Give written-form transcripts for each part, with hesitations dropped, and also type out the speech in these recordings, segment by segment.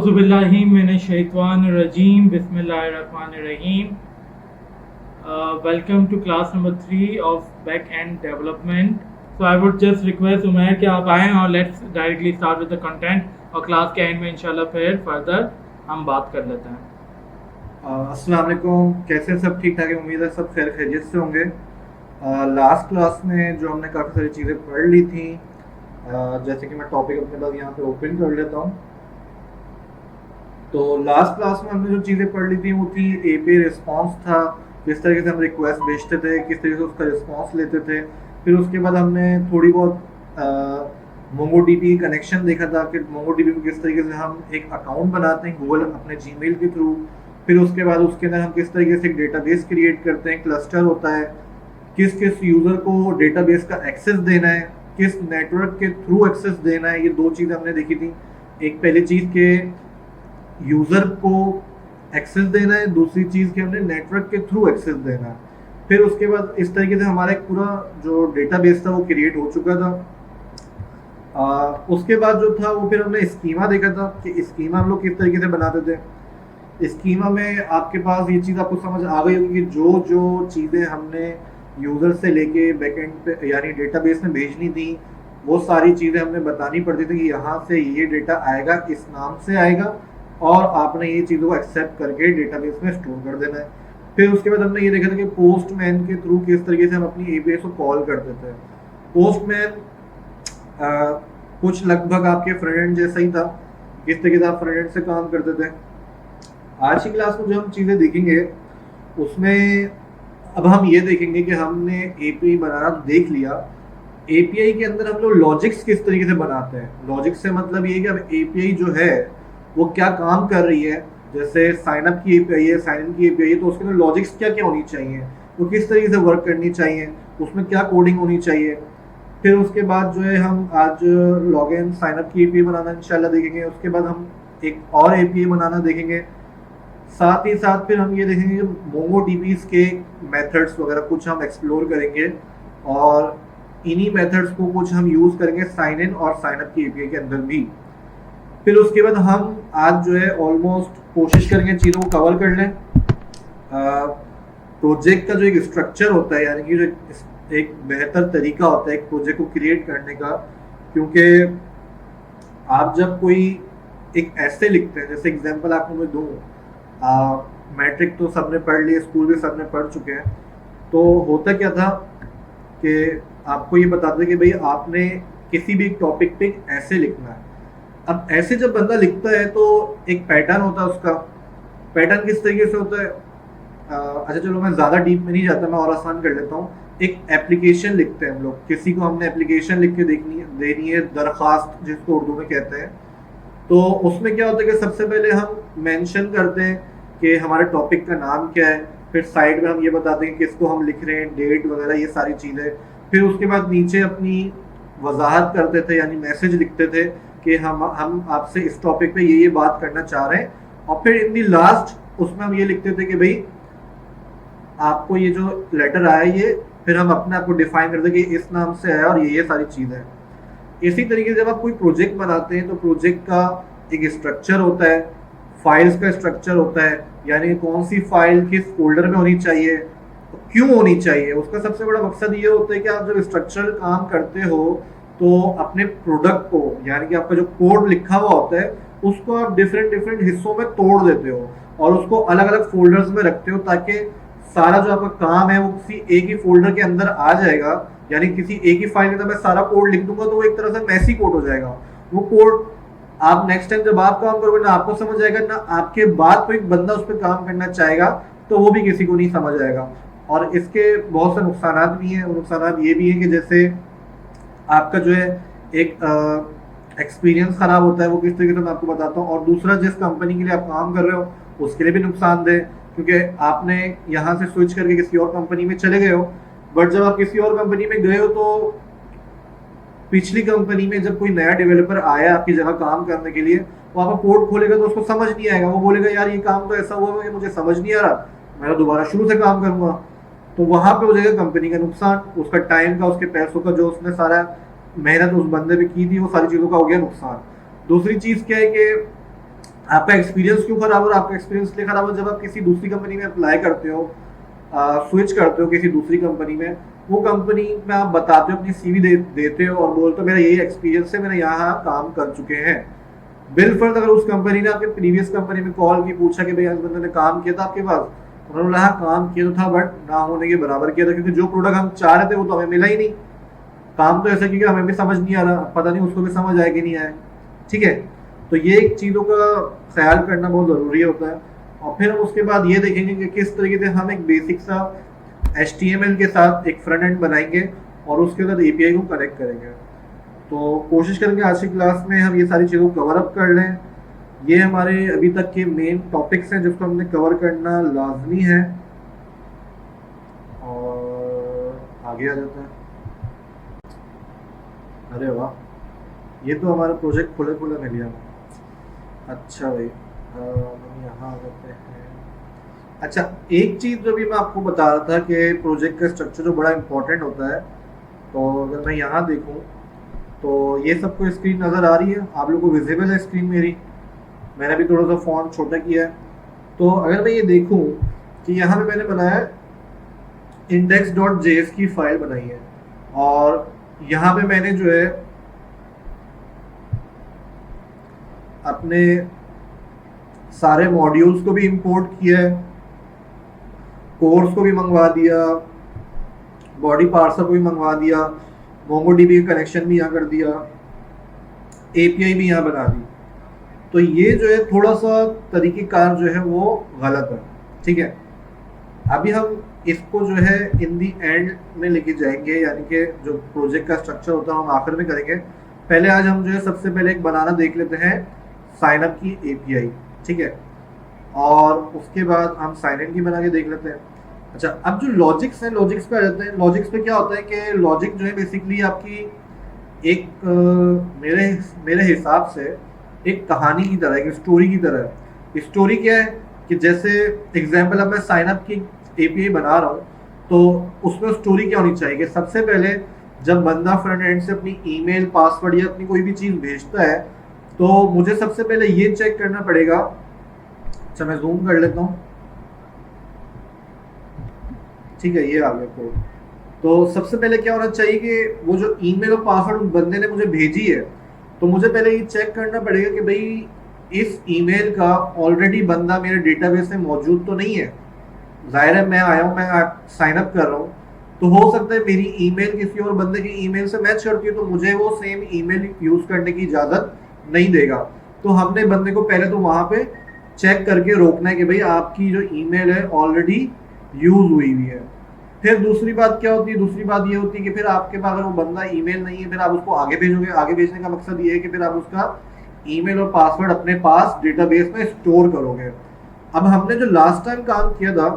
Auzubillahi Minashaitanirrajim. Bismillahirrahmanirrahim. Welcome to class number 3 of back-end development. So I would just request Umair कि आप आएँ और let's directly start with the content और class के end में इंशाल्लाह फिर further हम बात कर लेते हैं। अस्सलाम वालेकुम। कैसे सब ठीक ठाक है? उम्मीद है सब खैर खैरियत से होंगे। लास्ट क्लास में जो हमने काफ़ी सारी चीज़ें पढ़ ली थी, जैसे कि मैं टॉपिक अपने पास यहाँ पे ओपन कर लेता हूँ। तो लास्ट क्लास में हमने जो चीज़ें पढ़ ली थी वो थी एपीआई रिस्पांस था, किस तरीके से हम रिक्वेस्ट भेजते थे, किस तरीके से उसका रिस्पांस लेते थे। फिर उसके बाद हमने थोड़ी बहुत मोंगोडीबी कनेक्शन देखा था कि मोंगोडीबी में किस तरीके से हम एक अकाउंट बनाते हैं गूगल अपने जीमेल के थ्रू। फिर उसके बाद उसके अंदर हम किस तरीके से एक डेटाबेस क्रिएट करते हैं, क्लस्टर होता है, किस किस यूज़र को डेटाबेस का एक्सेस देना है, किस नेटवर्क के थ्रू एक्सेस देना है। ये दो चीज़ें हमने देखी थी। एक पहली चीज़ के यूज़र को एक्सेस देना है, दूसरी चीज़ कि हमने नेटवर्क के थ्रू एक्सेस देना है। फिर उसके बाद इस तरीके से हमारा एक पूरा जो डेटाबेस था वो क्रिएट हो चुका था। उसके बाद जो था वो फिर हमने स्कीमा देखा था कि स्कीमा हम लोग किस तरीके से बनाते थे। स्कीमा में आपके पास ये चीज़ आपको समझ आ गई होगी कि जो जो चीज़ें हमने यूज़र से लेके बैकएंड पे यानी डेटाबेस में भेजनी थी वो सारी चीज़ें हमने बतानी पड़ती थी कि यहाँ से ये डेटा आएगा, इस नाम से आएगा और आपने ये चीज़ों को एक्सेप्ट करके डेटाबेस में स्टोर कर देना है। फिर उसके बाद हमने ये देखा था कि पोस्टमैन के थ्रू किस तरीके से हम अपनी एपीआई को कॉल करते थे। पोस्टमैन कुछ लगभग आपके फ्रंट एंड जैसा ही था, किस तरीके से आप फ्रंट एंड से काम करते थे। आज की क्लास में जो हम चीज़ें देखेंगे उसमें अब हम ये देखेंगे कि हमने एपीआई बनाना तो देख लिया, एपीआई के अंदर हम लोग लॉजिक्स किस तरीके से बनाते हैं। लॉजिक से मतलब ये कि अब एपीआई जो है वो क्या काम कर रही है। जैसे साइन अप की एपीआई है, साइन इन की एपीआई है, तो उसके अंदर लॉजिक्स क्या क्या होनी चाहिए, वो किस तरीके से वर्क करनी चाहिए, उसमें क्या कोडिंग होनी चाहिए। फिर उसके बाद जो है हम आज लॉग इन साइन अप की एपीआई बनाना इंशाल्लाह देखेंगे। उसके बाद हम एक और एपीआई बनाना देखेंगे। साथ ही साथ फिर हम ये देखेंगे कि मोंगोडीबीज के मेथड्स वगैरह कुछ हम एक्सप्लोर करेंगे और इन्हीं मेथड्स को कुछ हम यूज़ करेंगे साइन इन और साइन अप की एपीआई के अंदर भी। फिर उसके बाद हम आज जो है ऑलमोस्ट कोशिश करेंगे चीज़ों को कवर कर लें। प्रोजेक्ट का जो एक स्ट्रक्चर होता है यानी कि जो एक बेहतर तरीका होता है एक प्रोजेक्ट को क्रिएट करने का, क्योंकि आप जब कोई एक ऐसे लिखते हैं, जैसे एग्जांपल आपको मैं दूँ, मैट्रिक तो सबने पढ़ लिए, स्कूल भी सबने पढ़ चुके हैं। तो होता क्या था कि आपको ये बताते कि भाई आपने किसी भी टॉपिक पे एक ऐसे लिखना है। अब ऐसे जब बंदा लिखता है तो एक पैटर्न होता है, उसका पैटर्न किस तरीके से होता है। अच्छा चलो मैं ज़्यादा डीप में नहीं जाता, मैं और आसान कर लेता हूँ। एक एप्लीकेशन लिखते हैं हम लोग, किसी को हमने एप्लीकेशन लिख के देनी है, दरख्वास्त जिसको उर्दू में कहते हैं। तो उसमें क्या होता है कि सबसे पहले हम मेंशन करते हैं कि हमारे टॉपिक का नाम क्या है, फिर साइड में हम ये बताते हैं कि किसको हम लिख रहे हैं, डेट वगैरह ये सारी चीज़ें। फिर उसके बाद नीचे अपनी वजाहत करते थे यानी मैसेज लिखते थे कि हम आपसे इस टॉपिक पे ये बात करना चाह रहे हैं। और फिर इन दी लास्ट उसमें हम ये लिखते थे कि भाई आपको ये जो लेटर आया ये, फिर हम अपने आप को डिफाइन करते कि इस नाम से आया और ये सारी चीज़ है। इसी तरीके से जब आप कोई प्रोजेक्ट बनाते हैं तो प्रोजेक्ट का एक स्ट्रक्चर होता है, फाइल्स का स्ट्रक्चर होता है, यानी कौन सी फाइल किस फोल्डर में होनी चाहिए, क्यों होनी चाहिए। उसका सबसे बड़ा मकसद ये होता है कि आप जब स्ट्रक्चरल काम करते हो तो अपने प्रोडक्ट को यानी कि आपका जो कोड लिखा हुआ होता है उसको आप डिफरेंट डिफरेंट हिस्सों में तोड़ देते हो और उसको अलग अलग फोल्डर्स में रखते हो ताकि सारा जो आपका काम है वो किसी एक ही फोल्डर के अंदर आ जाएगा। यानी किसी एक ही फाइल के अंदर मैं सारा कोड लिख दूंगा तो वो एक तरह से मैसी कोड हो जाएगा। वो कोड आप नेक्स्ट टाइम जब आप काम करोगे ना आपको समझ आएगा, ना आपके बाद कोई बंदा उस पर काम करना चाहेगा, तो वो भी किसी को नहीं समझ आएगा। और इसके बहुत से नुकसान भी हैं। नुकसान ये भी है कि जैसे आपका जो है एक एक्सपीरियंस खराब होता है, वो किस तरीके से मैं आपको बताता हूँ। और दूसरा, जिस कंपनी के लिए आप काम कर रहे हो उसके लिए भी नुकसानदेह, क्योंकि आपने यहाँ से स्विच करके किसी और कंपनी में चले गए हो, बट जब आप किसी और कंपनी में गए हो तो पिछली कंपनी में जब कोई नया डेवलपर आया आपकी जगह काम करने के लिए, वो आपका कोड खोलेगा तो उसको समझ नहीं आएगा। वो बोलेगा यार ये काम तो ऐसा हुआ है, मुझे समझ नहीं आ रहा, मैं दोबारा शुरू से काम करूंगा। तो वहां पे हो जाएगा कंपनी का नुकसान, उसका टाइम का, उसके पैसों का, जो उसने सारा मेहनत उस बंदे पे की थी, वो सारी चीज़ों का हो गया नुकसान। दूसरी चीज़ क्या है कि आपका एक्सपीरियंस क्यों खराब हो रहा है? आपका एक्सपीरियंस इसलिए खराब हो जब आप किसी दूसरी कंपनी में अप्लाई करते हो, स्विच करते हो किसी दूसरी कंपनी में, वो कंपनी में आप बताते हो, अपनी सीवी देते हो और बोलते हो मेरा यही एक्सपीरियंस है, मैंने यहाँ काम कर चुके हैं। बिलफर्ज अगर उस कंपनी ने आपके प्रीवियस कंपनी में कॉल की, पूछा कि भैया इस बंदे ने काम किया था आपके पास, उन्होंने बोला हाँ काम किया तो था बट ना होने के बराबर किया था, क्योंकि जो प्रोडक्ट हम चाह रहे थे वो तो हमें मिला ही नहीं। काम तो ऐसा क्योंकि हमें भी समझ नहीं आ रहा, पता नहीं उसको भी समझ आए कि नहीं आए। ठीक है, तो ये एक चीज़ों का ख्याल करना बहुत ज़रूरी होता है। और फिर हम उसके बाद ये देखेंगे कि किस तरीके से हम एक बेसिक सा HTML के साथ एक फ्रंट एंड बनाएंगे और उसके साथ API को कनेक्ट करेंगे। तो कोशिश करेंगे आज की क्लास में हम ये सारी चीज़ों को कवर अप कर लें। ये हमारे अभी तक के मेन टॉपिक्स हैं जिसको हमने कवर करना लाजमी है। और आगे आ जाता है। अरे वाह, ये तो हमारा प्रोजेक्ट खुले खुले मिल गया। अच्छा भाई, हम यहाँ आ जाते हैं। अच्छा, एक चीज़ जो भी मैं आपको बता रहा था कि प्रोजेक्ट का स्ट्रक्चर जो बड़ा इंपॉर्टेंट होता है, तो अगर मैं यहाँ देखूँ तो ये सबको स्क्रीन नज़र आ रही है, आप लोगों को विजिबल है स्क्रीन मेरी? मैंने भी थोड़ा सा फॉन्ट छोटा किया है। तो अगर मैं ये देखूँ कि यहाँ पे मैंने बनाया index.js की फाइल बनाई है और यहाँ पे मैंने जो है अपने सारे मॉड्यूल्स को भी इंपोर्ट किया है, कोर्स को भी मंगवा दिया, बॉडी पार्सर को भी मंगवा दिया, मोंगोडीबी का कनेक्शन भी यहाँ कर दिया, API भी यहाँ बना दी। तो ये जो है थोड़ा सा तरीक़ेकार जो है वो गलत है। ठीक है, अभी हम इसको जो है इन दी एंड में लेके जाएंगे, यानी कि जो प्रोजेक्ट का स्ट्रक्चर होता है हम आखिर में करेंगे। पहले आज हम जो है सबसे पहले एक बनाना देख लेते हैं साइन अप की API। ठीक है, और उसके बाद हम साइन इन की बना के देख लेते हैं। अच्छा, अब जो लॉजिक्स हैं, लॉजिक्स पे आ जाते हैं। लॉजिक्स पे क्या होता है कि लॉजिक जो है बेसिकली आपकी एक मेरे मेरे हिसाब से एक कहानी की तरह है, एक स्टोरी की तरह है। स्टोरी क्या है कि जैसे एग्जांपल अब मैं साइन अप की API बना रहा हूँ, तो उसमें स्टोरी क्या होनी चाहिए कि सबसे पहले जब बंदा फ्रंट एंड से अपनी ईमेल, पासवर्ड या अपनी कोई भी चीज़ भेजता है, तो मुझे सबसे पहले ये चेक करना पड़ेगा। अच्छा, मैं जूम कर लेता हूँ। ठीक है, ये आ गया कोड। तो सबसे पहले क्या होना चाहिए कि वो जो ईमेल और पासवर्ड उस बंदे ने मुझे भेजी है, तो मुझे पहले ये चेक करना पड़ेगा कि भाई इस ईमेल का ऑलरेडी बंदा मेरे डेटाबेस में मौजूद तो नहीं है। जाहिर है मैं आया हूँ, मैं साइन अप कर रहा हूँ, तो हो सकता है मेरी ईमेल किसी और बंदे की ईमेल से मैच करती है, तो मुझे वो सेम ईमेल यूज करने की इजाजत नहीं देगा। तो हमने बंदे को पहले तो वहां पे चेक करके रोकना है कि भाई आपकी जो ईमेल है ऑलरेडी यूज हुई हुई है। फिर दूसरी बात क्या होती है? दूसरी बात ये होती है कि फिर आपके पास अगर वो बंदा ईमेल नहीं है, फिर आप उसको आगे भेजोगे। आगे भेजने का मकसद ये है कि फिर आप उसका ईमेल और पासवर्ड अपने पास डेटाबेस में स्टोर करोगे। अब हमने जो लास्ट टाइम काम किया था,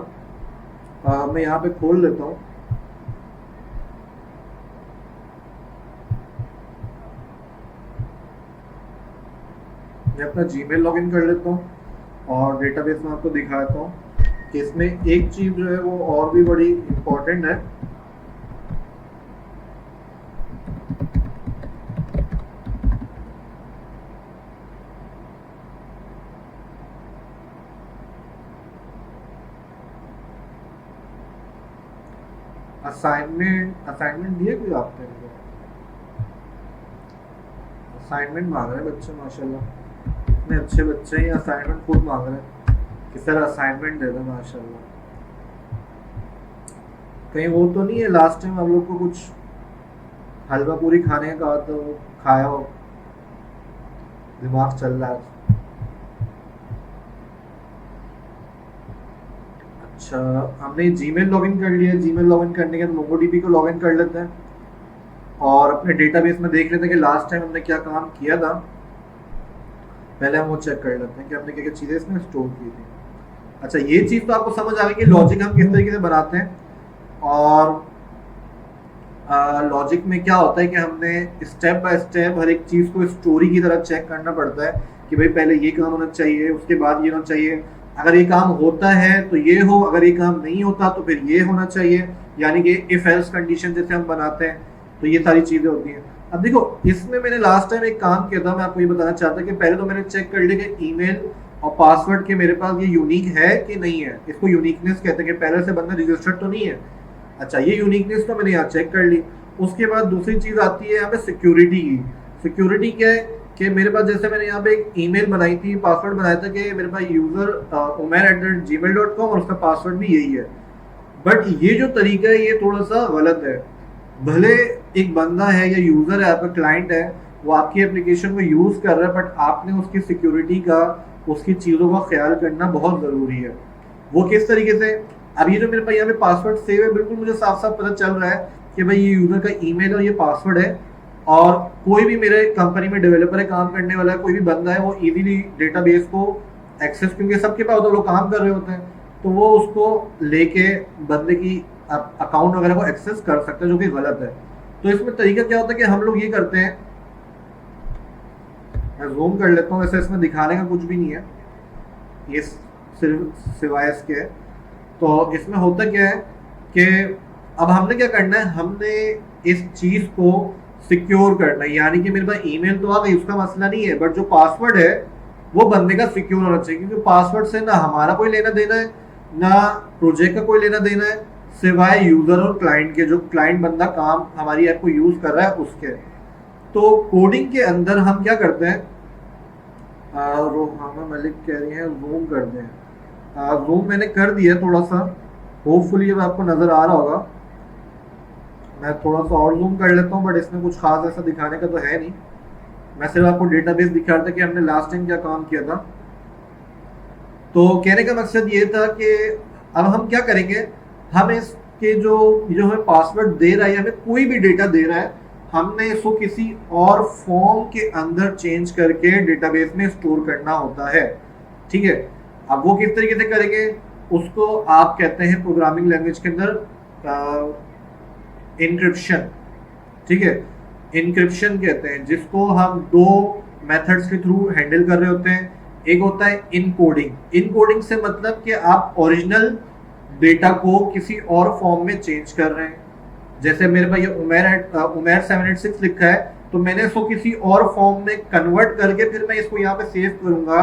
मैं यहाँ पे खोल लेता हूँ। मैं अपना जीमेल लॉगिन कर लेता हूँ और डेटाबेस में आपको दिखाता हूँ कि इसमें एक चीज़ जो है वो और भी बड़ी इम्पोर्टेंट है। असाइनमेंट दिए कोई आपने? असाइनमेंट मांग रहे हैं बच्चे, माशाल्लाह इतने अच्छे बच्चे हैं, असाइनमेंट खुद मांग रहे हैं कि सर असाइनमेंट दे दो। माशाल्लाह, कहीं वो तो नहीं है लास्ट टाइम आप लोग को कुछ हलवा पूरी खाने का कहा तो खाया हो? दिमाग चल रहा है। अच्छा, हमने जीमेल लॉगिन कर लिया। जीमेल लॉगिन करने के बाद मोंगोडीबी को लॉगिन कर लेते हैं और अपने डेटाबेस में देख लेते हैं कि लास्ट टाइम हमने क्या काम किया था। पहले हम वो चेक कर लेते हैं कि हमने क्या क्या चीज़ें इसमें स्टोर की थी। अच्छा, ये चीज़ तो आपको समझ आ गई कि लॉजिक हम किस तरीके से बनाते हैं। और लॉजिक में क्या होता है कि हमने स्टेप बाय स्टेप हर एक चीज़ को स्टोरी की तरह चेक करना पड़ता है कि भाई पहले ये काम होना चाहिए, उसके बाद ये होना चाहिए, अगर ये काम होता है तो ये हो, अगर ये काम नहीं होता तो फिर ये होना चाहिए, यानी कि इफ एल्स कंडीशन जैसे हम बनाते हैं। तो ये सारी चीज़ें होती हैं। अब देखो, इसमें मैंने लास्ट टाइम एक काम किया था, मैं आपको ये बताना चाहता कि पहले तो मैंने चेक कर लिया कि ईमेल और पासवर्ड के मेरे पास ये यूनिक है कि नहीं है। इसको यूनिकनेस कहते हैं कि पहले से बंदा रजिस्टर्ड तो नहीं है। अच्छा, ये यूनिकनेस तो मैंने यहाँ चेक कर ली। उसके बाद दूसरी चीज आती है यहाँ पे सिक्योरिटी की। सिक्योरिटी क्या है कि मेरे पास, जैसे मैंने यहाँ पे एक ईमेल बनाई थी, पासवर्ड बनाया था कि मेरे पास यूजर umair@gmail.com और उसका पासवर्ड भी यही है। बट ये जो तरीका है ये थोड़ा सा गलत है। भले एक बंदा है या यूजर है, आपका क्लाइंट है, वो आपकी एप्लीकेशन को यूज कर रहा है, बट आपने उसकी सिक्योरिटी का, उसकी चीजों का ख्याल करना बहुत जरूरी है। वो किस तरीके से, अब ये जो मेरे पास यहाँ पे पासवर्ड सेव है, बिल्कुल मुझे साफ साफ पता चल रहा है कि भाई ये यूजर का ईमेल और ये पासवर्ड है, और कोई भी मेरे कंपनी में डेवलपर है, काम करने वाला है, कोई भी बंदा है, वो इजीली डेटाबेस को एक्सेस, क्योंकि सबके पास होता है, लोग काम कर रहे होते हैं, तो वो उसको लेके बंदे की अकाउंट वगैरह को एक्सेस कर सकते हैं, जो कि गलत है। तो इसमें तरीका क्या होता है कि हम लोग ये करते हैं, मैं जूम कर लेता हूँ, वैसे इसमें दिखाने का कुछ भी नहीं है, ये सिर्फ सिवाय इसके है। तो इसमें होता क्या है कि अब हमने क्या करना है, हमने इस चीज को सिक्योर करना है, यानी कि मेरे पास ईमेल तो आ गई, उसका मसला नहीं है, बट जो पासवर्ड है वो बंदे का सिक्योर होना चाहिए, क्योंकि पासवर्ड से ना हमारा कोई लेना देना है, ना प्रोजेक्ट का कोई लेना देना है, सिवाय यूजर और क्लाइंट के, जो क्लाइंट बंदा काम हमारी ऐप को यूज कर रहा है उसके। तो कोडिंग के अंदर हम क्या करते हैं, रोहामा मलिक कह रही है जूम कर दें। जूम मैंने कर दिया थोड़ा सा, होपफुली अब आपको नजर आ रहा होगा। मैं थोड़ा सा और जूम कर लेता हूँ, बट इसमें कुछ खास ऐसा दिखाने का तो है नहीं, मैं सिर्फ आपको डेटाबेस दिखा रहा था कि हमने लास्ट टाइम क्या काम किया था। तो कहने का मकसद ये था कि अब हम क्या करेंगे, हम इसके जो हमें पासवर्ड दे रहा है, हमें कोई भी डेटा दे रहा है, हमने इसको किसी और फॉर्म के अंदर चेंज करके डेटाबेस में स्टोर करना होता है। ठीक है, अब वो किस तरीके से करेंगे, उसको आप कहते हैं प्रोग्रामिंग लैंग्वेज के अंदर इनक्रिप्शन। ठीक है, इनक्रिप्शन कहते हैं, जिसको हम दो मेथड्स के थ्रू हैंडल कर रहे होते हैं। एक होता है इनकोडिंग। इनकोडिंग से मतलब कि आप ओरिजिनल डेटा को किसी और फॉर्म में चेंज कर रहे हैं। जैसे मेरे पास ये उमेर 786 लिखा है, तो मैंने इसको किसी और फॉर्म में कन्वर्ट करके फिर मैं इसको यहाँ पे सेव करूंगा,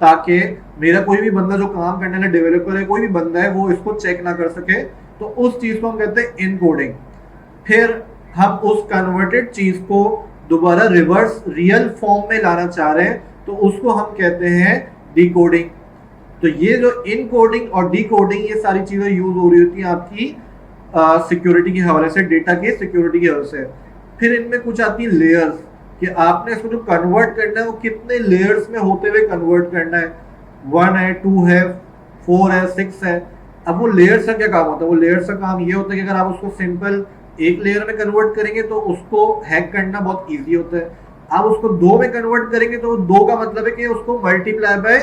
ताकि मेरा कोई भी बंदा जो काम करने वाला डेवलपर है, कोई भी बंदा है, वो इसको चेक ना कर सके। तो उस चीज को हम कहते हैं इनकोडिंग। फिर हम उस कन्वर्टेड चीज को दोबारा रिवर्स रियल फॉर्म में लाना चाह रहे हैं, तो उसको हम कहते हैं डिकोडिंग। तो ये जो इनकोडिंग और डिकोडिंग, ये सारी चीजें यूज हो रही होती हैं आपकी सिक्योरिटी के हवाले से, डेटा के सिक्योरिटी के हवाले से। फिर इनमें कुछ आती है लेयर्स, कि आपने इसको जो कन्वर्ट करना है वो कितने लेयर्स में होते हुए कन्वर्ट करना है, 1 है, 2 है, 4 है, 6 है। अब वो लेयर्स का क्या काम होता है, वो लेयर्स का काम ये होता है कि अगर आप उसको सिंपल एक लेयर में कन्वर्ट करेंगे तो उसको हैक करना बहुत ईजी होता है। आप उसको 2 में कन्वर्ट करेंगे तो 2 का मतलब है कि उसको मल्टीप्लाई बाय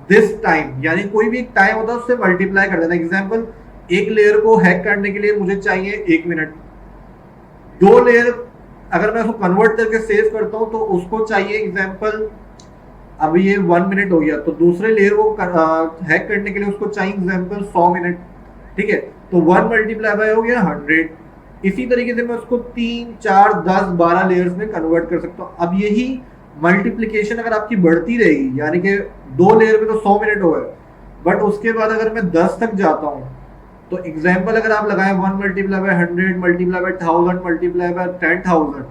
दिस टाइम, यानी कोई भी एक टाइम होता है उससे मल्टीप्लाई कर देना। एग्जाम्पल, एक लेयर को हैक करने के लिए मुझे चाहिए 1 मिनट, 2 लेयर अगर मैं उसको कन्वर्ट करके सेव करता हूं तो उसको चाहिए एग्जाम्पल, अभी ये 1 मिनट हो गया, तो दूसरे लेयर को हैक करने के लिए उसको चाहिए एग्जाम्पल 100 मिनट। ठीक है, तो 1 मल्टीप्लाई बाय हो गया 100। इसी तरीके से मैं उसको 3, 4, 10, 12 लेयर्स में कन्वर्ट कर सकता हूँ। अब यही मल्टीप्लिकेशन अगर आपकी बढ़ती रहेगी, यानी कि 2 लेयर में तो 100 मिनट हो गए, बट उसके बाद अगर मैं 10 तक जाता हूँ, तो एग्जाम्पल अगर आप लगाए 1 multiply by 100 multiply by 1000 multiply by 10,000,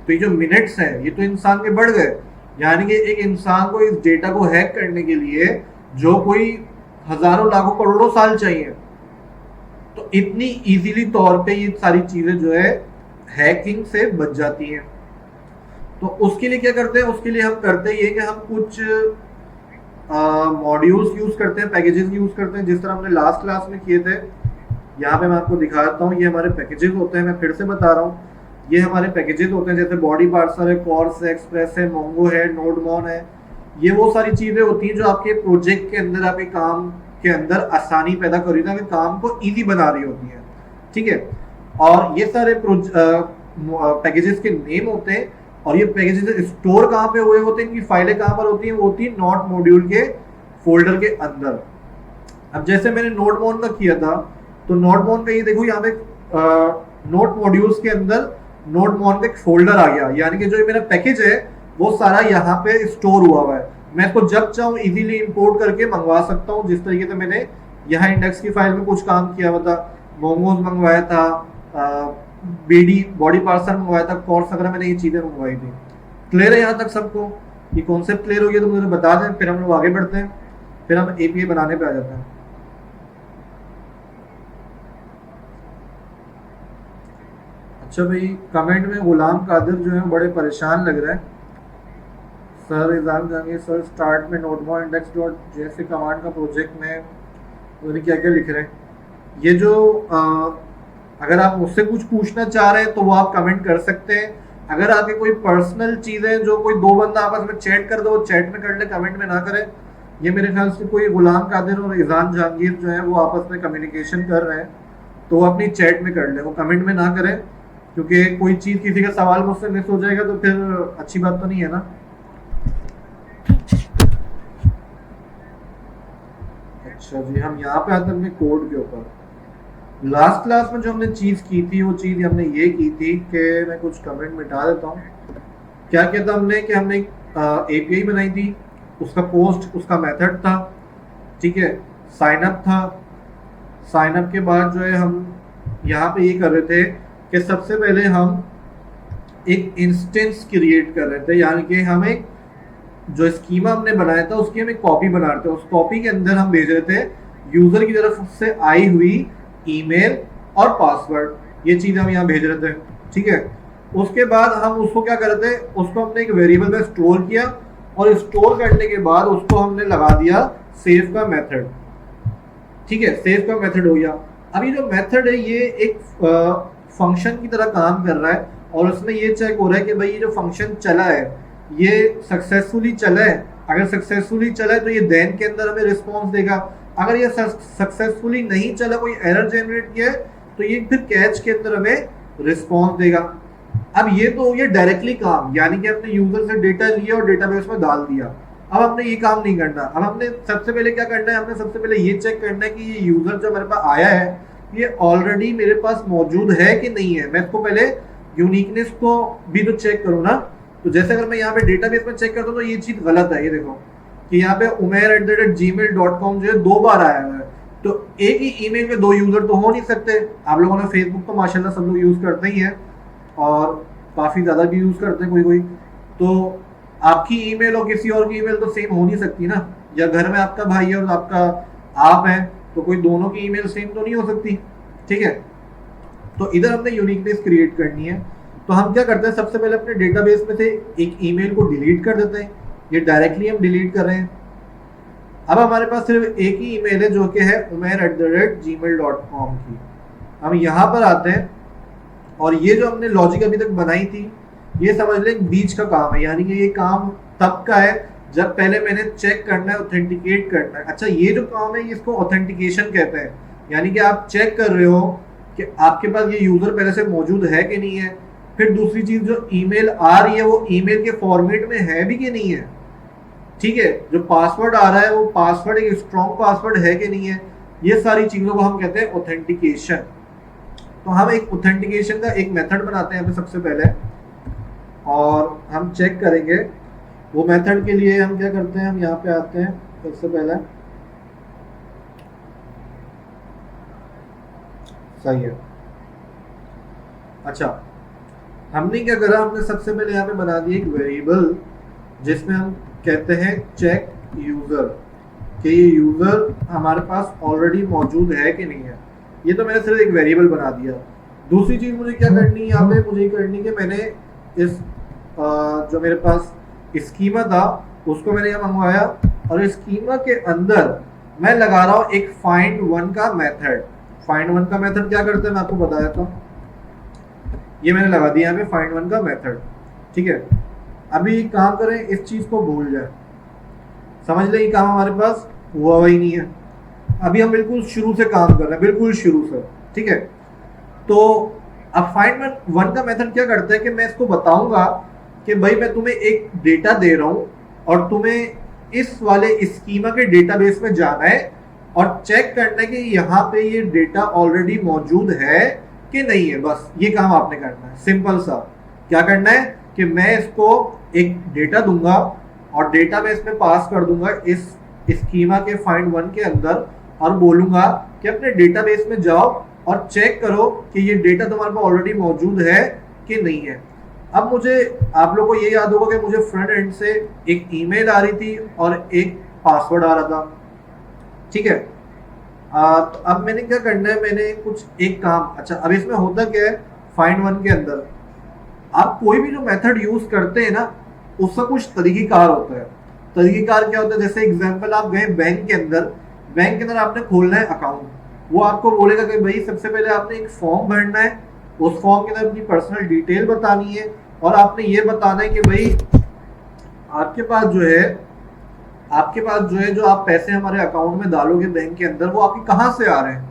तो ये जो मिनट्स हैं ये तो इंसान के बढ़ गए। यानी कि एक इंसान को इस डेटा को हैक करने के लिए जो कोई हजारों लाखों करोड़ों साल चाहिए, तो इतनी इजीली तौर पे ये सारी चीजें जो है हैकिंग से बच जाती हैं। तो उसके लिए क्या करते हैं, उसके लिए हम करते हैं ये कि हम कुछ मॉड्यूल्स यूज करते हैं, पैकेजेस यूज करते हैं, जिस तरह हमने लास्ट क्लास में किए थे। यहाँ पे मैं आपको दिखाता हूँ, ये हमारे पैकेजेस होते हैं, मैं फिर से बता रहा हूँ, ये हमारे पैकेजेस होते हैं, जैसे बॉडी पार्सर है, कॉर्स है, एक्सप्रेस है, मोंगो है, नोडमॉन है। ये वो सारी चीजें होती हैं जो आपके प्रोजेक्ट के अंदर, आपके काम के अंदर आसानी पैदा कर रही है, काम को इजी बना रही होती है। ठीक है, और ये सारे पैकेजेस के नेम होते हैं, और ये पैकेजेस स्टोर कहाँ पे हुए होते हैं, इनकी फाइलें कहाँ पर होती हैं, वो होती है नोट मॉड्यूल के फोल्डर के अंदर। अब जैसे मैंने नोडमॉन का किया था, तो नोडमॉन का ये देखो यहाँ पे नोट मॉड्यूल्स के अंदर नोड मॉन का एक फोल्डर आ गया, यानी कि जो मेरा पैकेज है वो सारा यहाँ पे स्टोर हुआ है। मैं इसको जब चाहूँ इजीली इंपोर्ट करके मंगवा सकता हूँ, जिस तरीके से मैंने यहाँ इंडेक्स की फाइल में कुछ काम किया हुआ था, मोमोज मंगवाया था, बीडी बॉडी पार्सल मंगवाया था, कॉर्स वगैरह मैंने ये चीजें मंगवाई थी। क्लियर है यहाँ तक सबको? ये कॉन्सेप्ट क्लियर हो गया तो मुझे बता दें, फिर हम लोग आगे बढ़ते हैं, फिर हम एपीआई बनाने पे आ जाते हैं। अच्छा भाई, कमेंट में गुलाम कादिर जो है बड़े परेशान लग रहे हैं। सर एग्जाम जाएंगे सर, स्टार्ट में नोटमो इंडेक्स डॉट जेएसपी कमांड का प्रोजेक्ट में उन्होंने क्या क्या लिख रहे हैं। ये जो अगर आप मुझसे कुछ पूछना चाह रहे हैं तो वो आप कमेंट कर सकते हैं। अगर आपके कोई पर्सनल चीजें जो कोई दो बंदा आपस में चैट कर दो, चैट में कर ले, कमेंट में ना करें। ये मेरे ख्याल से कोई गुलाम कादिर और इजान जहांगीर जो है वो आपस में कम्युनिकेशन कर रहे हैं, तो वो अपनी चैट में कर ले, वो कमेंट में ना करें, क्योंकि कोई चीज किसी का सवाल मुझसे मिस हो जाएगा तो फिर अच्छी बात तो नहीं है ना। अच्छा जी, हम यहाँ पे आते हैं अपने कोड के ऊपर। लास्ट क्लास में जो हमने चीज की थी वो चीज हमने ये की थी कि मैं कुछ कमेंट मिटा देता हूँ। क्या किया था हमने कि हमने एपीआई बनाई थी, उसका पोस्ट उसका मेथड था, ठीक है, साइन अप था। साइन अप के बाद जो है हम यहाँ पे ये कर रहे थे कि सबसे पहले हम एक इंस्टेंस क्रिएट कर रहे थे, यानी कि हम एक जो स्कीमा हमने बनाया था उसकी हम एक कॉपी बना रहे थे। उस कॉपी के अंदर हम भेज रहे थे यूजर की तरफ से आई हुई ईमेल और पासवर्ड, ये चीज हम यहाँ भेज रहे थे, ठीक है। उसके बाद हम उसको क्या कर रहे थे, उसको हमने एक वेरिएबल में स्टोर किया, और स्टोर करने के बाद उसको हमने लगा दिया सेव का मेथड, ठीक है, सेव का मेथड हो गया। अब ये जो मेथड है ये एक फंक्शन की तरह काम कर रहा है, और उसमें ये चेक हो रहा है कि भाई ये जो फंक्शन चला है ये सक्सेसफुली चला है। अगर सक्सेसफुली चला है तो ये देन के अंदर हमें रिस्पॉन्स देगा। अगर ये सक्सेसफुली नहीं चला, कोई एरर जनरेट किया है, तो ये फिर कैच के अंदर हमें रिस्पॉन्स देगा। अब ये तो ये डायरेक्टली काम, यानी कि हमने यूजर से डेटा लिया और डेटाबेस में डाल दिया। अब हमने ये काम नहीं करना। अब हमने सबसे पहले क्या करना है, हमने सबसे पहले ये चेक करना है कि ये यूजर जो मेरे पास आया है ये ऑलरेडी मेरे पास मौजूद है कि नहीं है। मैं इसको पहले यूनिकनेस को भी तो चेक करूँ ना। तो जैसे अगर मैं यहाँ पे डेटाबेस में चेक करता हूँ तो ये चीज गलत है। ये देखो कि यहाँ पे umair@gmail.com जो है 2 बार आया हुआ है, तो एक ही ईमेल में 2 यूजर तो हो नहीं सकते। आप लोगों ने फेसबुक तो माशाल्लाह सब लोग यूज करते ही हैं, और काफी ज्यादा भी यूज करते हैं कोई कोई। तो आपकी ईमेल और किसी और की ईमेल तो सेम हो नहीं सकती ना, या घर में आपका भाई है और आपका आप है, तो कोई दोनों की ईमेल सेम तो नहीं हो सकती, ठीक है। तो इधर हमने यूनिकनेस क्रिएट करनी है। तो हम क्या करते हैं, सबसे पहले अपने डेटाबेस में से एक ईमेल को डिलीट कर देते हैं। ये डायरेक्टली हम डिलीट कर रहे हैं। अब हमारे पास सिर्फ एक ही ईमेल है जो कि है umair@gmail.com की। हम यहाँ पर आते हैं, और ये जो हमने लॉजिक अभी तक बनाई थी ये समझ लें बीच का काम है, यानी कि ये काम तब का है जब पहले मैंने चेक करना है, ऑथेंटिकेट करना है। अच्छा, ये जो काम है इसको ऑथेंटिकेशन कहते हैं, यानी कि आप चेक कर रहे हो कि आपके पास ये यूजर पहले से मौजूद है कि नहीं है। फिर दूसरी चीज, जो ईमेल आ रही है वो ईमेल के फॉर्मेट में है भी कि नहीं है, ठीक है। जो पासवर्ड आ रहा है वो पासवर्ड एक स्ट्रॉन्ग पासवर्ड है कि नहीं है। ये सारी चीजों को हम कहते हैं ऑथेंटिकेशन। तो हम एक ऑथेंटिकेशन का एक मेथड बनाते हैं सबसे पहले, और हम चेक करेंगे वो मेथड के लिए हम क्या करते हैं। हम यहाँ पे आते हैं, सबसे पहले सही है। अच्छा, हमने क्या करा, हमने सबसे पहले यहाँ पे बना दिया एक वेरिएबल जिसमें हम कहते हैं चेक यूजर, कि ये यूजर हमारे पास ऑलरेडी मौजूद है कि नहीं है। ये तो मैंने सिर्फ एक वेरिएबल बना दिया। दूसरी चीज मुझे क्या करनी है यहाँ पे, मुझे करनी है मैंने इस जो मेरे पास स्कीमा था उसको मैंने यहाँ मंगवाया, और स्कीमा के अंदर मैं लगा रहा हूँ एक फाइंड वन का मेथड। फाइंड वन का मेथड क्या करते हैं मैं आपको बता देता हूँ। ये मैंने लगा दिया यहाँ पे फाइंड वन का मेथड, ठीक है। अभी काम करें, इस चीज को भूल जाए, समझ ले ये काम हमारे पास हुआ ही नहीं है। अभी हम बिल्कुल शुरू से काम कर रहे हैं, बिल्कुल शुरू से, ठीक है। तो अब फाइंड वन का मेथड क्या करता है कि मैं इसको बताऊंगा कि भाई मैं तुम्हें एक डेटा दे रहा हूं और तुम्हें इस वाले स्कीमा के डेटाबेस में जाना है और चेक करना है कि यहाँ पे ये डेटा ऑलरेडी मौजूद है कि नहीं है। बस ये काम आपने करना है, सिंपल सा। क्या करना है कि मैं इसको एक डेटा दूंगा और डेटा मैं इसमें पास कर दूंगा इस स्कीमा के फाइंड वन के अंदर, और बोलूंगा कि अपने डेटाबेस में जाओ और चेक करो कि ये डेटा तुम्हारे पास ऑलरेडी मौजूद है कि नहीं है। अब मुझे, आप लोगों को ये याद होगा कि मुझे फ्रंट एंड से एक ईमेल आ रही थी और एक पासवर्ड आ रहा था, ठीक है। तो अब मैंने क्या करना है, मैंने कुछ एक काम, अच्छा अब इसमें होता क्या है, फाइंड वन के अंदर आप कोई भी जो मेथड यूज करते हैं ना, उसका कुछ तरीकेकार होता है। तरीकेकार क्या होता है, जैसे एग्जांपल आप गए बैंक के अंदर, बैंक के अंदर आपने खोलना है अकाउंट, वो आपको बोलेगा कि भाई सबसे पहले आपने एक फॉर्म भरना है, उस फॉर्म के अंदर अपनी पर्सनल डिटेल बतानी है और आपने ये बताना है कि भाई आपके पास जो है जो आप पैसे हमारे अकाउंट में डालोगे बैंक के अंदर, वो आपके कहाँ से आ रहे हैं।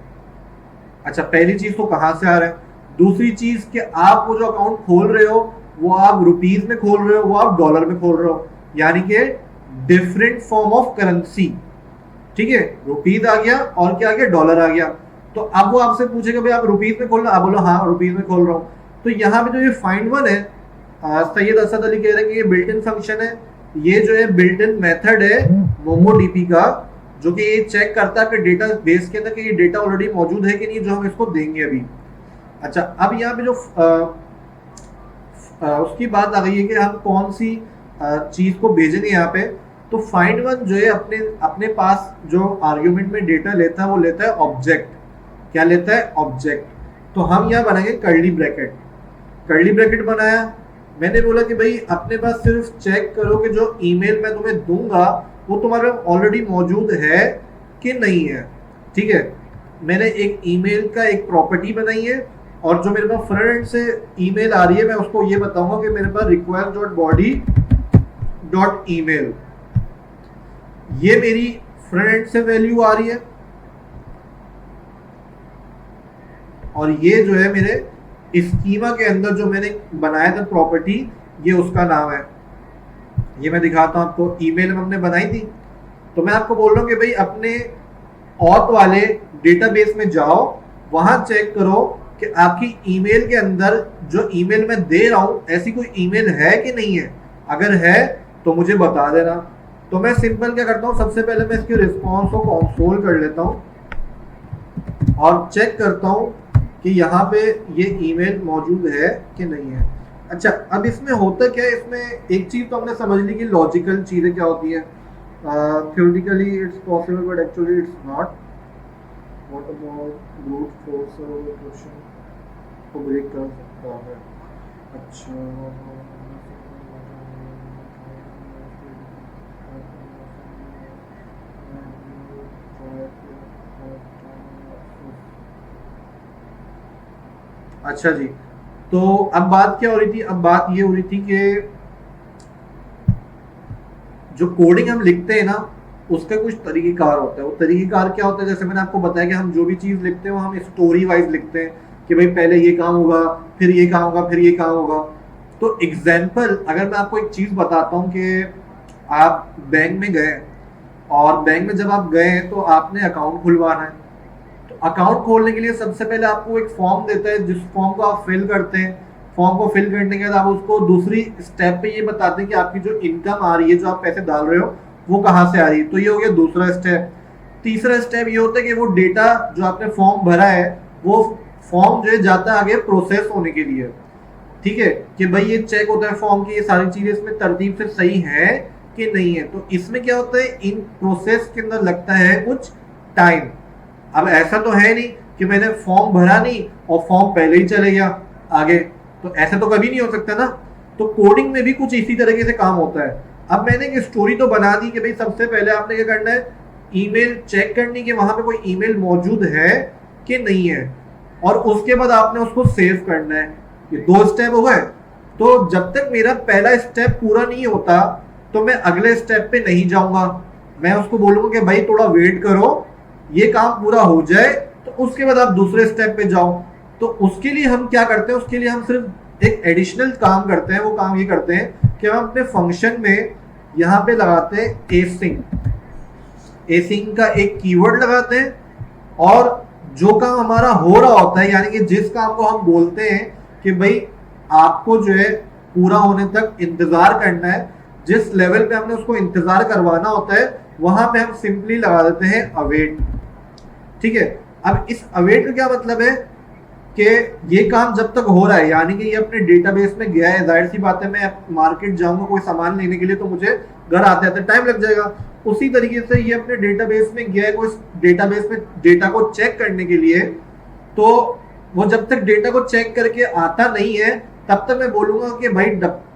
अच्छा, पहली चीज तो कहाँ से आ रहे हैं। दूसरी चीज कि आप वो जो अकाउंट खोल रहे हो वो आप रुपीज में खोल रहे हो, वो आप डॉलर में खोल रहे हो, यानी कि डिफरेंट फॉर्म ऑफ करेंसी, ठीक है। रुपीज आ गया और क्या आ गया, डॉलर आ गया। तो अब वो आपसे पूछेगा भाई आप रुपीज में खोल रहे हो, आप बोलो हाँ रुपीज में खोल रहा हूँ। तो यहाँ पे जो ये फाइंड वन है, सैयद असद अली कह रहे हैं कि ये बिल्ट इन फंक्शन है, ये जो है बिल्ट इन मेथड है मोमोडीपी का, जो कि ये चेक करता है कि डेटा बेस के अंदर कि ये डेटा ऑलरेडी मौजूद है कि नहीं, जो हम इसको देंगे अभी। अच्छा, अब यहाँ पे जो उसकी बात आ गई है कि हम कौन सी चीज को भेजेंगे यहाँ पे। तो फाइंड वन जो है अपने पास जो आर्ग्यूमेंट में डेटा लेता है वो लेता है ऑब्जेक्ट। क्या लेता है, ऑब्जेक्ट। तो हम यहाँ बनाएंगे कर्ली ब्रैकेट। कर्ली ब्रैकेट बनाया, मैंने बोला कि भाई अपने पास सिर्फ चेक करो कि जो ईमेल मैं तुम्हें दूंगा वो तुम्हारे पास ऑलरेडी मौजूद है कि नहीं है, ठीक है। मैंने एक ईमेल का एक प्रॉपर्टी बनाई है और जो मेरे पास फ्रंट एंड से ईमेल आ रही है मैं उसको ये बताऊंगा कि मेरे पास request.body.email, ये मेरी फ्रंट एंड से वैल्यू आ रही है और ये जो है मेरे स्कीमा के अंदर जो मैंने बनाया था प्रॉपर्टी, ये उसका नाम है। ये मैं दिखाता हूं आपको, ईमेल हमने बनाई थी। तो मैं आपको बोल रहा हूं कि भाई अपने ऑथ वाले डेटाबेस में जाओ, वहां चेक करो कि आपकी ईमेल के अंदर जो ईमेल मैं दे रहा हूं ऐसी कोई ईमेल है कि नहीं है। अगर है तो मुझे बता देना। तो मैं सिंपल क्या करता हूं, सबसे पहले मैं इसके रिस्पॉन्स को कंसोल कर लेता हूं और चेक करता हूं कि यहाँ पे ये ईमेल मौजूद है कि नहीं है। अच्छा, अब इसमें होता क्या है, इसमें एक चीज तो हमने समझ ली कि लॉजिकल चीजें क्या होती है। theoretically it's possible but actually it's not. What about brute force question को ब्रेक कर सकता है। अच्छा, अच्छा जी, तो अब बात क्या हो रही थी, अब बात ये हो रही थी कि जो कोडिंग हम लिखते हैं ना उसका कुछ तरीकेकार होता है। वो तरीकेकार क्या होता है, जैसे मैंने आपको बताया कि हम जो भी चीज लिखते हैं वो हम स्टोरी वाइज लिखते हैं कि भाई पहले ये काम होगा, फिर ये काम होगा, फिर ये काम होगा। तो एग्जाम्पल अगर मैं आपको एक चीज बताता हूँ कि आप बैंक में गए और बैंक में जब आप गए तो आपने अकाउंट खुलवाना है। तो अकाउंट खोलने के लिए सबसे पहले आपको एक फॉर्म देता है, जिस फॉर्म को आप फिल करते हैं। फॉर्म को फिल करने के बाद आप उसको दूसरी स्टेप पे ये बताते हैं कि आपकी जो इनकम आ रही है, जो आप पैसे डाल रहे हो, वो कहाँ से आ रही है। तो ये हो गया दूसरा स्टेप। तीसरा स्टेप ये होता है कि वो डेटा जो आपने फॉर्म भरा है वो फॉर्म जो है जाता है आगे प्रोसेस होने के लिए, ठीक है, कि भाई ये चेक होता है फॉर्म की ये सारी चीजें इसमें तरतीब से सही है कि नहीं है। तो इसमें क्या होता है, इन प्रोसेस के अंदर लगता है कुछ टाइम। अब ऐसा तो है नहीं कि मैंने फॉर्म भरा नहीं और फॉर्म पहले ही चले गया आगे, तो ऐसा तो कभी नहीं हो सकता ना। तो कोडिंग में भी कुछ इसी तरीके से काम होता है। अब मैंने एक स्टोरी तो बना दी कि भाई सबसे पहले आपने क्या करना है, ईमेल चेक करनी कि वहां पे कोई ईमेल मौजूद है कि नहीं है, और उसके बाद आपने उसको सेव करना है। ये 2 स्टेप हो गए। तो जब तक मेरा पहला स्टेप पूरा नहीं होता तो मैं अगले स्टेप पे नहीं जाऊंगा। मैं उसको बोलूंगा कि भाई थोड़ा वेट करो, ये काम पूरा हो जाए तो उसके बाद आप दूसरे स्टेप पे जाओ। तो उसके लिए हम क्या करते हैं, उसके लिए हम सिर्फ एक एडिशनल काम करते हैं। वो काम ये करते हैं कि हम अपने फंक्शन में यहाँ पे लगाते हैं एसिंग। एसिंग का एक कीवर्ड लगाते हैं और जो काम हमारा हो रहा होता है, यानी कि जिस काम को हम बोलते हैं कि भाई आपको जो है पूरा होने तक इंतजार करना है, जिस लेवल पे हमने उसको इंतजार करवाना होता है, वहां पे हम सिंपली लगा देते हैं अवेट। ठीक है, अब इस अवेट का क्या मतलब है कि ये काम जब तक हो रहा है, यानी कि ये अपने डेटाबेस में गया है, जाहिर सी बात है मैं मार्केट जाऊंगा कोई सामान लेने के लिए तो मुझे घर आते आते टाइम लग जाएगा। उसी तरीके से ये अपने डेटाबेस में गया है, कोई डेटाबेस में डेटा को चेक करने के लिए, तो वो जब तक डेटा को चेक करके आता नहीं है तब तक मैं बोलूंगा कि भाई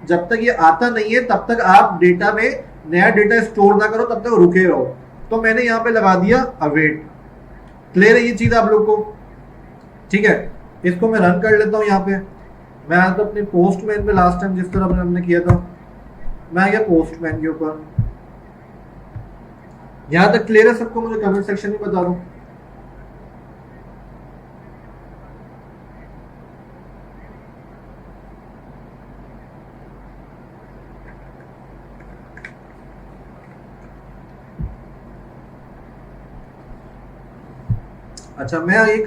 जब तक ये आता नहीं है तब तक आप डेटा में नया डेटा स्टोर ना करो, तब तक रुके रहो। तो मैंने यहाँ पे लगा दिया अवेट। क्लियर है ये चीज आप लोग को? ठीक है, इसको मैं रन कर लेता हूँ। यहाँ पे मैं आया था अपने पोस्टमैन पे, लास्ट टाइम जिस तरह हमने किया था, मैं आ गया पोस्टमैन के ऊपर। यहाँ तक क्लियर है सबको? मुझे कमेंट सेक्शन में बता दो। अच्छा, मैं ये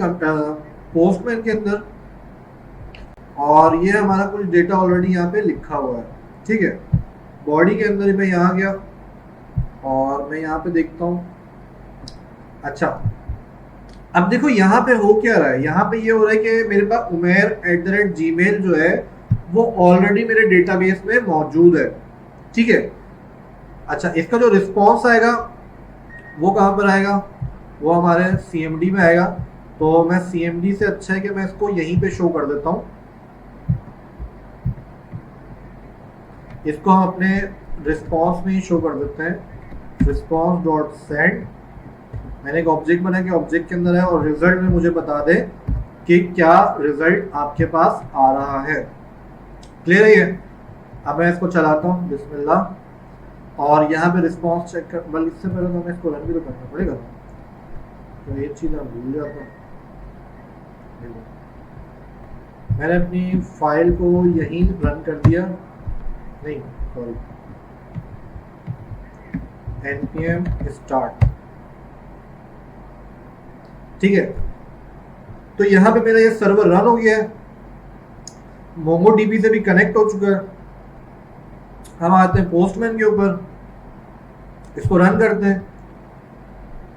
पोस्टमैन के अंदर, और ये हमारा कुछ डेटा ऑलरेडी यहाँ पे लिखा हुआ है। ठीक है, बॉडी के अंदर मैं यहाँ गया और मैं यहाँ पे देखता हूँ। अच्छा, अब देखो यहाँ पे हो क्या रहा है। यहाँ पे ये हो रहा है कि मेरे पास umair@gmail जो है वो ऑलरेडी मेरे डेटाबेस में मौजूद है। ठीक है, अच्छा, इसका जो रिस्पॉन्स आएगा वो कहाँ पर आएगा? वो हमारे CMD में आएगा। तो मैं CMD से अच्छा है कि मैं इसको यहीं पे शो कर देता हूँ। इसको हम अपने रिस्पॉन्स में ही शो कर देते हैं, response.send। मैंने एक ऑब्जेक्ट बनाया कि ऑब्जेक्ट के अंदर है और रिजल्ट में मुझे बता दे कि क्या रिजल्ट आपके पास आ रहा है। क्लियर है ये? अब मैं इसको चलाता हूँ, बिस्मिल्लाह, और यहाँ पे रिस्पॉन्स चेक कर, बल्कि इससे पहले तो हमें इसको रन भी तो करना पड़ेगा, तो ये चीज़ मैं भूल जाता हूँ। मैंने अपनी फाइल को यहीं रन कर दिया, नहीं सॉरी, npm start। ठीक है, तो यहाँ पे मेरा ये सर्वर रन हो गया है, MongoDB से भी कनेक्ट हो चुका है। हम आते हैं पोस्टमैन के ऊपर, इसको रन करते हैं।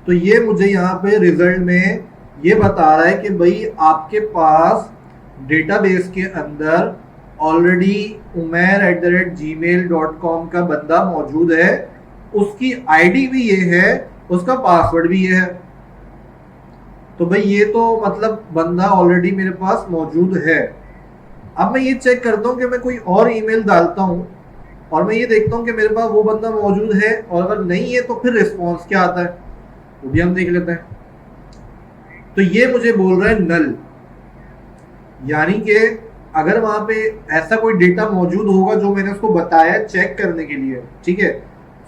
तो ये मुझे यहाँ पे रिजल्ट में ये बता रहा है कि भाई आपके पास डेटाबेस के अंदर ऑलरेडी umair@gmail.com का बंदा मौजूद है, उसकी आईडी भी ये है, उसका पासवर्ड भी ये है। तो भाई ये तो मतलब बंदा ऑलरेडी मेरे पास मौजूद है। अब मैं ये चेक करता हूँ कि मैं कोई और ईमेल डालता हूँ और मैं ये देखता हूँ कि मेरे पास वो बंदा मौजूद है, और अगर नहीं है तो फिर रिस्पॉन्स क्या आता है वो भी हम देख लेते हैं। तो ये मुझे बोल रहा है नल, यानी कि अगर वहां पे ऐसा कोई डेटा मौजूद होगा जो मैंने उसको बताया चेक करने के लिए। ठीक है,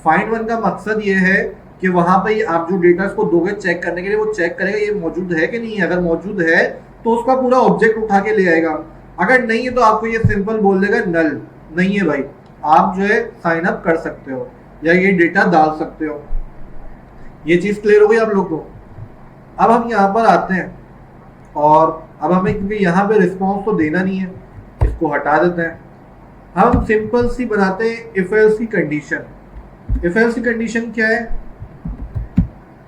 फाइंड वन का मकसद ये है कि वहां पे आप जो डेटा इसको दोगे चेक करने के लिए, वो चेक करेगा ये मौजूद है कि नहीं है। अगर मौजूद है तो उसका पूरा ऑब्जेक्ट उठा के ले आएगा, अगर नहीं है तो आपको ये सिंपल बोल देगा नल, नहीं है भाई, आप जो है साइन अप कर सकते हो या ये डेटा डाल सकते हो। ये चीज क्लियर हो गई आप लोग को? अब हम यहाँ पर आते हैं और अब हमें, क्योंकि यहाँ पे रिस्पॉन्स तो देना नहीं है, इसको हटा देते हैं। हम सिंपल सी बनाते हैं इफ एल्स की कंडीशन। इफ एल्स की कंडीशन क्या है?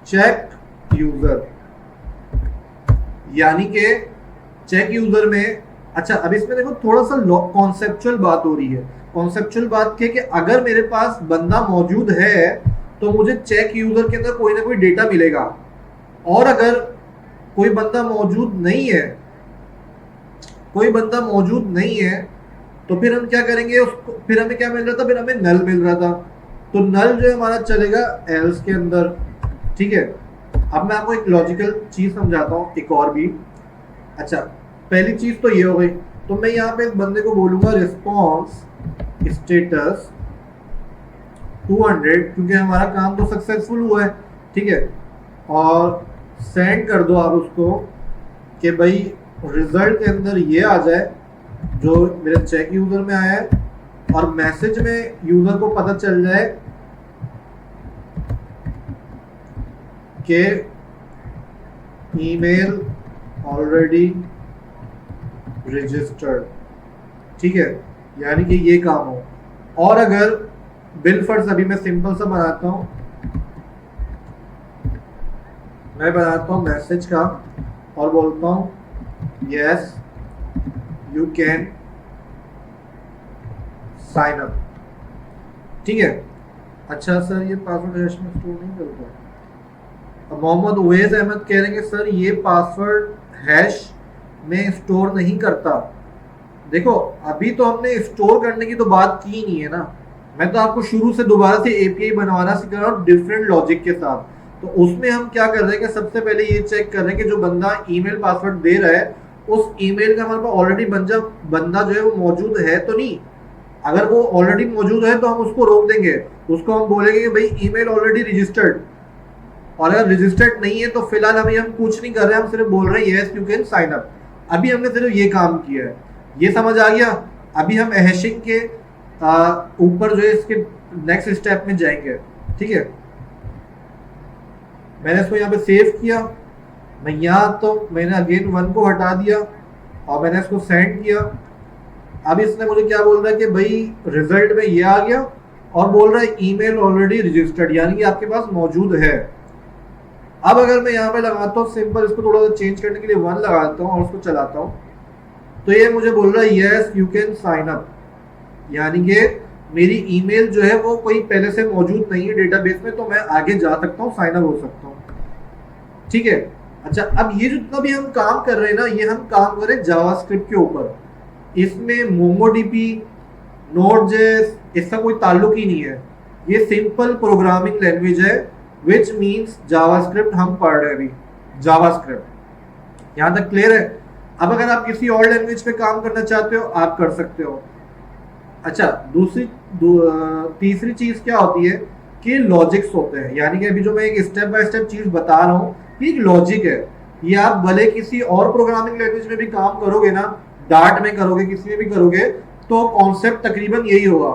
चेक यूजर, यानी कि चेक यूजर में, अच्छा अब इसमें देखो थोड़ा सा कॉन्सेप्चुअल बात हो रही है। कॉन्सेप्चुअल बात क्या कि अगर मेरे पास बंदा मौजूद है तो मुझे चेक यूजर के अंदर कोई ना कोई डेटा मिलेगा, और अगर कोई बंदा मौजूद नहीं है, कोई बंदा मौजूद नहीं है, तो फिर हम क्या करेंगे उसको, फिर हमें क्या मिल रहा था? फिर हमें नल मिल रहा था। तो नल जो है हमारा चलेगा एल्स के अंदर। ठीक है, अब मैं आपको एक लॉजिकल चीज समझाता हूँ, एक और भी। अच्छा, पहली चीज तो ये हो गई। तो मैं यहाँ पे इस बंदे को बोलूंगा रिस्पॉन्स स्टेटस 200, क्योंकि हमारा काम तो सक्सेसफुल हुआ है। ठीक है, और सेंड कर दो आप उसको कि भाई रिजल्ट के अंदर ये आ जाए जो मेरे चेक यूजर में आया है, और मैसेज में यूजर को पता चल जाए कि ईमेल ऑलरेडी रजिस्टर्ड, ठीक है, यानी कि ये काम हो। और अगर बिल फर्स्ट अभी मैं सिंपल सा बनाता हूं, मैं बनाता हूं मैसेज का और बोलता हूं yes you can sign up, ठीक है। अच्छा सर ये पासवर्ड हैश में स्टोर नहीं करता। अब मोहम्मद उवैस अहमद कह रहे हैं सर ये पासवर्ड हैश में स्टोर नहीं करता। देखो अभी तो हमने स्टोर करने की तो बात की नहीं है ना, मैं तो आपको शुरू से दोबारा से एपीआई बनवाना सिखा रहा हूँ डिफरेंट लॉजिक के साथ। तो उसमें हम क्या कर रहे हैं कि सबसे पहले ये चेक कर रहे हैं कि जो बंदा ईमेल पासवर्ड दे रहा है उस ईमेल का हमारे पास ऑलरेडी बंदा जो है वो मौजूद है तो नहीं। अगर वो ऑलरेडी मौजूद है तो हम उसको रोक देंगे, उसको हम बोलेंगे कि भाई ईमेल ऑलरेडी रजिस्टर्ड। और अगर रजिस्टर्ड नहीं है तो फिलहाल अभी हम कुछ नहीं कर रहे हैं, हम सिर्फ बोल रहे हैं yes you can sign up. अभी हमने सिर्फ ये काम किया है, ये समझ आ गया। अभी हम हैशिंग के ऊपर जो है इसके नेक्स्ट स्टेप में जाएंगे, ठीक है। मैंने इसको यहाँ पे सेव किया, मैं यहाँ तो मैंने अगेन 1 को हटा दिया और मैंने इसको सेंड किया। अब इसने मुझे क्या बोल रहा है कि भाई रिजल्ट में ये आ गया और बोल रहा है ईमेल ऑलरेडी रजिस्टर्ड, यानी कि आपके पास मौजूद है। अब अगर मैं यहाँ पे लगाता हूँ सिंपल, इसको थोड़ा सा चेंज करने के लिए 1 लगाता हूँ और उसको चलाता हूँ तो ये मुझे बोल रहा है yes you can sign up, यानी कि मेरी ईमेल जो है वो कोई पहले से मौजूद नहीं है डेटाबेस में, तो मैं आगे जा सकता हूँ, साइन अप हो सकता हूँ, ठीक है। अच्छा अब ये जितना भी हम काम कर रहे हैं ना, ये हम काम कर रहे हैं जावास्क्रिप्ट के ऊपर। इसमें मोंगोडीबी नोड.जेएस इसका कोई ताल्लुक ही नहीं है, ये सिंपल प्रोग्रामिंग लैंग्वेज है विच मीन्स जावास्क्रिप्ट हम पढ़ रहे हैं अभी, जावास्क्रिप्ट। यहाँ तक क्लियर है। अब अगर आप किसी और लैंग्वेज पे काम करना चाहते हो आप कर सकते हो। अच्छा तीसरी चीज क्या होती है कि लॉजिक्स होते हैं, यानी कि अभी जो मैं एक स्टेप बाय स्टेप चीज बता रहा हूँ ये एक लॉजिक है। ये आप भले किसी और प्रोग्रामिंग लैंग्वेज में भी काम करोगे ना, डार्ट में करोगे, किसी में भी करोगे तो कॉन्सेप्ट तकरीबन यही होगा।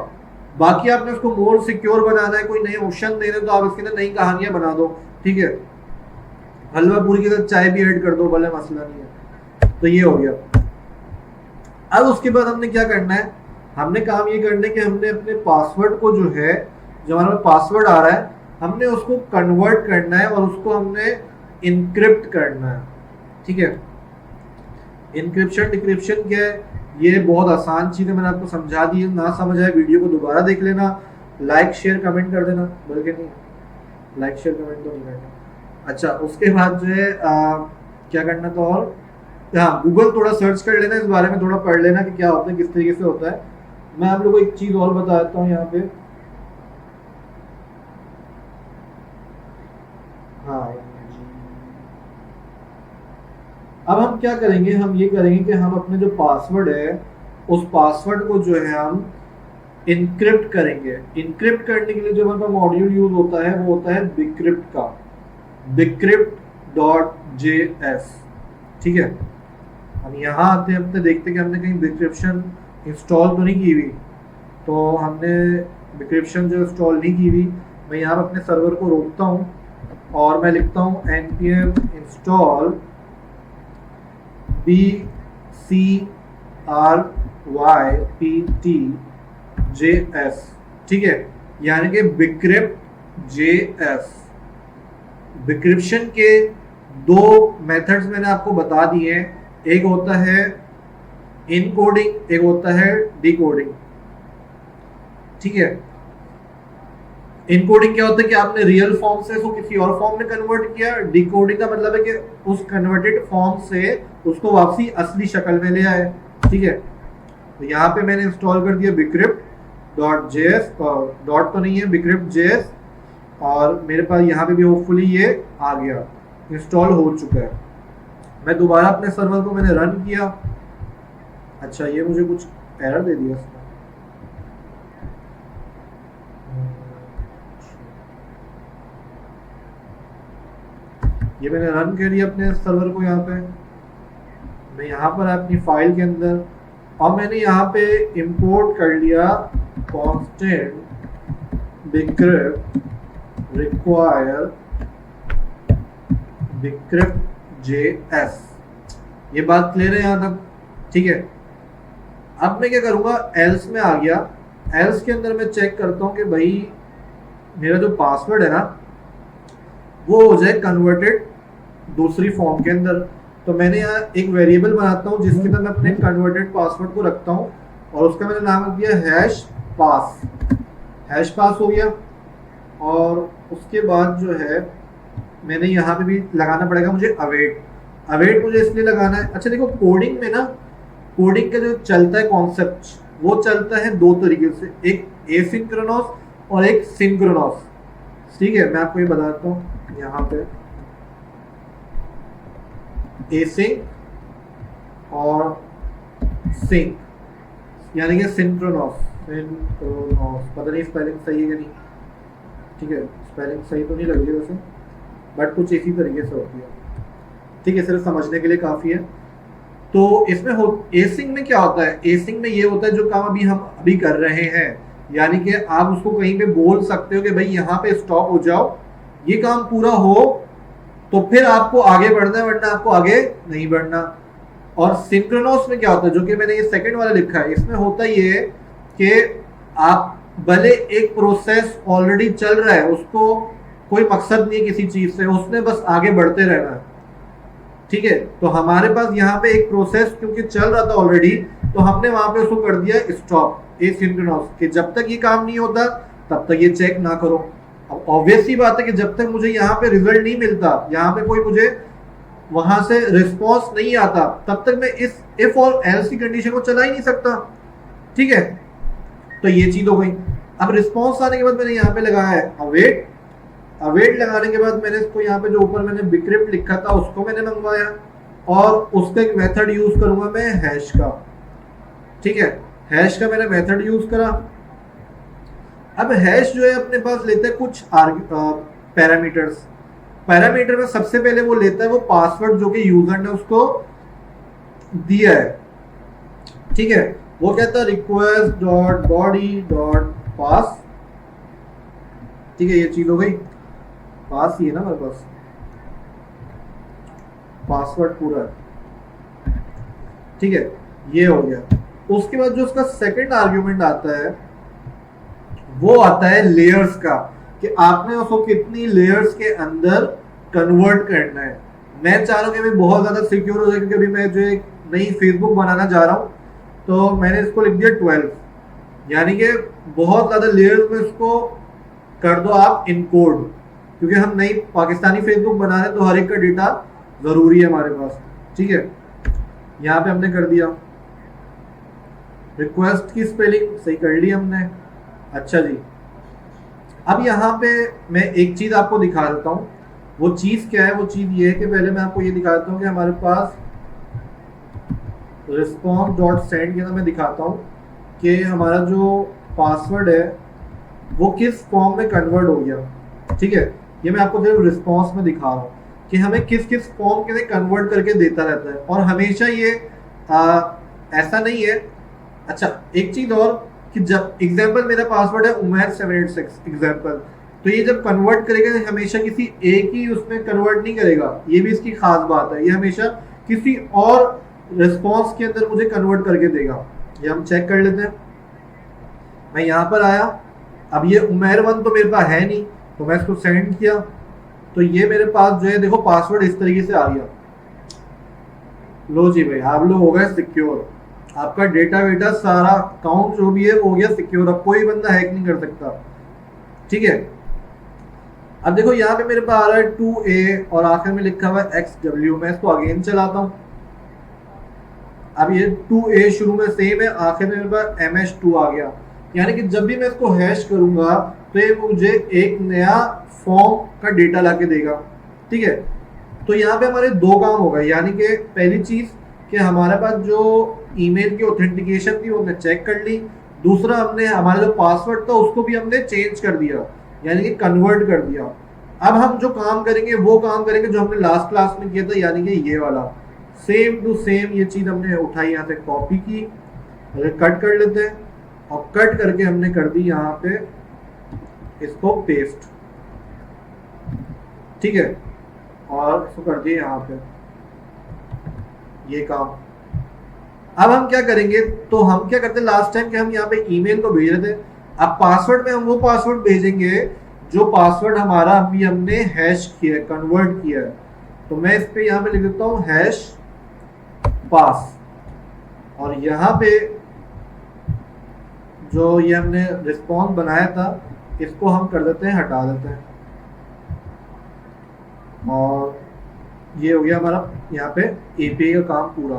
बाकी आपने उसको मोर सिक्योर बनाना है, कोई नए ऑप्शन देने तो आप इसके अंदर नई कहानियां बना दो, ठीक है। हलवा पूरी के साथ चाय भी ऐड कर दो, भले मसला नहीं है। तो ये हो गया। अब उसके बाद हमने क्या करना है, हमने काम ये करना है कि हमने अपने पासवर्ड को जो है, जो हमारा पासवर्ड आ रहा है, हमने उसको कन्वर्ट करना है और उसको हमने इनक्रिप्ट करना है, ठीक है। इनक्रिप्शन डिक्रिप्शन क्या है, ये बहुत आसान चीज़ है, मैंने आपको समझा दी है। ना समझ आए वीडियो को दोबारा देख लेना, लाइक शेयर कमेंट कर देना, बल्कि नहीं लाइक शेयर कमेंट तो नहीं करना। अच्छा उसके बाद जो है क्या करना था, और हाँ गूगल थोड़ा सर्च कर लेना, इस बारे में थोड़ा पढ़ लेना कि क्या होता है, किस तरीके से होता है। मैं आप लोगों को एक चीज़ और बता देता हूँ यहाँ पे। हाँ अब हम क्या करेंगे, हम ये करेंगे कि हम अपने जो पासवर्ड है उस पासवर्ड को जो है हम इनक्रिप्ट करेंगे। इनक्रिप्ट करने के लिए जो हमारे पास मॉड्यूल यूज होता है वो होता है बिक्रिप्ट का, बिक्रिप्ट.js, ठीक है। हम यहाँ आते हैं, अपने देखते हैं कि हमने कहीं बिक्रिप्शन इंस्टॉल तो नहीं की हुई, तो हमने बिक्रिप्शन जो इंस्टॉल नहीं की हुई। मैं यहाँ पर अपने सर्वर को रोकता हूँ और मैं लिखता हूँ npm install bcrypt.js, ठीक है, यानी कि बिक्रिप्ट.js। बिक्रिप्शन के दो मेथड्स मैंने आपको बता दिए हैं, एक होता है इनकोडिंग, एक होता है डिकोडिंग, ठीक है। इनकोडिंग क्या होता है कि आपने रियल फॉर्म से उसको किसी और फॉर्म में कन्वर्ट किया। डिकोडिंग का मतलब है कि उस कन्वर्टेड फॉर्म से उसको वापसी असली शक्ल में ले आए, ठीक है। तो यहाँ पे मैंने इंस्टॉल कर दिया बिक्रिप्ट.js, डॉट तो नहीं है, बिक्रिप्ट.js, और मेरे पास यहाँ पे भी होपफुली ये आ गया, इंस्टॉल हो चुका है। मैं दोबारा अपने सर्वर को मैंने रन किया। अच्छा ये मुझे कुछ एरर दे दिया इसने। ये मैंने रन कर दिया अपने सर्वर को। यहाँ पे मैं यहाँ पर अपनी फाइल के अंदर, और मैंने यहाँ पे इंपोर्ट कर लिया constant bcrypt require bcrypt JS। ये बात क्लियर है यहाँ तक? ठीक है। अब मैं क्या करूंगा, एल्स में आ गया। एल्स के अंदर मैं चेक करता हूँ कि भाई मेरा जो पासवर्ड है ना वो हो जाए कन्वर्टेड दूसरी फॉर्म के अंदर। तो मैंने यहाँ एक वेरिएबल बनाता हूँ जिसके अंदर मैं अपने कन्वर्टेड पासवर्ड को रखता हूँ और उसका मैंने नाम रख दिया हैश पास। हैश पास हो गया। और उसके बाद जो है मैंने यहाँ पे भी लगाना पड़ेगा मुझे अवेट। अवेट मुझे इसलिए लगाना है, अच्छा देखो कोडिंग में ना, कोडिंग का जो चलता है कॉन्सेप्ट वो चलता है दो तरीके से, एक एसिंक्रोनस और एक सिंक्रोनस। ठीक है, मैं आपको ये बताता हूँ यहाँ पे एसिंक और सिंक, यानी कि सिंक्रोनस। पता नहीं स्पेलिंग सही है कि नहीं, ठीक है स्पेलिंग सही तो नहीं लग रही वैसे, बट कुछ इसी तरीके से होती है। ठीक है, सिर्फ समझने के लिए काफ़ी है। तो इसमें हो एसिंग में क्या होता है, एसिंग में ये होता है जो काम हम अभी कर रहे हैं, यानी कि आप उसको कहीं पे बोल सकते हो कि भाई यहाँ पे स्टॉप हो जाओ, ये काम पूरा हो तो फिर आपको आगे बढ़ना है, वरना आपको आगे नहीं बढ़ना। और सिंक्रोनस में क्या होता है, जो कि मैंने ये सेकंड वाला लिखा है, इसमें होता ये कि आप भले एक प्रोसेस ऑलरेडी चल रहा है, उसको कोई मकसद नहीं है किसी चीज से, उसने बस आगे बढ़ते रहना है। ठीक है, तो हमारे पास यहाँ पे एक प्रोसेस क्योंकि चल रहा था ऑलरेडी, तो हमने वहां पे उसको कर दिया स्टॉप एसिंक्रोनस, कि जब तक ये काम नहीं होता तब तक ये चेक ना करो। अब ऑब्वियस सी बात है कि जब तक मुझे यहाँ पे रिजल्ट नहीं मिलता, यहाँ पे कोई मुझे वहां से रिस्पॉन्स नहीं आता, तब तक मैं इस इफ और एल्स की कंडीशन को चला ही नहीं सकता। ठीक है, तो ये चीज हो गई। अब रिस्पॉन्स आने के बाद मैंने यहाँ पे लगाया है अवेट। अवेट लगाने के बाद मैंने इसको यहाँ पे जो ऊपर मैंने बिक्रिप्ट लिखा था उसको मैंने मंगवाया और उसका एक मेथड यूज करूंगा मैं हैश का। ठीक है, हैश का मैंने मेथड यूज करा। अब हैश जो है अपने पास लेता है कुछ पैरामीटर्स। पैरामीटर में सबसे पहले वो लेता है वो पासवर्ड जो कि यूजर ने उसको दिया है। ठीक है, वो कहता है रिक्वेस्ट डॉट बॉडी डॉट पास। ठीक है, ये चीज हो गई, पास ही है ना मेरे पास, पासवर्ड पूरा है। ठीक है, ये हो गया। उसके बाद जो उसका सेकंड आर्ग्यूमेंट आता है वो आता है लेयर्स का, कि आपने उसको कितनी लेयर्स के अंदर कन्वर्ट करना है। मैं चाह रहा हूँ कि मैं बहुत ज्यादा सिक्योर हो जाए, क्योंकि अभी मैं जो एक नई फेसबुक बनाना जा रहा हूँ, तो मैंने इसको लिख दिया 12, यानी कि बहुत ज्यादा लेयर्स में इसको कर दो आप इनकोड, क्योंकि हम नई पाकिस्तानी फेसबुक बना रहे हैं तो हर एक का डेटा जरूरी है हमारे पास। ठीक है, यहाँ पे हमने कर दिया। रिक्वेस्ट की स्पेलिंग सही कर ली हमने। अच्छा जी, अब यहाँ पे मैं एक चीज आपको दिखा देता हूँ। वो चीज क्या है, वो चीज ये है कि पहले मैं आपको ये दिखाता हूँ कि हमारे पास रिस्पॉन्स डॉट सेंड के अंदर मैं दिखाता हूँ कि हमारा जो पासवर्ड है वो किस फॉर्म में कन्वर्ट हो गया। ठीक है, ये मैं आपको सिर्फ रिस्पॉन्स में दिखा रहा हूँ कि हमें किस किस फॉर्म के लिए कन्वर्ट करके देता रहता है, और हमेशा ये ऐसा नहीं है। अच्छा, एक चीज और कि जब एग्जाम्पल मेरा पासवर्ड है उमैर 786 एग्जाम्पल, तो ये जब कन्वर्ट करेगा हमेशा किसी एक ही उसमें कन्वर्ट नहीं करेगा, ये भी इसकी खास बात है। ये हमेशा किसी और रिस्पॉन्स के अंदर मुझे कन्वर्ट करके देगा। ये हम चेक कर लेते हैं। मैं यहाँ पर आया, अब ये उमैर 1 तो मेरे पास है नहीं, तो मैं इसको सेंड किया, तो ये मेरे पास जो है देखो पासवर्ड इस तरीके से आ गया। लो जी भाई, आप लोग हो गए सिक्योर, आपका डेटा वेटा सारा अकाउंट जो भी है वो हो गया सिक्योर, अब कोई बंदा हैक नहीं कर सकता। ठीक है, अब देखो यहाँ पे मेरे पास आ रहा है 2A और आखिर में लिखा हुआ है XW। मैं इसको अगेन चलाता हूँ। अब ये 2A शुरू में सेम है, आखिर में मेरे पास MH2 आ गया, यानी कि जब भी मैं इसको हैश करूंगा तो ये मुझे एक नया फॉर्म का डेटा लाके देगा। ठीक है, तो यहाँ पे हमारे दो काम हो गए, यानी कि पहली चीज कि हमारे पास जो ईमेल की ऑथेंटिकेशन थी वो हमने चेक कर ली, दूसरा हमने हमारा जो पासवर्ड था उसको भी हमने चेंज कर दिया, यानी कि कन्वर्ट कर दिया। अब हम जो काम करेंगे वो काम करेंगे जो हमने लास्ट क्लास में किया था, यानी कि ये वाला सेम टू सेम ये चीज हमने उठाई, यहाँ से कॉपी की, कट कर लेते हैं और कट करके हमने कर दी यहाँ पे इसको पेस्ट। ठीक है, और इसको कर दिए यहाँ पे ये काम। अब हम क्या करेंगे, तो हम क्या करते लास्ट टाइम कि हम यहाँ पे ईमेल को भेज रहे थे, अब पासवर्ड में हम वो पासवर्ड भेजेंगे जो पासवर्ड हमारा अभी हमने हैश किया, कन्वर्ट किया है। तो मैं इस पे यहाँ पे लिख देता हूँ हैश पास, और यहाँ पे जो ये हमने रिस्पॉन्स बनाया था इसको हम कर देते हैं, हटा देते हैं, और ये हो गया हमारा यहाँ पे एपीआई का काम पूरा।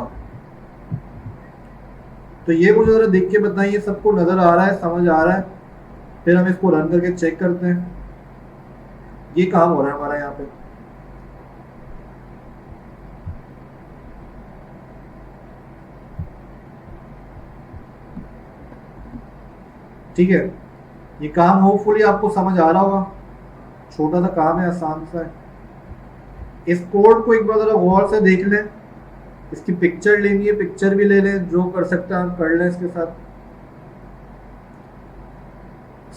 तो ये मुझे जरा देख के बताइए, सबको नजर आ रहा है, समझ आ रहा है? फिर हम इसको रन करके चेक करते हैं। ये काम हो रहा है हमारा यहाँ पे। ठीक है, ये काम होपफुली आपको समझ आ रहा होगा। छोटा सा काम है, आसान सा है। इस कोड को एक बार जरा गौर से देख लें, इसकी पिक्चर लेनी है, पिक्चर भी ले लें, जो कर सकते हैं हम कर लें इसके साथ।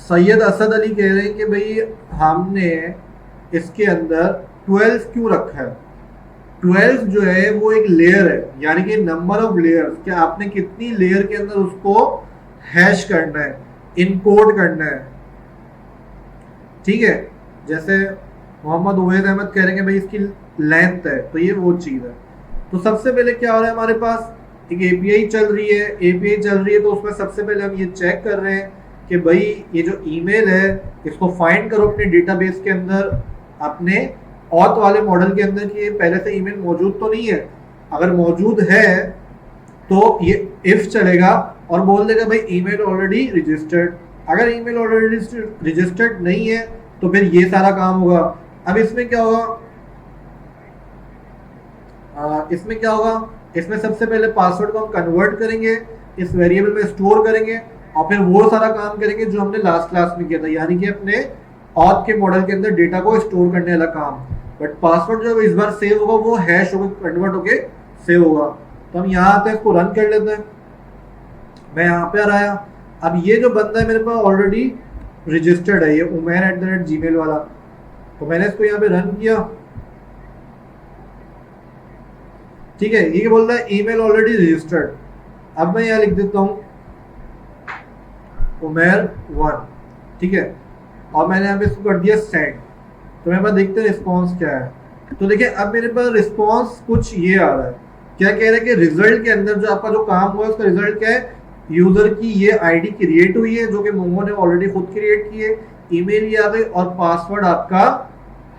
सैयद असद अली कह रहे हैं कि भाई हमने इसके अंदर 12 क्यों रखा है। 12 जो है वो एक लेयर है, यानी कि नंबर ऑफ लेयर्स, कि आपने कितनी लेयर के अंदर उसको हैश करना है, इनकोड करना है। ठीक है, जैसे मोहम्मद उवैद अहमद कह रहे हैं भाई इसकी लेंथ है, तो ये वो चीज है। तो सबसे पहले क्या हो रहा है, हमारे पास एक एपीआई चल रही है, एपीआई चल रही है, तो उसमें सबसे पहले हम ये चेक कर रहे हैं कि भाई ये जो ईमेल है इसको फाइंड करो अपने डेटाबेस के अंदर, अपने ऑथ वाले मॉडल के अंदर, कि ये पहले से ईमेल मौजूद तो नहीं है। अगर मौजूद है तो ये इफ चलेगा और बोल देगा भाई ईमेल ऑलरेडी रजिस्टर्ड। अगर ईमेल ऑलरेडी रजिस्टर्ड नहीं है तो फिर ये सारा काम होगा। अब इसमें क्या होगा, इसमें सबसे पहले पासवर्ड को हम कन्वर्ट करेंगे, इस वेरिएबल में स्टोर करेंगे, और फिर वो सारा काम करेंगे जो हमने लास्ट क्लास में किया था, यानी कि अपने ऑथ के मॉडल के अंदर डेटा को स्टोर करने वाला काम। बट पासवर्ड जो इस बार सेव होगा वो हैश होकर कन्वर्ट होके सेव होगा। तो हम यहाँ आते हैं, इसको रन कर लेते हैं। मैं यहाँ पे आया, अब ये जो बंदा है मेरे पास ऑलरेडी रजिस्टर्ड है, ये umair@gmail वाला, तो मैंने इसको यहाँ पे रन किया। ठीक है, ये बोल रहा है ईमेल ऑलरेडी रजिस्टर्ड। अब मैं यहाँ लिख देता हूँ umair1, ठीक है, और मैंने यहाँ पे इसको कर दिया सेंड। तो मेरे पास देखते हैं रिस्पॉन्स क्या है। तो देखिए अब मेरे पास रिस्पॉन्स कुछ ये आ रहा है, क्या कह रहा है कि रिजल्ट के अंदर जो आपका जो काम हुआ है उसका रिजल्ट क्या है, यूजर की ये आईडी क्रिएट हुई है जो कि मोमो ने ऑलरेडी खुद क्रिएट की है, ईमेल ये आ गई, और पासवर्ड आपका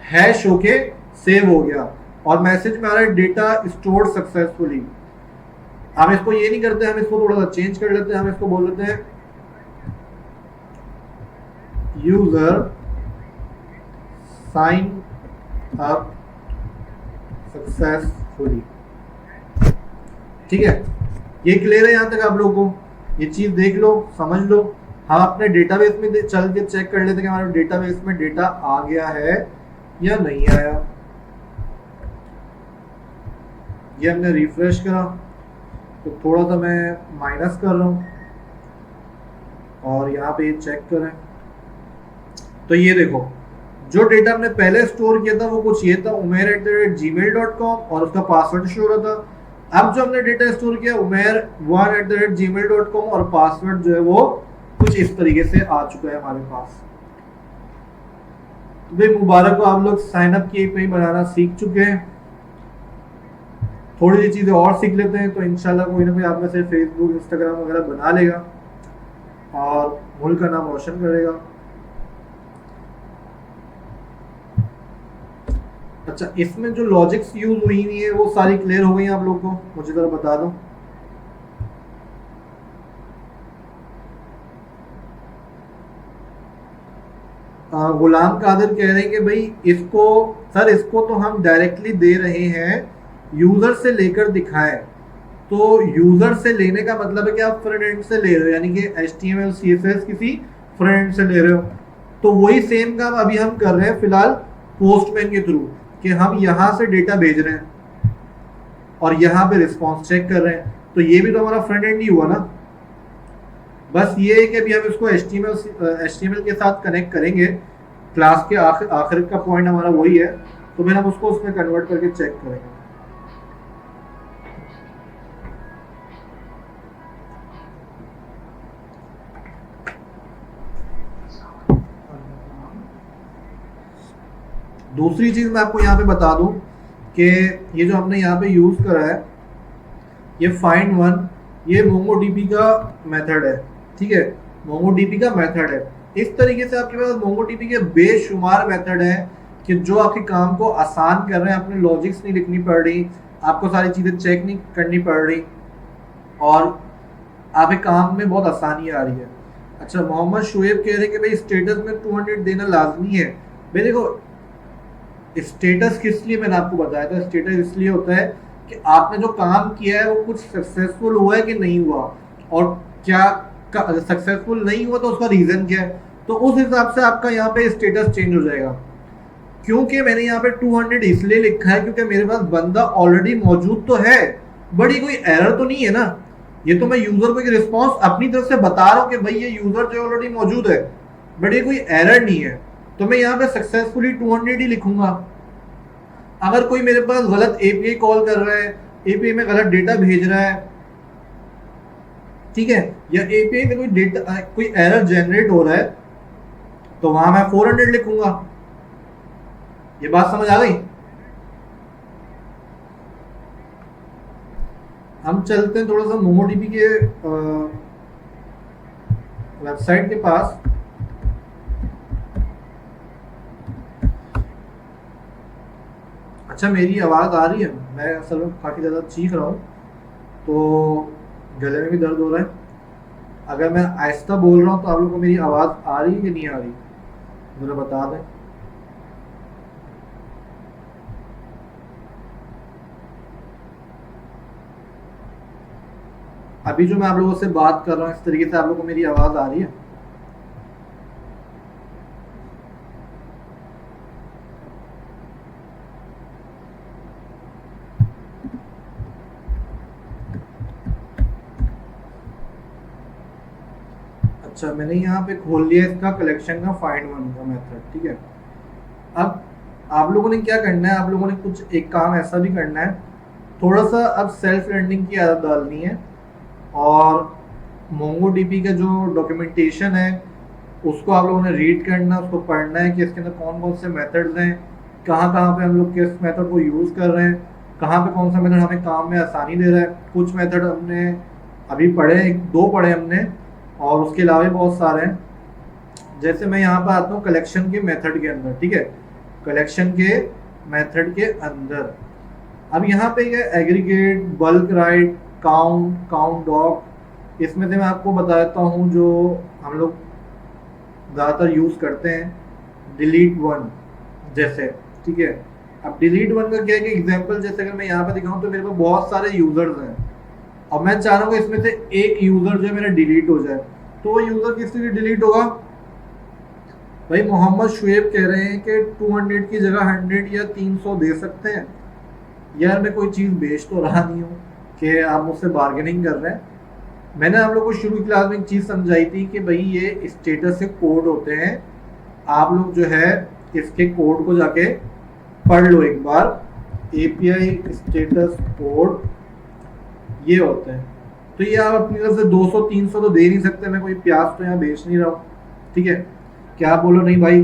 हैश होके सेव हो गया, और मैसेज में आ रहा है डेटा स्टोर्ड सक्सेसफुली। हम इसको ये नहीं करते, हम इसको थोड़ा सा चेंज कर लेते हैं, हम इसको बोल देते हैं यूजर साइन अप सक्सेसफुली। ठीक है, ये क्लियर है यहाँ तक आप लोगों को? ये चीज देख लो, समझ लो। हम अपने डेटाबेस में चल के चेक कर लेते हैं कि हमारे डेटाबेस में डेटा आ गया है या नहीं आया। ये हमने रिफ्रेश करा तो थोड़ा सा मैं माइनस कर रहा हूँ, और यहाँ पे चेक करें तो ये देखो जो डेटा हमने पहले स्टोर किया था वो कुछ ये था, umair@gmail.com, और उसका पासवर्ड शो हो रहा था। अब जो हमने डेटा स्टोर किया umair1@gmail.com, और पासवर्ड जो है वो कुछ इस तरीके से आ चुका है हमारे पास। भाई मुबारक हो, आप लोग साइन अप की पे बनाना सीख चुके हैं। थोड़ी सी चीजें और सीख लेते हैं तो इंशाल्लाह कोई ना कोई आप में से फेसबुक इंस्टाग्राम वगैरह बना लेगा और मुल्क का नाम रोशन करेगा। अच्छा, इसमें जो लॉजिक्स यूज हुई हुई है वो सारी क्लियर हो गई आप लोग को? मुझे जरा बता दो। गुलाम कादिर कह रहे हैं कि भाई इसको सर, इसको तो हम डायरेक्टली दे रहे हैं, यूजर से लेकर दिखाएं। तो यूजर से लेने का मतलब है कि आप फ्रंट एंड से ले रहे हो, यानी कि HTML CSS किसी फ्रंट एंड से ले रहे हो। तो वही सेम काम अभी हम कर रहे हैं फिलहाल पोस्टमैन के थ्रू, कि हम यहाँ से डेटा भेज रहे हैं और यहाँ पे रिस्पॉन्स चेक कर रहे हैं। तो ये भी तो हमारा फ्रंट एंड ही हुआ ना। बस ये है कि अभी हम इसको HTML के साथ कनेक्ट करेंगे। क्लास के आखिर का पॉइंट हमारा वही है, तो फिर हम उसको उसमें कन्वर्ट करके चेक करेंगे। दूसरी चीज मैं आपको यहाँ पे बता दूं कि ये जो हमने यहाँ पे यूज करा है, ये फाइंड वन, ये मोंगोडीबी का मेथड है, ठीक है, मोंगोडीबी का मेथड है। इस तरीके से आपके पास मोंगोडीबी के बेशुमार मेथड है कि जो आपके काम को आसान कर रहे हैं, अपने लॉजिक्स नहीं लिखनी पड़ रही, आपको सारी चीजें चेक नहीं करनी पड़ रही, और आपके काम में बहुत आसानी आ रही है। अच्छा, मोहम्मद शुएब कह रहे हैं कि भाई स्टेटस में 200 देना लाजमी है। भाई देखो, स्टेटस किस लिए मैंने आपको बताया था, स्टेटस इसलिए होता है कि आपने जो काम किया है वो कुछ सक्सेसफुल हुआ है कि नहीं हुआ, और क्या सक्सेसफुल नहीं हुआ तो उसका रीजन क्या है, तो उस हिसाब से आपका यहाँ पे स्टेटस चेंज हो जाएगा। क्योंकि मैंने यहाँ पे 200 इसलिए लिखा है क्योंकि मेरे पास बंदा ऑलरेडी मौजूद तो है, बड़ी कोई एरर तो नहीं है ना, ये तो मैं यूजर को एक रिस्पॉन्स अपनी तरफ से बता रहा हूँ कि भाई ये यूजर जो ऑलरेडी मौजूद है, बट ये कोई एरर नहीं है, तो मैं यहाँ पे सक्सेसफुली 200 ही लिखूंगा। अगर कोई मेरे पास गलत एपीआई कॉल कर रहा है, एपीआई में गलत डेटा भेज रहा है, ठीक है, या एपीआई में कोई डेटा, कोई एरर जनरेट हो रहा है, तो वहां मैं 400 लिखूंगा। ये बात समझ आ गई? हम चलते हैं थोड़ा सा मोमोडीबी के वेबसाइट के पास। अच्छा, मेरी आवाज़ आ रही है? मैं असल में काफ़ी ज़्यादा चीख रहा हूँ, तो गले में भी दर्द हो रहा है। अगर मैं आहिस्ता बोल रहा हूँ तो आप लोगों को मेरी आवाज़ आ रही है कि नहीं आ रही, ज़रा बता दें। अभी जो मैं आप लोगों से बात कर रहा हूँ, इस तरीके से आप लोगों को मेरी आवाज़ आ रही है? अच्छा, मैंने यहाँ पे खोल लिया इसका कलेक्शन का फाइंड वन का मेथड, ठीक है। अब आप लोगों ने क्या करना है, आप लोगों ने कुछ एक काम ऐसा भी करना है, थोड़ा सा अब सेल्फ लर्निंग की आदत डालनी है, और मोंगोडीबी का जो डॉक्यूमेंटेशन है उसको आप लोगों ने रीड करना, उसको पढ़ना है कि इसके अंदर कौन कौन से मेथड्स हैं, कहाँ कहाँ पे हम लोग किस मेथड को यूज़ कर रहे हैं, कहाँ पे कौन सा मेथड हमें काम में आसानी दे रहा है। कुछ मेथड हमने अभी पढ़े, एक दो पढ़े हमने, और उसके अलावा भी बहुत सारे हैं। जैसे मैं यहाँ पर आता हूँ कलेक्शन के मेथड के अंदर, ठीक है, कलेक्शन के मेथड के अंदर अब यहाँ पे ये aggregate, bulk right, count, count dog, इसमें से मैं आपको बताता हूँ जो हम लोग ज़्यादातर यूज़ करते हैं, डिलीट वन जैसे, ठीक है। अब डिलीट वन का क्या है कि एग्जांपल जैसे अगर मैं यहाँ पे दिखाऊँ तो मेरे पास बहुत सारे यूजर्स हैं, और मैं चाह रहा हूँ इसमें से एक यूजर जो है मेरा डिलीट हो जाए, तो वो यूजर किस लिए डिलीट होगा? भाई मोहम्मद शुएब कह रहे हैं कि 200 की जगह 100 या 300 दे सकते हैं। यार मैं कोई चीज़ बेच तो रहा नहीं हूँ कि आप मुझसे बार्गेनिंग कर रहे हैं। मैंने आप लोग को शुरू की क्लास में एक चीज़ समझाई थी कि भाई ये स्टेटस के कोड होते हैं, आप लोग जो है इसके कोड को जाके पढ़ लो एक बार, एपीआई स्टेटस कोड ये होते हैं। तो ये आप अपनी तरफ से 200-300 तो दे नहीं सकते, मैं कोई प्याज तो यहाँ बेच नहीं रहा हूँ, ठीक है। क्या आप बोलो नहीं भाई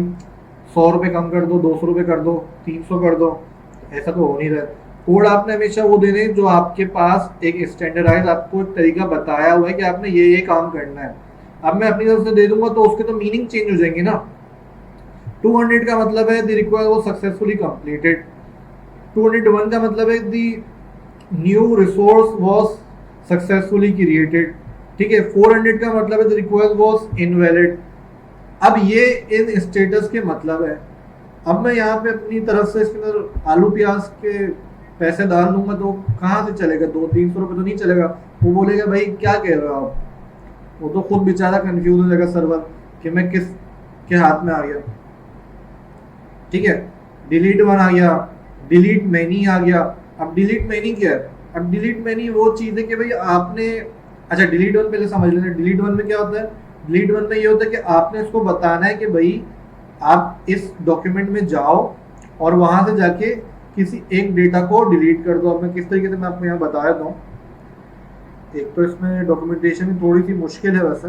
100 रुपये कम कर दो, 200 रुपये कर दो, 300 कर दो, ऐसा तो हो नहीं रहा है। कोड आपने हमेशा वो देने जो आपके पास एक स्टैंडर्डाइज आपको एक तरीका बताया हुआ है कि आपने ये काम करना है। अब मैं अपनी तरफ से दे दूंगा तो उसके तो मीनिंग चेंज हो जाएंगे ना। 200 का मतलब है द रिक्वायर वो सक्सेसफुली कंप्लीटेड, 201 का मतलब है the new resource was successfully created, ठीक है। 400 का मतलब है द रिक्वायर वाज इनवैलिड। अब ये इन स्टेटस के मतलब है। अब मैं यहाँ पे अपनी तरफ से इसके अंदर आलू प्याज के पैसे डाल दूंगा तो कहाँ से चलेगा? 200-300 रुपये तो नहीं चलेगा। वो बोलेगा भाई क्या कह रहे हो आप, वो तो खुद बेचारा कंफ्यूज हो जाएगा सर्वर कि मैं किस के हाथ में आ गया, ठीक है। डिलीट वन आ गया, डिलीट मैनी आ गया। अब डिलीट मैनी क्या है? अब डिलीट मैनी वो चीज़ है कि भाई आपने, अच्छा डिलीट वन पहले समझ लेते हैं। डिलीट वन में क्या होता है? डिलीट वन में ये होता है कि आपने इसको बताना है कि भाई आप इस डॉक्यूमेंट में जाओ और वहां से जाके किसी एक डेटा को डिलीट कर दो। अब मैं किस तरीके से मैं आपको यहाँ बता देता हूँ। एक तो इसमें डॉक्यूमेंटेशन में थोड़ी सी मुश्किल है वैसे,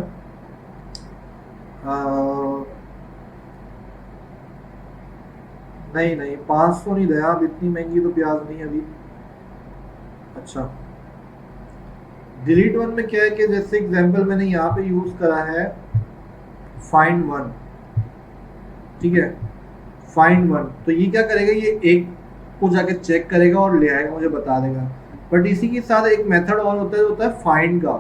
नहीं नहीं 500 नहीं दया, अब इतनी महंगी तो प्याज नहीं अभी। अच्छा, डिलीट वन में क्या है कि जैसे एग्जांपल मैंने यहाँ पे यूज करा है फाइंड वन, ठीक है, फाइंड वन, तो ये क्या करेगा, ये एक को जाके चेक करेगा और ले आएगा, मुझे बता देगा। बट इसी के साथ एक मेथड और होता है फाइंड का।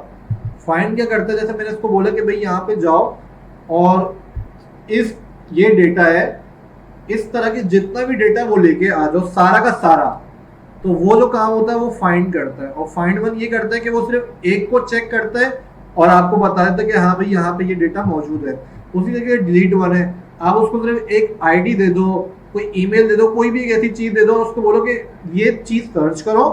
फाइंड क्या करता है, जैसे मैंने इसको बोला कि भाई यहाँ पे जाओ और इस ये डेटा है, इस तरह के जितना भी डेटा वो लेके आ जाओ सारा का सारा। तो वो जो काम होता है वो फाइंड करता है, और फाइंड वन ये करता है कि वो सिर्फ एक को चेक करता है और आपको बता देता है कि हाँ भाई यहाँ पे ये डेटा मौजूद है। उसी जगह डिलीट वन है, आप उसको सिर्फ एक आईडी दे दो, कोई ईमेल दे दो, कोई भी एक ऐसी चीज दे दो और उसको बोलो कि ये चीज सर्च करो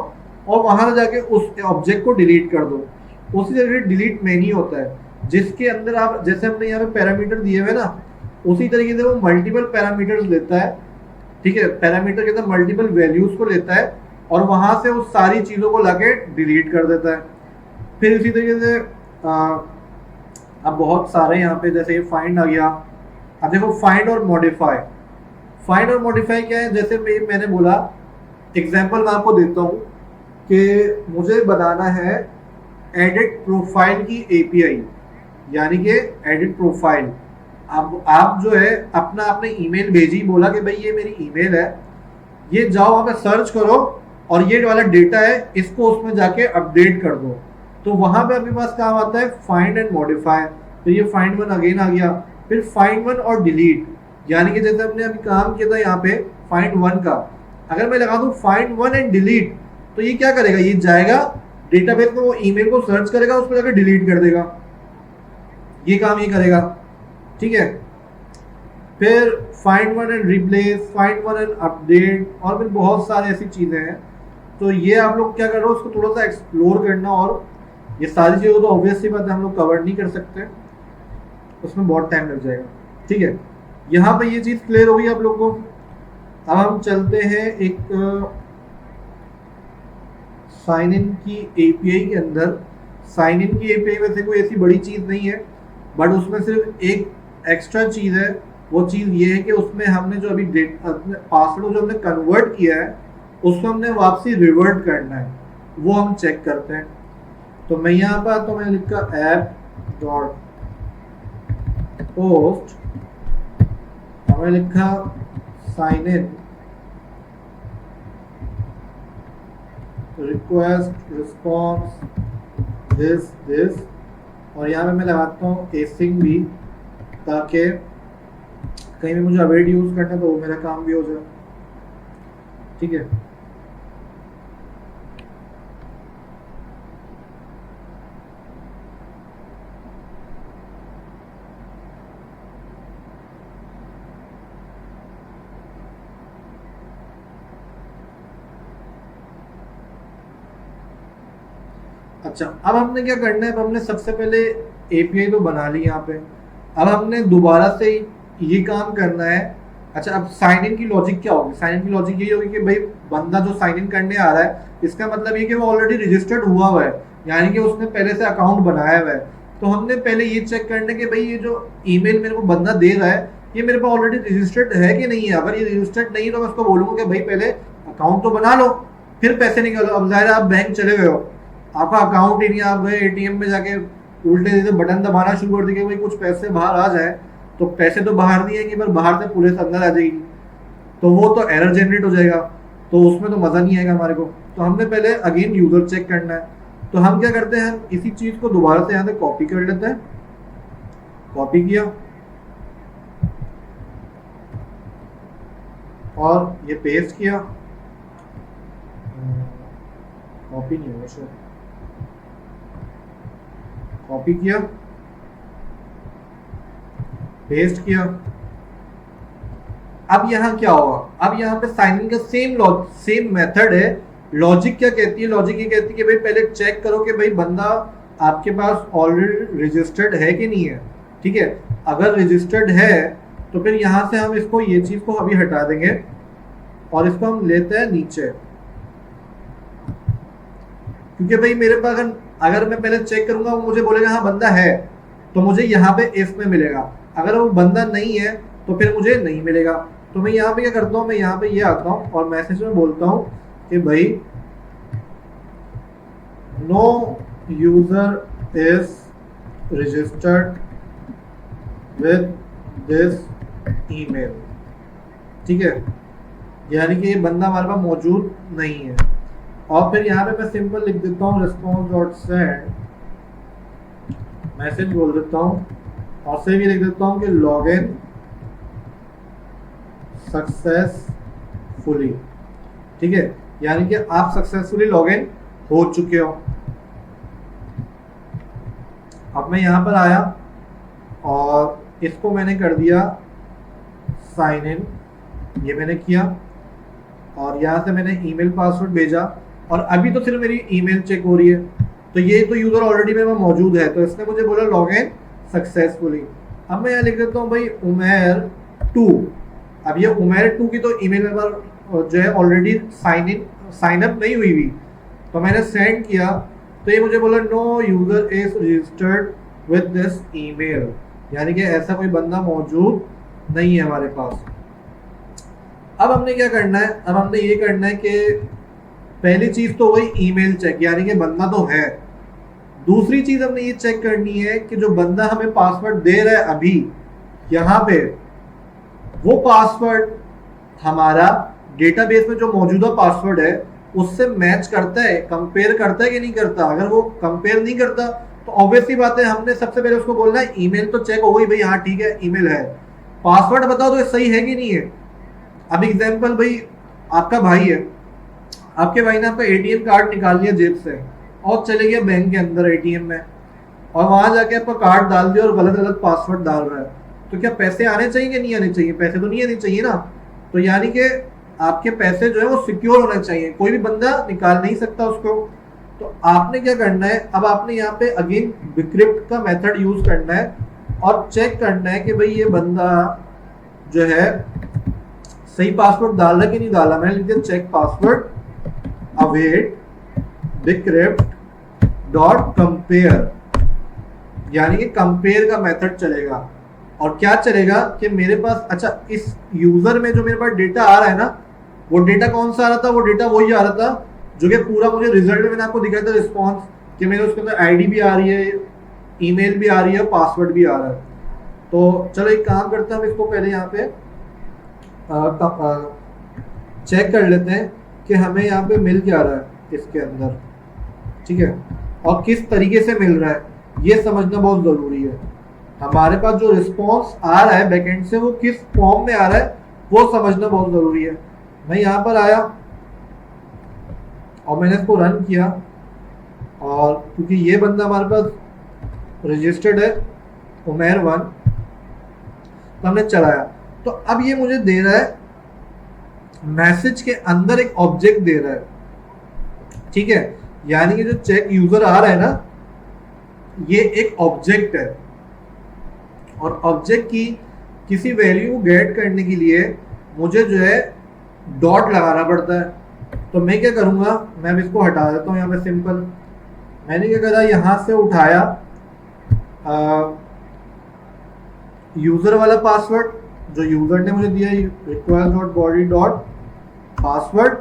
और वहां जाके उस ऑब्जेक्ट को डिलीट कर दो। उसी जगह डिलीट मेन्यू होता है जिसके अंदर आप, जैसे हमने यहाँ पे पैरामीटर दिए हुए ना, उसी तरीके से वो मल्टीपल पैरामीटर्स लेता है, ठीक है, पैरामीटर के अंदर मल्टीपल वैल्यूज को लेता है और वहां से उस सारी चीजों को लाके डिलीट कर देता है। फिर इसी तरीके से अब बहुत सारे यहाँ पे जैसे फाइंड आ गया। अब देखो फाइंड और मॉडिफाई, फाइंड और मॉडिफाई क्या है, जैसे मैंने बोला एग्जांपल मैं आपको देता हूँ कि मुझे बनाना है एडिट प्रोफाइल की एपीआई, यानी कि एडिट प्रोफाइल। अब आप जो है अपना आपने ईमेल भेजी, बोला कि भाई ये मेरी ईमेल है, ये जाओ वहां पे सर्च करो और ये वाला डेटा है इसको उसमें जाके अपडेट कर दो। तो वहां पे आपके पास काम आता है फाइंड एंड मॉडिफाई। तो ये फाइंड वन अगेन आ गया। फिर फाइंड वन और डिलीट, यानी कि जैसे हमने अभी काम किया था यहाँ पे फाइंड वन का, अगर मैं लगा दूं फाइंड वन एंड डिलीट, तो ये क्या करेगा, ये जाएगा डेटाबेस में, वो ईमेल को सर्च करेगा, उसको जाकर डिलीट कर देगा, ये काम ये करेगा, ठीक है। फिर find one and replace, find one and update, और फिर बहुत सारी ऐसी चीजें हैं। तो ये आप लोग क्या कर रहे हो, उसको थोड़ा सा एक्सप्लोर करना, और ये सारी चीज़ें तो ऑब्वियसली बात है हम लोग कवर नहीं कर सकते, उसमें बहुत टाइम लग जाएगा, ठीक है। यहाँ पे ये चीज़ क्लियर होगी आप लोग को। अब हम चलते हैं एक साइन इन की एपीआई के अंदर। साइन इन की एपीआई में से कोई ऐसी बड़ी चीज़ नहीं है, बट उसमें सिर्फ एक एक्स्ट्रा चीज़ है। वो चीज़ ये है कि उसमें हमने जो अभी पासवर्ड जो हमने कन्वर्ट किया है उसको हमने वापसी रिवर्ट करना है, वो हम चेक करते हैं। तो मैं यहाँ पर तो मैंने लिखा ऐप डॉट पोस्ट, हमने लिखा sign in request response this, और यहाँ पे मैं लगाता हूँ एसिंग भी, ताकि कहीं भी मुझे अवेट यूज करना तो वो मेरा काम भी हो जाए, ठीक है। अच्छा, अब हमने क्या करना है, अब हमने सबसे पहले एपीआई तो बना ली यहाँ पे, अब हमने दोबारा से ये काम करना है। अच्छा, अब साइन इन की लॉजिक क्या होगी, साइन इन की लॉजिक यही होगी कि भाई बंदा जो साइन इन करने आ रहा है इसका मतलब ये कि वो ऑलरेडी रजिस्टर्ड हुआ है, यानी कि उसने पहले से अकाउंट बनाया हुआ है। तो हमने पहले ये चेक करना है कि भाई ये जो ईमेल मेरे को बंदा दे रहा है ये मेरे पास ऑलरेडी रजिस्टर्ड है कि नहीं है। अगर ये रजिस्टर्ड नहीं है तो मैं उसको बोलूंगा कि भाई पहले अकाउंट तो बना लो फिर पैसे निकालो। अब जाहिर आप बैंक चले गए हो, आपका अकाउंट ही नहीं, आप गए एटीएम में जाके उल्टे सीधे बटन दबाना शुरू कर दिए भाई कुछ पैसे बाहर आ जाए, तो पैसे तो बाहर नहीं आएंगे पर बाहर से पुलिस अंदर आ जाएगी, तो वो तो एरर जनरेट हो जाएगा, तो उसमें तो मज़ा नहीं आएगा हमारे को। तो हमने पहले अगेन यूज़र चेक करना है। तो हम क्या करते हैं, हम इसी चीज़ को दोबारा से यहाँ से कॉपी कर लेते हैं, कॉपी किया और ये पेस्ट किया, कॉपी नहीं होगा शायद, कॉपी किया पेस्ट किया। अब यहाँ क्या होगा, अब यहाँ पे साइन इन का सेम मेथड है। लॉजिक क्या कहती है, लॉजिक ये कहती है कि भाई पहले चेक करो कि भाई बंदा आपके पास ऑलरेडी रजिस्टर्ड है कि नहीं है, ठीक है। अगर रजिस्टर्ड है तो फिर यहाँ से हम इसको ये चीज को अभी हटा देंगे और इसको हम लेते हैं नीचे, क्योंकि भाई मेरे पास अगर मैं पहले चेक करूंगा वो मुझे बोलेगा हाँ बंदा है तो मुझे यहाँ पे इफ में मिलेगा, अगर वो बंदा नहीं है तो फिर मुझे नहीं मिलेगा। तो मैं यहाँ पे क्या करता हूँ, मैं यहाँ पे ये आता हूँ और मैसेज में बोलता हूँ कि भाई no user is registered with this email, ठीक है, यानी कि ये बंदा हमारे पास मौजूद नहीं है। और फिर यहाँ पे मैं सिंपल लिख देता हूँ रिस्पॉन्स डॉट सेंड मैसेज बोल देता हूँ और से भी लिख देता हूँ कि लॉग इन सक्सेसफुली, ठीक है, यानी कि आप सक्सेसफुली लॉग इन हो चुके हो। अब मैं यहाँ पर आया और इसको मैंने कर दिया साइन इन, ये मैंने किया और यहाँ से मैंने ईमेल पासवर्ड भेजा और अभी तो सिर्फ मेरी ईमेल चेक हो रही है, तो ये तो यूजर ऑलरेडी मेरे में मौजूद है, तो इसने मुझे बोला लॉग इन सक्सेसफुली। अब मैं यहाँ लिख देता हूँ भाई उमेर 2। अब ये उमेर 2 की तो ईमेल मेरे पास जो है ऑलरेडी साइन अप नहीं हुई हुई, तो मैंने सेंड किया तो ये मुझे बोला no user is registered with this email, यानी कि ऐसा कोई बंदा मौजूद नहीं है हमारे पास। अब हमने क्या करना है, अब हमने ये करना है कि पहली चीज तो वही ईमेल चेक, यानी कि बंदा तो है। दूसरी चीज हमने ये चेक करनी है कि जो बंदा हमें पासवर्ड दे रहा है अभी यहाँ पे, वो पासवर्ड हमारा डेटाबेस में जो मौजूदा पासवर्ड है उससे मैच करता है, कंपेयर करता है कि नहीं करता। अगर वो कंपेयर नहीं करता तो ऑब्वियसली बात है, हमने सबसे पहले उसको बोलना है ईमेल तो चेक हो गई भाई, हाँ ठीक है ईमेल है, पासवर्ड बताओ तो ये सही है कि नहीं है। अब एग्जांपल भाई आपका भाई है, आपके भाई ने आपका एटीएम कार्ड निकाल लिया जेब से और चले गया बैंक के अंदर एटीएम में और वहां जाके आपका कार्ड डाल दिया और गलत गलत पासवर्ड डाल रहा है, तो क्या पैसे आने चाहिए कि नहीं आने चाहिए? पैसे तो नहीं आने चाहिए ना। तो यानी कि आपके पैसे जो है वो सिक्योर होना चाहिए, कोई भी बंदा निकाल नहीं सकता उसको। तो आपने क्या करना है, अब आपने यहाँ पे अगेन डिक्रिप्ट का मेथड यूज करना है और चेक करना है कि भाई ये बंदा जो है सही पासवर्ड डाल रहा है कि नहीं डाला। मैंने लिख दिया check password await decrypt dot compare, यानी कि कंपेयर का मेथड चलेगा। और क्या चलेगा कि मेरे पास, अच्छा इस यूजर में जो मेरे पास डेटा आ रहा है ना, वो डेटा कौन सा आ रहा था, वो डेटा वही आ रहा था जो कि पूरा मुझे रिजल्ट में मैंने आपको दिखाया था रिस्पॉन्स, कि मेरे उसके अंदर आईडी भी आ रही है, ईमेल भी आ रही है, पासवर्ड भी आ रहा है। तो चलो एक काम करते हैं, हम इसको पहले यहाँ पे चेक कर लेते हैं कि हमें यहाँ पे मिल क्या रहा है इसके अंदर, ठीक है, और किस तरीके से मिल रहा है ये समझना बहुत ज़रूरी है। हमारे पास जो रिस्पॉन्स आ रहा है बैकएंड से वो किस फॉर्म में आ रहा है वो समझना बहुत ज़रूरी है। मैं यहाँ पर आया और मैंने इसको रन किया और क्योंकि ये बंदा हमारे पास रजिस्टर्ड है उमेर 1, तो हमने चलाया। तो अब ये मुझे दे रहा है मैसेज के अंदर एक ऑब्जेक्ट दे रहा है, ठीक है, यानी कि जो चेक यूजर आ रहा है ना, ये एक ऑब्जेक्ट है और ऑब्जेक्ट की किसी वैल्यू गेट करने के लिए मुझे जो है डॉट लगाना पड़ता है। तो मैं क्या करूंगा, मैं अब इसको हटा देता हूँ यहाँ पे सिंपल। मैंने क्या करा, यहाँ से उठाया यूजर वाला पासवर्ड जो यूजर ने मुझे दिया, require dot body dot password,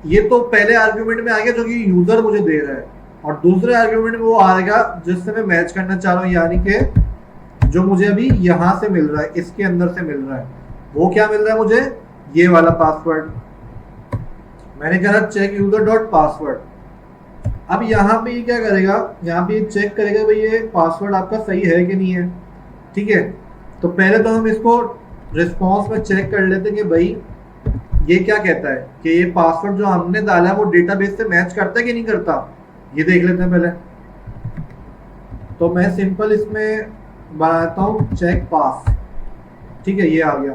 ये तो पहले आर्ग्यूमेंट में आ गया जो कि यूजर मुझे दे रहा है, और दूसरे आर्ग्यूमेंट में वो आएगा जिससे मैं मैच करना चाह रहा हूँ, यानी कि जो मुझे अभी यहाँ से मिल रहा है, इसके अंदर से मिल रहा है। वो क्या मिल रहा है मुझे, ये वाला पासवर्ड। मैंने कहा चेक यूजर डॉट पासवर्ड। अब यहाँ पे ये क्या करेगा, यहाँ पे चेक करेगा भाई ये पासवर्ड आपका सही है कि नहीं है, ठीक है। तो पहले तो हम इसको रिस्पॉन्स में चेक कर लेते हैं कि भाई ये क्या कहता है कि ये पासवर्ड जो हमने डाला है वो डेटाबेस से मैच करता है कि नहीं करता, ये देख लेते हैं पहले। तो मैं सिंपल इसमें बनाता हूँ चेक पास, ठीक है, ये आ गया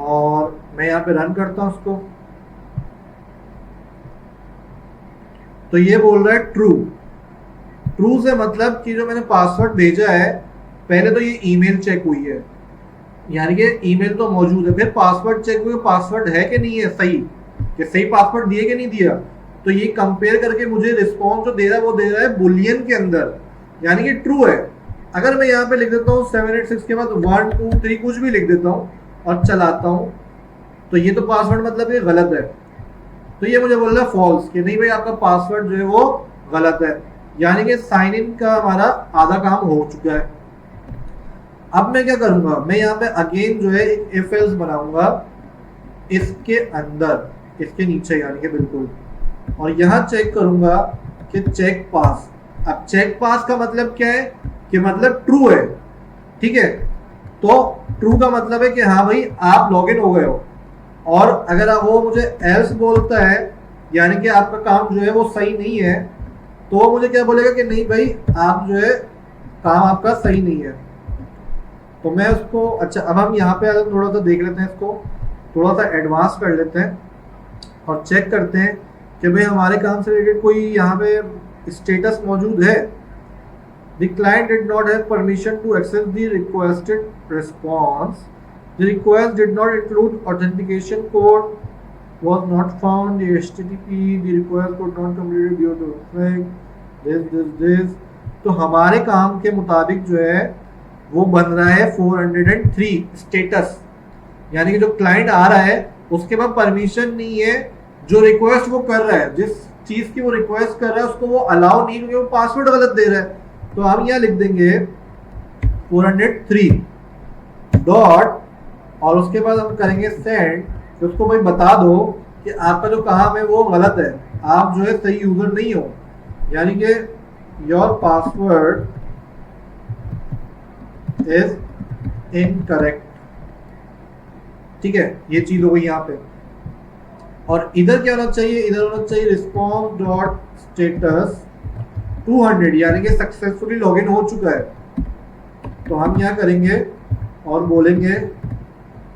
और मैं यहाँ पे रन करता हूँ उसको। तो ये बोल रहा है ट्रू। ट्रू से मतलब कि जो मैंने पासवर्ड भेजा है, पहले तो ये ईमेल चेक हुई है, यानी कि ईमेल तो मौजूद है, फिर पासवर्ड चेक हुआ, पासवर्ड है कि नहीं है सही, कि सही पासवर्ड दिए कि नहीं दिया। तो ये कंपेयर करके मुझे रिस्पॉन्स जो दे रहा है वो दे रहा है बुलियन के अंदर, यानी कि ट्रू है। अगर मैं यहाँ पे लिख देता हूँ 786 के बाद 1 2 3 कुछ भी लिख देता हूँ और चलाता हूँ, तो ये तो पासवर्ड मतलब ये गलत है, तो ये मुझे बोल रहा है फॉल्स कि नहीं भाई आपका पासवर्ड जो है वो गलत है, यानी कि साइन इन का हमारा आधा काम हो चुका है। अब मैं क्या करूंगा, मैं यहाँ पे अगेन जो है एक इफ एल्स बनाऊंगा इसके अंदर, इसके नीचे यानी कि बिल्कुल, और यहाँ चेक करूंगा कि चेक पास। अब चेक पास का मतलब क्या है कि मतलब ट्रू है, ठीक है, तो ट्रू का मतलब है कि हाँ भाई आप लॉगिन हो गए हो। और अगर वो मुझे एल्स बोलता है यानी कि आपका काम जो है वो सही नहीं है, तो वो मुझे क्या बोलेगा कि नहीं भाई आप जो है काम आपका सही नहीं है। तो मैं उसको, अच्छा अब हम यहाँ पे थोड़ा सा देख लेते हैं, इसको थोड़ा सा एडवांस कर लेते हैं और चेक करते हैं कि भाई हमारे काम से रिलेटेड कोई यहाँ पे स्टेटस मौजूद है। The client did not have permission to access the requested response. The request did not include authentication code, was not found, the HTTP, the request could not complete due to this. तो हमारे काम के मुताबिक जो है वो बन रहा है 403 स्टेटस, यानी कि जो क्लाइंट आ रहा है उसके पास परमिशन नहीं है, जो रिक्वेस्ट वो कर रहा है, जिस चीज की वो रिक्वेस्ट कर रहा है उसको वो अलाउ नहीं, क्योंकि वो पासवर्ड गलत दे रहा है। तो हम यहाँ लिख देंगे 403 डॉट, और उसके बाद हम करेंगे सेंड, तो उसको भाई बता दो कि आपका जो काम है वो गलत है, आप जो है सही यूजर नहीं हो, यानी कि योर पासवर्ड इज इनकरेक्ट। ठीक है, ये चीज हो गई यहाँ पे। और इधर क्या होना चाहिए, इधर होना चाहिए रिस्पॉन्स डॉट स्टेटस 200, यानी कि सक्सेसफुली लॉगिन हो चुका है। तो हम यहाँ करेंगे और बोलेंगे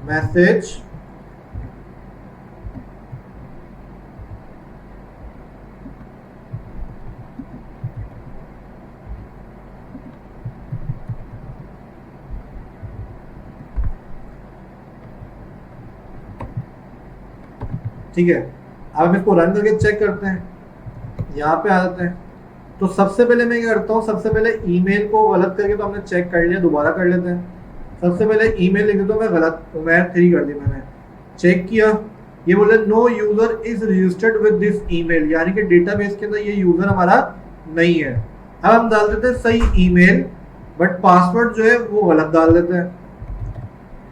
मैसेज ठीक है। अब हम इसको रन करके चेक करते हैं, यहाँ पे आ जाते हैं। तो सबसे पहले मैं क्या करता हूँ, सबसे पहले ईमेल को गलत करके तो हमने चेक कर लिया, दोबारा कर लेते हैं। सबसे पहले ईमेल लिख देता हूँ मैं गलत, उमैर 3 कर दी मैंने, चेक किया, ये बोले no user is registered with this email, यानी कि डेटाबेस के अंदर ये यूजर हमारा नहीं है। अब हम डाल देते हैं सही ईमेल, बट पासवर्ड जो है वो गलत डाल देते हैं।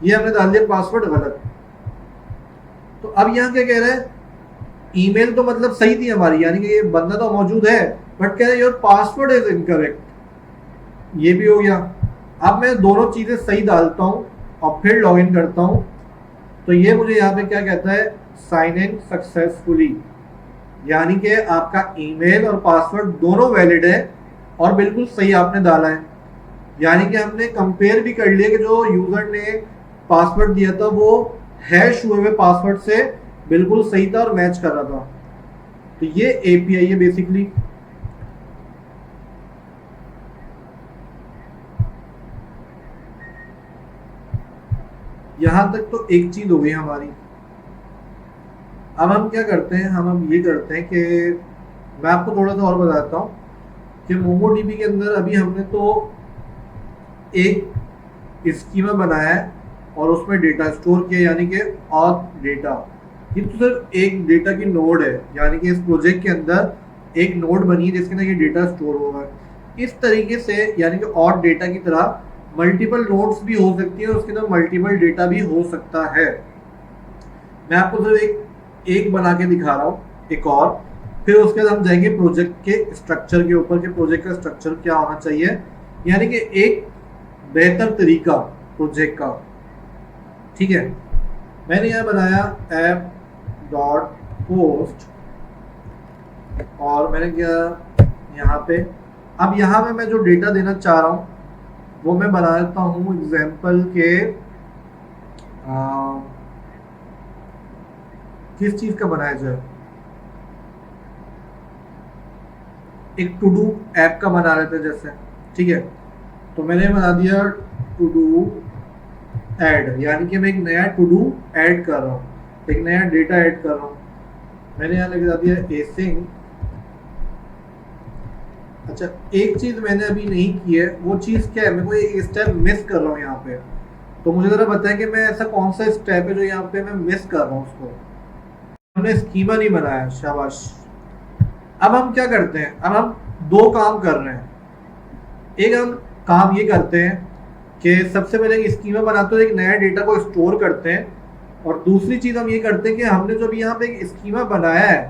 ये हमने डाल दिया पासवर्ड गलत। तो अब यहाँ क्या कह रहा है, ईमेल तो मतलब सही थी हमारी, यानी कि ये बंदा तो मौजूद है, बट कह रहा है योर पासवर्ड इज इनकरेक्ट। ये भी हो गया। अब मैं दोनों चीजें सही डालता हूँ और फिर लॉगिन करता हूँ, तो ये मुझे यहाँ पे क्या कहता है, साइन इन सक्सेसफुली, यानी कि आपका ईमेल और पासवर्ड दोनों वैलिड है और बिल्कुल सही आपने डाला है। यानी कि हमने कंपेयर भी कर लिया कि जो यूजर ने पासवर्ड दिया था वो हैश हुए हुए पासवर्ड से बिल्कुल सही था और मैच कर रहा था। तो ये एपीआई है बेसिकली। यहां तक तो एक चीज हो गई हमारी। अब हम क्या करते हैं, हम ये करते हैं कि मैं आपको थोड़ा सा और बताता हूँ कि मोमोडीबी के अंदर अभी हमने तो एक स्कीमा बनाया है और उसमें डेटा स्टोर किया, यानी कि ऑथ डेटा। ये तो सिर्फ एक डेटा की नोड है, यानी कि इस प्रोजेक्ट के अंदर एक नोड बनी है जिसके अंदर ये डेटा स्टोर होगा। इस तरीके से यानी कि ऑथ डेटा की तरह मल्टीपल नोड्स भी हो सकती है और उसके अंदर मल्टीपल डेटा भी हो सकता है। मैं आपको सिर्फ एक बना के दिखा रहा हूँ, एक और, फिर उसके बाद हम जाएंगे प्रोजेक्ट के स्ट्रक्चर के ऊपर कि प्रोजेक्ट का स्ट्रक्चर क्या होना चाहिए, यानी कि एक बेहतर तरीका प्रोजेक्ट का। ठीक है, मैंने यहाँ बनाया ऐप डॉट पोस्ट और मैंने क्या यहाँ पे, अब यहाँ पे मैं जो डेटा देना चाह रहा हूँ वो मैं बना देता हूँ एग्जाम्पल के किस चीज का बनाया जाए, एक टू डू ऐप का बना लेते हैं जैसे। ठीक है, तो मैंने बना दिया टू डू ऐड, यानी कि मैं एक नया टू डू ऐड कर रहा हूँ, एक नया डेटा ऐड कर रहा हूँ। मैंने यहाँ लगा दिया एसिंग। अच्छा, एक चीज मैंने अभी नहीं की है, वो चीज क्या है, मैं कोई एक स्टेप मिस कर रहा हूँ यहाँ पे। तो मुझे जरा बताएं कि मैं ऐसा कौन सा स्टेप है जो यहाँ पे मैं मिस कर रहा हूँ उसको। हमने स्कीमा नहीं बनाया, शाबाश। अब हम क्या करते हैं, अब हम दो काम कर रहे हैं। एक हम काम ये करते हैं कि सबसे पहले एक स्कीमा बनाते हैं, एक नया डेटा को स्टोर करते हैं, और दूसरी चीज हम ये करते हैं कि हमने जो भी यहाँ पे एक स्कीमा बनाया है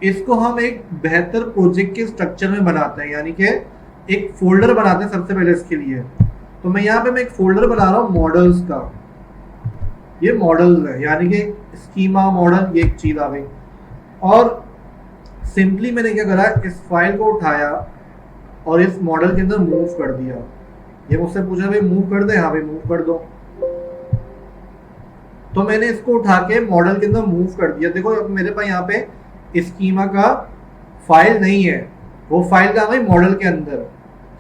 इसको हम एक बेहतर प्रोजेक्ट के स्ट्रक्चर में बनाते हैं, यानी कि एक फोल्डर बनाते हैं सबसे पहले इसके लिए। तो मैं यहाँ पे मैं एक फोल्डर बना रहा हूँ मॉडल्स का। ये मॉडल्स है, यानी कि स्कीमा मॉडल, ये एक चीज आ गई। और सिंपली मैंने क्या करा, इस फाइल को उठाया और इस मॉडल के अंदर मूव कर दिया। ये मुझसे पूछा भाई मूव कर दे, हाँ भाई मूव कर दो। तो मैंने इसको उठा के मॉडल के अंदर मूव कर दिया। देखो अब मेरे पास यहाँ पे स्कीमा का फाइल नहीं है, वो फाइल का भाई मॉडल के अंदर।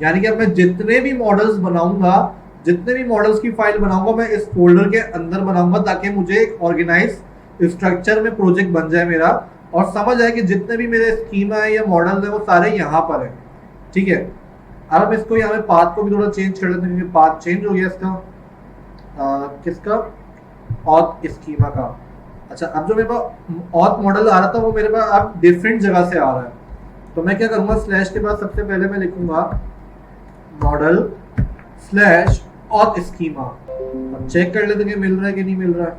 यानी कि अब मैं जितने भी मॉडल्स बनाऊंगा, जितने भी मॉडल्स की फाइल बनाऊंगा, मैं इस फोल्डर के अंदर बनाऊंगा, ताकि मुझे एक ऑर्गेनाइज स्ट्रक्चर में प्रोजेक्ट बन जाए मेरा, और समझ आए कि जितने भी मेरे स्कीमा है या मॉडल है वो सारे यहाँ पर है। ठीक है, अब हम इसको यहाँ पे पाथ को भी थोड़ा चेंज कर लेते हैं, क्योंकि पाथ चेंज हो गया इसका। किसका, ऑथ स्कीमा का। अच्छा, अब जो मेरे पास ऑथ मॉडल आ रहा था वो मेरे पास अब डिफरेंट जगह से आ रहा है। तो मैं क्या करूंगा, स्लैश के बाद सबसे पहले मैं लिखूंगा मॉडल स्लैश ऑथ स्कीमा। अब चेक कर लेते हैं कि मिल रहा है कि नहीं मिल रहा है।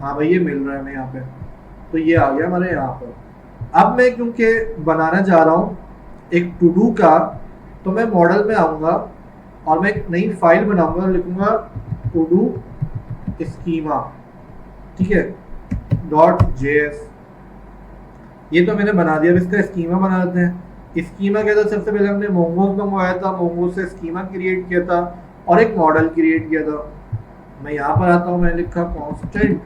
हाँ भाई ये मिल रहा है मैं यहाँ पे, तो ये आ गया हमारे यहाँ पर। अब मैं क्योंकि बनाना चाह रहा हूँ एक टू डू का, तो मैं मॉडल में आऊंगा और मैं एक नई फाइल बनाऊंगा, लिखूंगा टू डू स्कीमा। ठीक है, .js। ये तो मैंने बना दिया। अब इसका स्कीमा बना देते हैं। स्कीमा क्या था, सबसे पहले हमने मोंगोज मंगवाया था, मोंगोज से स्कीमा क्रिएट किया था और एक मॉडल क्रिएट किया था। मैं यहाँ पर आता हूँ, मैंने लिखा कॉन्स्टेंट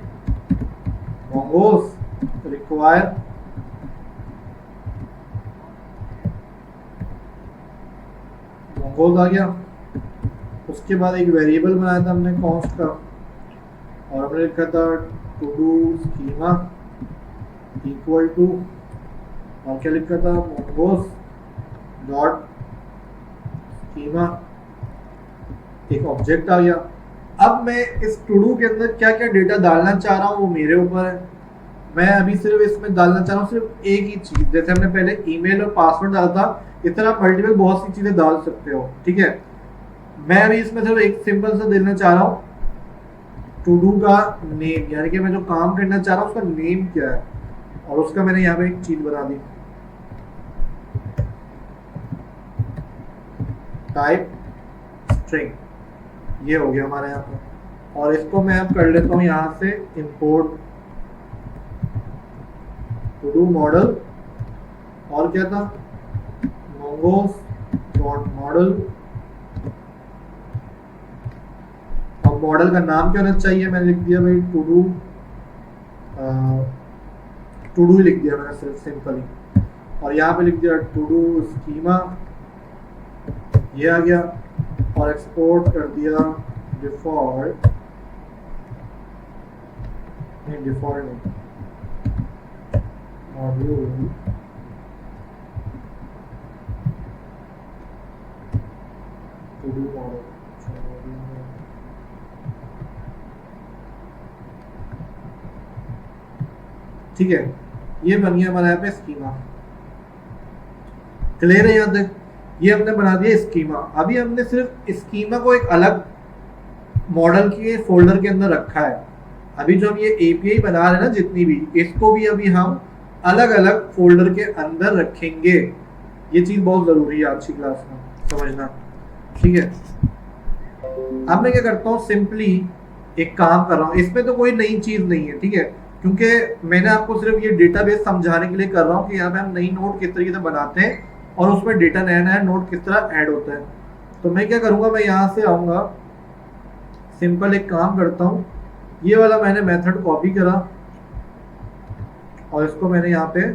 मोंगोज रिक्वायर मोंगोज आ गया। उसके बाद एक वेरिएबल बनाया था हमने कॉन्स्ट का, और हमने लिखा था to do schema equal to, और क्या लिखा था, मोंगोज डॉट स्कीमा। एक ऑब्जेक्ट आ गया। अब मैं इस टू डू के अंदर क्या क्या डेटा डालना चाह रहा हूँ वो मेरे ऊपर है। मैं अभी सिर्फ इसमें डालना चाह रहा हूँ सिर्फ एक ही चीज। जैसे हमने पहले ईमेल और पासवर्ड डाला था, इस तरह आप मल्टीपल बहुत सी चीजें डाल सकते हो। ठीक है, मैं अभी इसमें सिर्फ एक सिंपल सा देना चाह रहा हूँ टू डू का नेम, यानी कि मैं जो काम करना चाह रहा हूँ उसका नेम क्या है, और उसका मैंने यहाँ पे एक चीज बना दी, टाइप स्ट्रिंग। ये हो गया हमारे यहाँ पर। और इसको मैं अब कर लेता हूँ यहाँ से इंपोर्ट टू डू मॉडल, और क्या था, मोंगोज डॉट मॉडल। और मॉडल का नाम क्या होना चाहिए, मैंने लिख दिया भाई टू डू लिख दिया मैंने सिर्फ सिंपली, और यहाँ पे लिख दिया टू डू स्कीमा। ये आ गया, और एक्सपोर्ट कर दिया डिफॉल्ट, नहीं डिफॉल्ट नहीं, मॉड्यूल टू डू मॉडल। ठीक है, ये बन गया हमारे यहाँ पे स्कीमा। क्लियर है यहाँ तक? ये हमने बना दिया स्कीमा। अभी हमने सिर्फ स्कीमा को एक अलग मॉडल के फोल्डर के अंदर रखा है। अभी जो हम ये एपीआई बना रहे हैं ना, जितनी भी, इसको भी अभी हम अलग अलग फोल्डर के अंदर रखेंगे। ये चीज बहुत जरूरी है आज की क्लास में समझना। ठीक है, अब मैं क्या करता हूँ, सिंपली एक काम कर रहा हूँ। इसमें तो कोई नई चीज नहीं है, ठीक है, क्योंकि मैंने आपको सिर्फ ये डेटाबेस समझाने के लिए कर रहा हूँ कि यहाँ पे हम नई नोड किस तरीके से बनाते हैं और उसमें डेटा नया नया नोड किस तरह ऐड होता है। तो मैं क्या करूँगा, मैं यहाँ से आऊँगा, सिंपल एक काम करता हूँ, ये वाला मैंने मेथड कॉपी करा और इसको मैंने यहाँ पे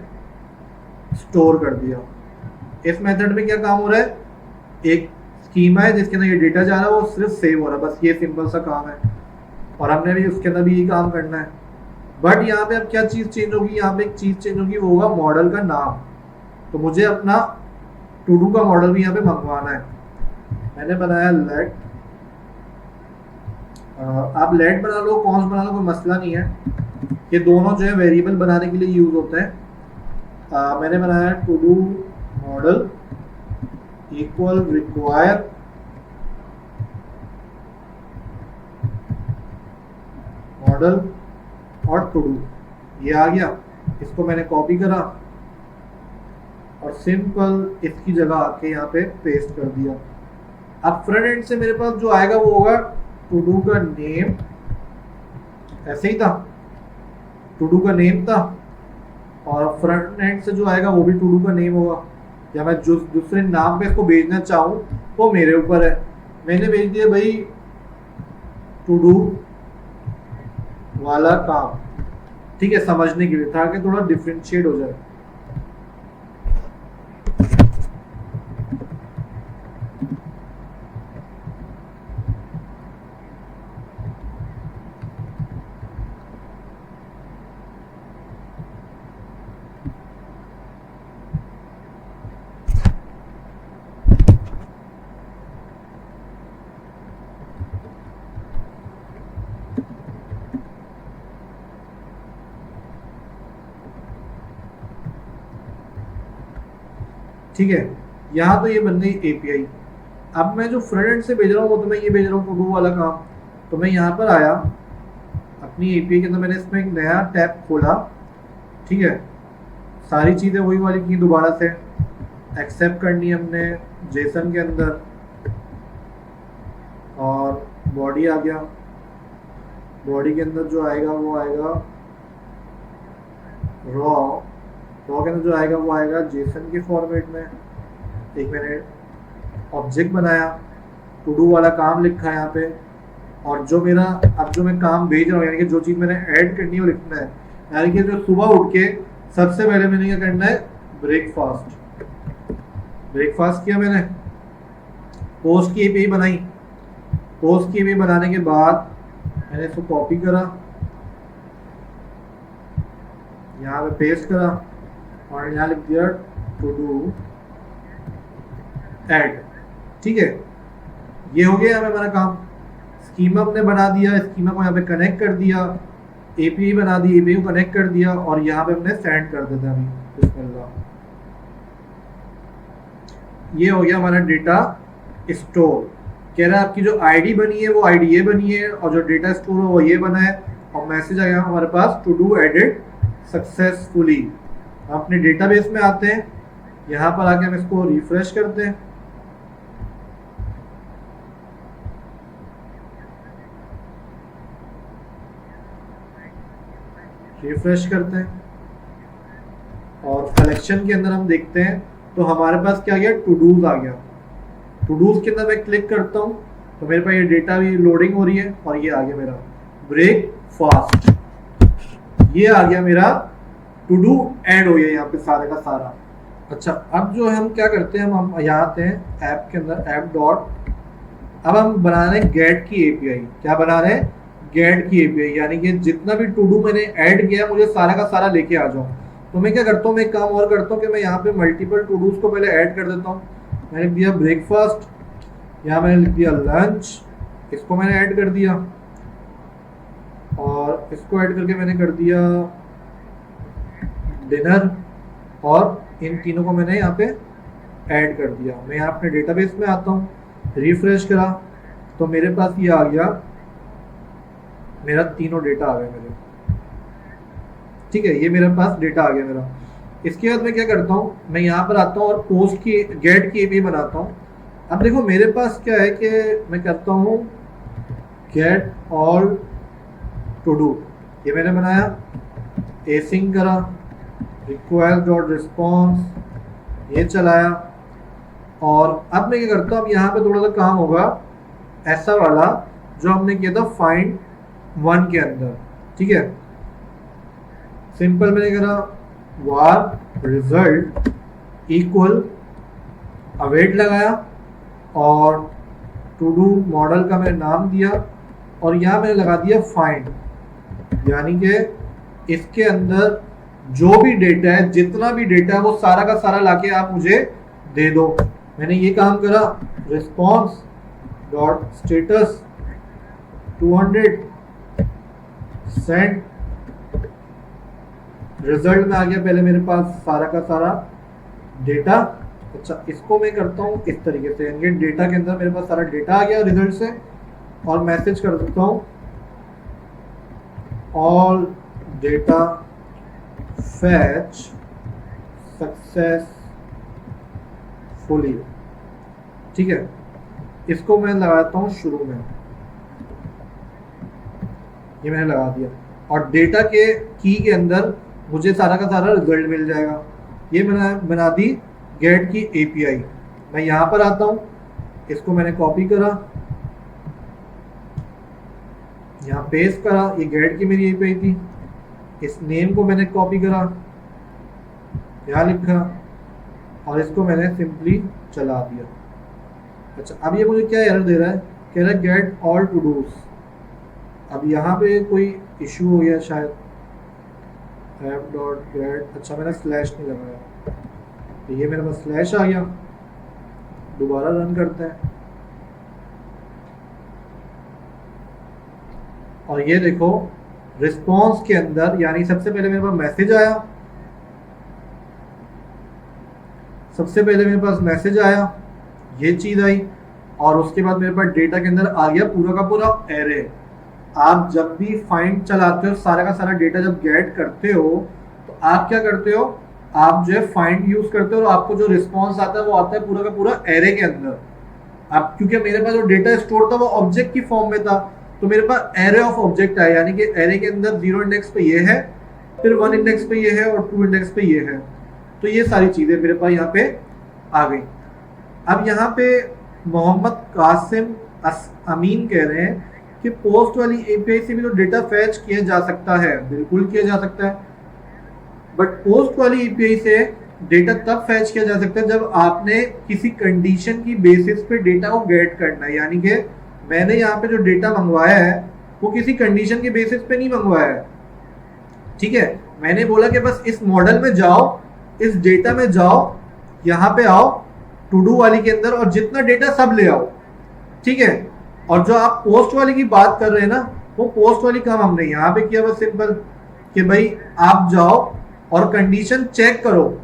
स्टोर कर दिया। इस मेथड में क्या काम हो रहा है, एक स्कीमा है जिसके अंदर ये डेटा जा रहा है, वो सिर्फ सेव हो रहा है, बस ये सिंपल सा काम है। और हमने भी उसके अंदर भी यही काम करना है। बट यहाँ पे अब क्या चीज चेंज होगी, यहाँ पे एक चीज चेंज होगी, वो होगा मॉडल का नाम। तो मुझे अपना टू डू का मॉडल भी यहाँ पे मंगवाना है। मैंने बनाया लेट आप लेट बना लो, कॉन्स बना लो, कोई मसला नहीं है। ये दोनों जो है वेरिएबल बनाने के लिए यूज होता है। मैंने बनाया to do model equal require model और टू डू, ये आ गया। इसको मैंने कॉपी करा और सिंपल इसकी जगह आके यहाँ पे पेस्ट कर दिया। अब फ्रंट एंड से मेरे पास जो आएगा वो होगा टू डू का नेम, ऐसे ही था, टू डू का नेम था, और फ्रंट एंड से जो आएगा वो भी टू डू का नेम होगा। या मैं जो दूसरे नाम पे इसको भेजना चाहूँ वो मेरे ऊपर है। मैंने भेज दिया भाई टू डू वाला काम, ठीक है, समझने के लिए, ताकि थोड़ा डिफरेंशिएट हो जाए। ठीक है, यहाँ तो ये बन गई एपीआई। अब मैं जो फ्रंट एंड से भेज रहा हूँ वो तो मैं ये भेज रहा हूँ टू डू वाला काम। तो मैं यहाँ पर आया अपनी एपीआई के अंदर, मैंने इसमें एक नया टैब खोला, ठीक है, सारी चीज़ें वही वाली की, दोबारा से एक्सेप्ट करनी हमने जेसन के अंदर, और बॉडी आ गया। बॉडी के अंदर जो आएगा वो आएगा रॉ के अंदर जो आएगा वो आएगा जेसन के फॉर्मेट में। एक मैंने ऑब्जेक्ट बनाया, टू डू वाला काम लिखा है यहाँ पे, और जो मेरा अब जो मैं काम भेज रहा हूँ, यानी कि जो चीज़ मैंने ऐड करनी है वो लिखना है। यानी कि जो सुबह उठ के सबसे पहले मैंने क्या करना है, ब्रेकफास्ट किया मैंने, पोस्ट की एपीआई बनाई। पोस्ट की एपीआई बनाने के बाद मैंने इसको कॉपी करा, यहाँ पे पेस्ट करा और यहाँ लिख दिया टू डू ऐड। ठीक है, ये हो गया हमारा काम। स्कीमा हमने बना दिया, स्कीमा को यहाँ पे कनेक्ट कर दिया, एपीआई बना दी, एपीआई को कनेक्ट कर दिया, और यहाँ पे हमने सेंड कर देता है। ये हो गया हमारा डेटा स्टोर। कह रहा है आपकी जो आईडी बनी है वो आईडी ये बनी है, और जो डेटा स्टोर है वो ये बना है, और मैसेज आया हमारे पास टू डू एडेड सक्सेसफुली। हम अपने डेटाबेस में आते हैं, यहाँ पर आके हम इसको रिफ्रेश करते हैं। रिफ्रेश करते हैं और कलेक्शन के अंदर हम देखते हैं तो हमारे पास क्या आ गया, टू डूज आ गया। टू डूज के अंदर मैं क्लिक करता हूँ तो मेरे पास ये डेटा भी लोडिंग हो रही है, और ये आ गया मेरा ब्रेकफास्ट, ये आ गया मेरा टू डू ऐड हो गया यहाँ पे सारे का सारा। अच्छा, अब जो हम क्या करते हैं, हम यहाँ आते हैं ऐप के अंदर, ऐप डॉट, अब हम बना रहे हैं गेट की एपीआई। क्या बना रहे हैं, गेट की एपीआई, यानी कि जितना भी टू डू मैंने ऐड किया मुझे सारा का सारा लेके आ जाओ। तो मैं क्या करता हूँ, मैं एक काम और करता हूँ कि मैं यहाँ पे मल्टीपल टू डूज को पहले ऐड कर देता हूँ। मैंने लिख दिया ब्रेकफास्ट, यहाँ मैंने लिख दिया लंच, इसको मैंने ऐड कर दिया, और इसको ऐड करके मैंने कर दिया डिनर, और इन तीनों को मैंने यहाँ पे ऐड कर दिया। मैं यहाँ अपने डेटाबेस में आता हूँ, रिफ्रेश करा तो मेरे पास ये आ गया, मेरा तीनों डेटा आ गया मेरे। ठीक है, ये मेरे पास डेटा आ गया मेरा। इसके बाद मैं क्या करता हूँ, मैं यहाँ पर आता हूँ और पोस्ट की गेट की एपीआई बनाता हूँ। अब देखो मेरे पास क्या है कि मैं करता हूँ गेट ऑल टू डू, ये मैंने बनाया, एसिंग करा, रिक्वायर डॉट रिस्पॉन्स ये चलाया, और अब मैं क्या करता हूँ, अब यहाँ पे थोड़ा सा काम होगा ऐसा वाला जो हमने किया था फाइंड वन के अंदर। ठीक है, सिंपल मैंने करा वार रिजल्ट इक्वल अवेट लगाया, और टू डू मॉडल का मैंने नाम दिया, और यहाँ मैंने लगा दिया फाइंड, यानी कि इसके अंदर जो भी डेटा है, जितना भी डेटा है वो सारा का सारा लाके आप मुझे दे दो। मैंने ये काम करा, response dot status 200 send. Result में आ गया पहले मेरे पास सारा का सारा डेटा। अच्छा, इसको मैं करता हूँ इस तरीके से, यानी डेटा के अंदर मेरे पास सारा डेटा आ गया रिजल्ट से, और मैसेज कर देता हूँ ऑल डेटा फैच सक्सेसफुली। ठीक है, इसको मैं लगाता हूँ शुरू में, ये मैंने लगा दिया, और डेटा के की के अंदर मुझे सारा का सारा रिजल्ट मिल जाएगा। ये मैंने बना दी गेट की एपीआई। मैं यहाँ पर आता हूँ, इसको मैंने कॉपी करा, यहाँ पेस्ट करा, ये गेट की मेरी एपीआई थी। इस नेम को मैंने कॉपी करा, यहाँ लिखा, और इसको मैंने सिंपली चला दिया। अच्छा, अब ये मुझे क्या एरर दे रहा है, कह रहा है गेट ऑल टू डूज। अब यहाँ पे कोई इशू हो गया शायद, app.get। अच्छा, मैंने स्लैश नहीं लगाया, तो ये मेरे पास स्लैश आ गया। दोबारा रन करते हैं, और ये देखो रिस्पॉन्स के अंदर, यानी सबसे पहले मेरे पास मैसेज आया, ये चीज आई, और उसके बाद मेरे पास डेटा के अंदर आ गया पूरा का पूरा एरे। आप जब भी फाइंड चलाते हो, सारा का सारा डेटा जब गेट करते हो, तो आप क्या करते हो, आप जो है फाइंड यूज करते हो, और आपको जो रिस्पॉन्स आता है वो आता है पूरा का पूरा एरे के अंदर। अब क्योंकि मेरे पास जो डेटा स्टोर था वो ऑब्जेक्ट की फॉर्म में था, तो मेरे पास एरे ऑफ ऑब्जेक्ट है, यानी कि एरे के अंदर 0 इंडेक्स पे ये है, फिर 1 इंडेक्स पे ये है, और 2 इंडेक्स पे ये है। तो ये सारी चीजें मेरे पास यहाँ पे आ गई। अब यहाँ पे मोहम्मद कासिम अमीन कह रहे हैं कि पोस्ट वाली एपीआई से भी तो डेटा फैच किया जा सकता है। बिल्कुल किया जा सकता है, बट पोस्ट वाली एपीआई से डेटा तब फैच किया जा सकता है जब आपने किसी कंडीशन की बेसिस पे डेटा को गेट करना है। यानी कि मैंने यहाँ पे जो डेटा मंगवाया है वो किसी कंडीशन के बेसिस पे नहीं मंगवाया है। ठीक है, मैंने बोला कि बस इस मॉडल में जाओ, इस डेटा में जाओ, यहाँ पे आओ टू डू वाली के अंदर, और जितना डेटा सब ले आओ। ठीक है, और जो आप पोस्ट वाली की बात कर रहे हैं ना, वो पोस्ट वाली काम हमने यहाँ पे किया, बस सिंपल कि भाई आप जाओ और कंडीशन चेक करो।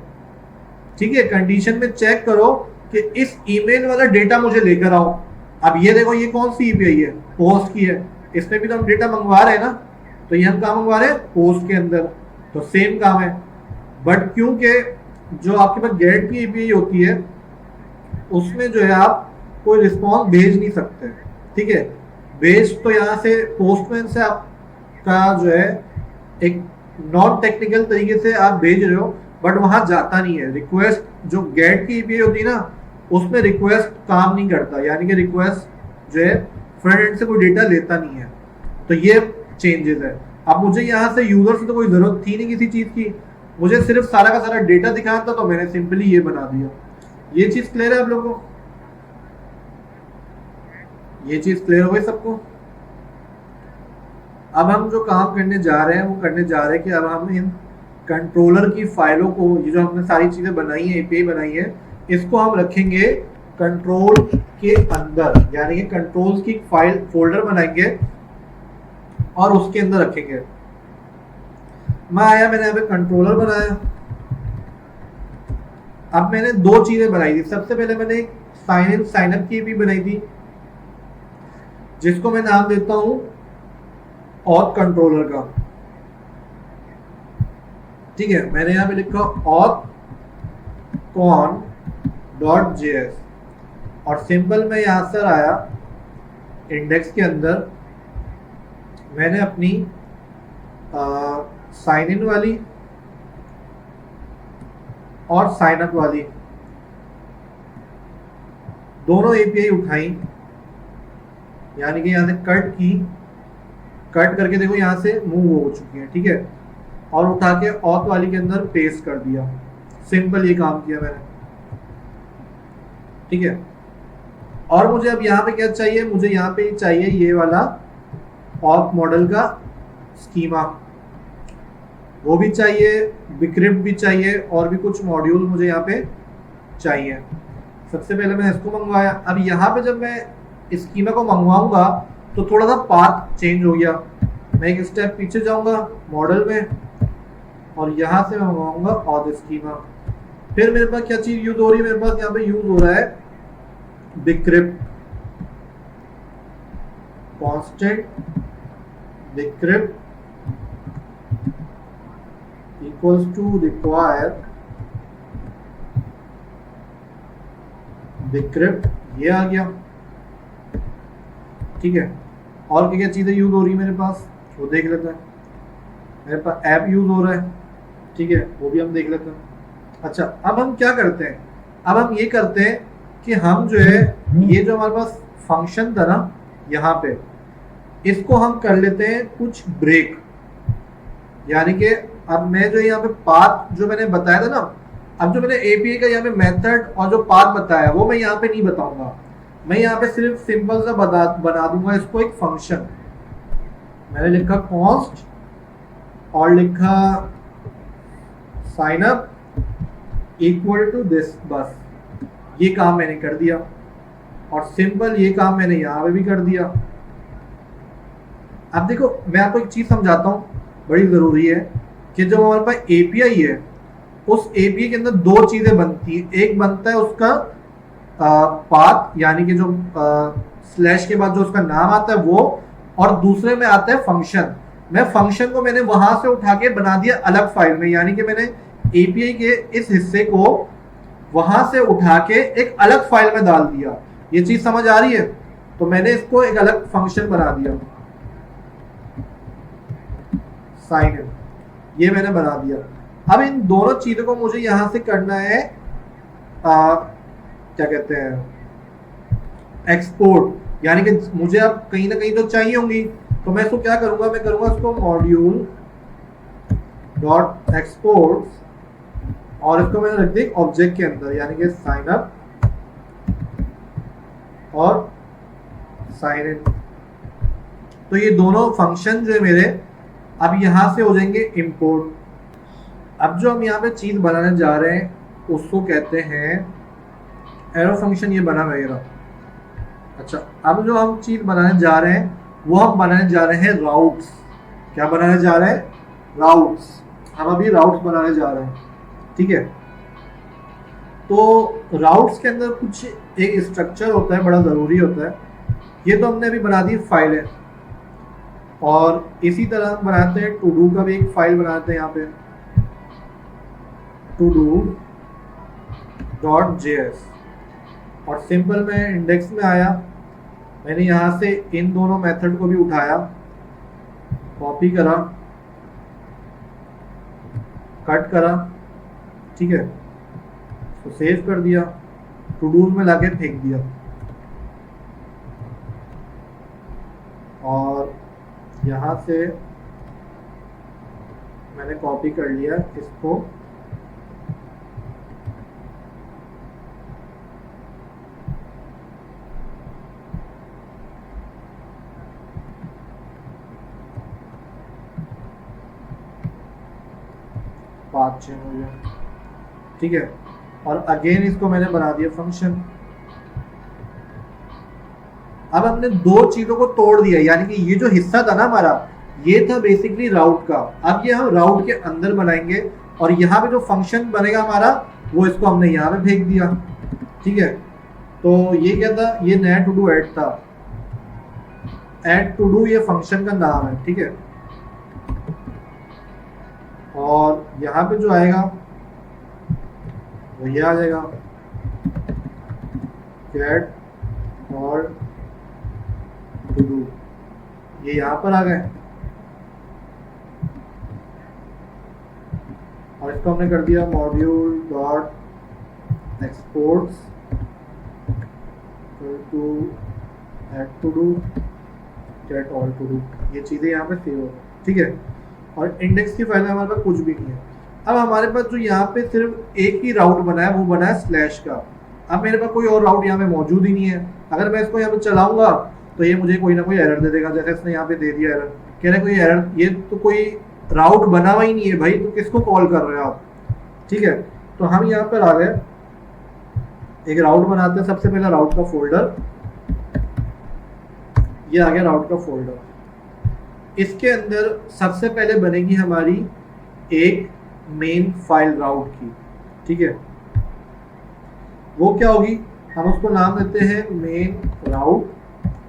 ठीक है, कंडीशन में चेक करो कि इस ईमेल वाला डेटा मुझे लेकर आओ। अब ये देखो, ये कौन सी ईपीआई है, पोस्ट की है, इसमें भी तो हम डेटा मंगवा रहे हैं ना, तो ये हम कहाँ मंगवा रहे हैं, पोस्ट के अंदर, तो सेम काम है। बट क्योंकि जो आपके पास गेट की ईपीआई होती है उसमें जो है आप कोई रिस्पॉन्स भेज नहीं सकते। ठीक है, भेज तो यहाँ से पोस्टमैन से आपका जो है एक नॉन टेक्निकल तरीके से आप भेज रहे हो, बट वहां जाता नहीं है। रिक्वेस्ट जो गेट की ईपीआई होती है ना, उसमें रिक्वेस्ट काम नहीं करता, यानी कि रिक्वेस्ट जो है फ्रंट एंड से कोई डेटा लेता नहीं है। तो ये चेंजेस है। अब मुझे यहाँ से यूजर से तो कोई जरूरत थी नहीं किसी चीज की, मुझे सिर्फ सारा का सारा डेटा दिखाना था, तो मैंने सिंपली ये बना दिया। ये चीज क्लियर है आप लोगों को? ये चीज क्लियर हो गई सबको? अब हम जो काम करने जा रहे हैं वो करने जा रहे हैं कि अब हम इन कंट्रोलर की फाइलों को, ये जो हमने सारी चीजें बनाई है, एपीआई बनाई है, इसको हम रखेंगे कंट्रोल के अंदर, यानी कि कंट्रोल्स की फाइल फोल्डर बनाएंगे और उसके अंदर रखेंगे। मैं आया, मैंने यहाँ पे कंट्रोलर बनाया। अब मैंने दो चीजें बनाई थी। सबसे पहले मैंने एक साइन इन साइन अप की भी बनाई थी, जिसको मैं नाम देता हूं ऑथ कंट्रोलर का। ठीक है, मैंने यहां पे लिखा ऑथ कॉन डॉट जेएस, और सिंपल मैं यहां से आया इंडेक्स के अंदर, मैंने अपनी साइन इन वाली और साइन अप वाली दोनों एपीआई उठाई, यानी कि यहां से कट करके देखो यहां से मूव हो चुकी है। ठीक है, और उठा के ऑथ वाली के अंदर पेस्ट कर दिया। सिंपल ये काम किया मैंने। ठीक है, और मुझे अब यहाँ पे क्या चाहिए, मुझे यहाँ पे चाहिए ये वाला ऑथ मॉडल का स्कीमा, वो भी चाहिए, बिक्रिप्ट भी चाहिए, और भी कुछ मॉड्यूल मुझे यहाँ पे चाहिए। सबसे पहले मैंने इसको मंगवाया। अब यहाँ पे जब मैं स्कीमा को मंगवाऊंगा तो थोड़ा सा पाथ चेंज हो गया। मैं एक स्टेप पीछे जाऊंगा मॉडल में और यहाँ से मैं मंगाऊंगा ऑथ स्कीमा। फिर मेरे पास क्या चीज यूज हो रही है, मेरे पास यहाँ पे यूज हो रहा है bcrypt, constant bcrypt equals to require bcrypt, ये आ गया। ठीक है, और क्या क्या चीजें यूज हो रही है मेरे पास वो देख लेते हैं। मेरे पास ऐप यूज हो रहा है, ठीक है, वो भी हम देख लेते हैं। अच्छा, अब हम क्या करते हैं, अब हम ये करते हैं कि हम जो है ये जो हमारे पास फंक्शन था ना यहाँ पे, इसको हम कर लेते हैं कुछ ब्रेक। यानी कि अब मैं जो यहाँ पे पाथ जो मैंने बताया था ना, अब जो मैंने एपीआई का यहाँ पे मेथड और जो पाथ बताया वो मैं यहाँ पे नहीं बताऊंगा। मैं यहाँ पे सिर्फ सिंपल सा बना दूंगा इसको एक फंक्शन। मैंने लिखा कॉस्ट और लिखा sign up equal to this, बस ये काम मैंने कर दिया। और सिंपल ये काम मैंने यहाँ पे भी कर दिया। अब देखो मैं आपको एक चीज समझाता हूँ, बड़ी जरूरी है कि जो हमारे पास एपीआई है उस एपीआई के अंदर दो चीजें बनती है। एक बनता है उसका पाथ, यानी कि जो स्लैश के बाद जो उसका नाम आता है वो, और दूसरे में आता है फंक्शन। मैं फंक्शन को मैंने वहां से उठा के बना दिया अलग फाइल में, यानी कि मैंने एपीआई के इस हिस्से को वहां से उठा के एक अलग फाइल में डाल दिया। ये चीज समझ आ रही है? तो मैंने इसको एक अलग फंक्शन बना दिया, साइन इन, ये मैंने बना दिया। अब इन दोनों चीजों को मुझे यहां से करना है क्या कहते हैं, एक्सपोर्ट। यानी कि मुझे अब कहीं ना कहीं तो चाहिए होंगी, तो मैं इसको क्या करूंगा, मैं करूंगा इसको मॉड्यूल डॉट एक्सपोर्ट और इसको मैंने रख दी ऑब्जेक्ट के अंदर, यानी कि साइन अप और साइन इन। तो ये दोनों फंक्शन जो है मेरे अब यहां से हो जाएंगे इंपोर्ट। अब जो हम यहाँ पे चीज बनाने जा रहे हैं उसको कहते हैं एरो फंक्शन, ये बना वगैरह। अच्छा, अब जो हम चीज बनाने जा रहे हैं वो हम बनाने जा रहे हैं राउट्स। क्या बनाने जा रहे हैं? राउट्स। हम अभी राउट्स बनाने जा रहे हैं, ठीक है। तो राउट्स के अंदर कुछ एक स्ट्रक्चर होता है, बड़ा जरूरी होता है। ये तो हमने अभी बना दी फाइल है, और इसी तरह हम बनाते हैं टू डू का भी एक फाइल बनाते हैं यहाँ पे, टू डू डॉट जेएस। और सिंपल मैं इंडेक्स में आया, मैंने यहाँ से इन दोनों मेथड को भी उठाया, कॉपी करा, कट करा, ठीक है, तो सेव कर दिया, टू डू में लाके फेंक दिया। और यहाँ से मैंने कॉपी कर लिया इसको, पाथ चेंज हो गया, ठीक है। और अगेन इसको मैंने बना दिया फंक्शन। अब हमने दो चीजों को तोड़ दिया, यानी कि ये जो हिस्सा था ना हमारा, ये था बेसिकली राउट का। अब ये हम राउट के अंदर बनाएंगे, और यहाँ पे जो फंक्शन बनेगा हमारा वो इसको हमने यहाँ पे फेंक दिया, ठीक है। तो ये क्या था, ये नया टू डू ऐड था, ऐड टू डू, ये फंक्शन का नाम है, ठीक है। और यहाँ पे जो आएगा वो ये आ जाएगा, गेट और टू डू, ये यहाँ पर आ गए। और इसको हमने कर दिया module dot exports to add to do get all to do, ये चीज़ें यहाँ पे सेव हो, ठीक है। और इंडेक्स की फाइल में हमारे पास कुछ भी नहीं है। अब हमारे पास जो यहाँ पे सिर्फ एक ही राउट बना है, वो बना है स्लैश का। अब मेरे पास कोई और राउट यहाँ पे मौजूद ही नहीं है। अगर मैं इसको यहाँ पे चलाऊंगा तो ये मुझे कोई ना कोई एरर दे देगा, जैसे इसने यहाँ पे दे दिया एरर, कह रहे कोई एरर, ये तो कोई राउट बना हुआ ही नहीं है भाई, तो किसको कॉल कर रहे हो आप, ठीक है। तो हम यहाँ पर आ गए, एक राउट बनाते हैं। सबसे पहला राउट का फोल्डर, ये आ गया राउट का फोल्डर। इसके अंदर सबसे पहले बनेगी हमारी एक मेन फाइल राउट की, ठीक है। वो क्या होगी, हम उसको नाम देते हैं मेन राउट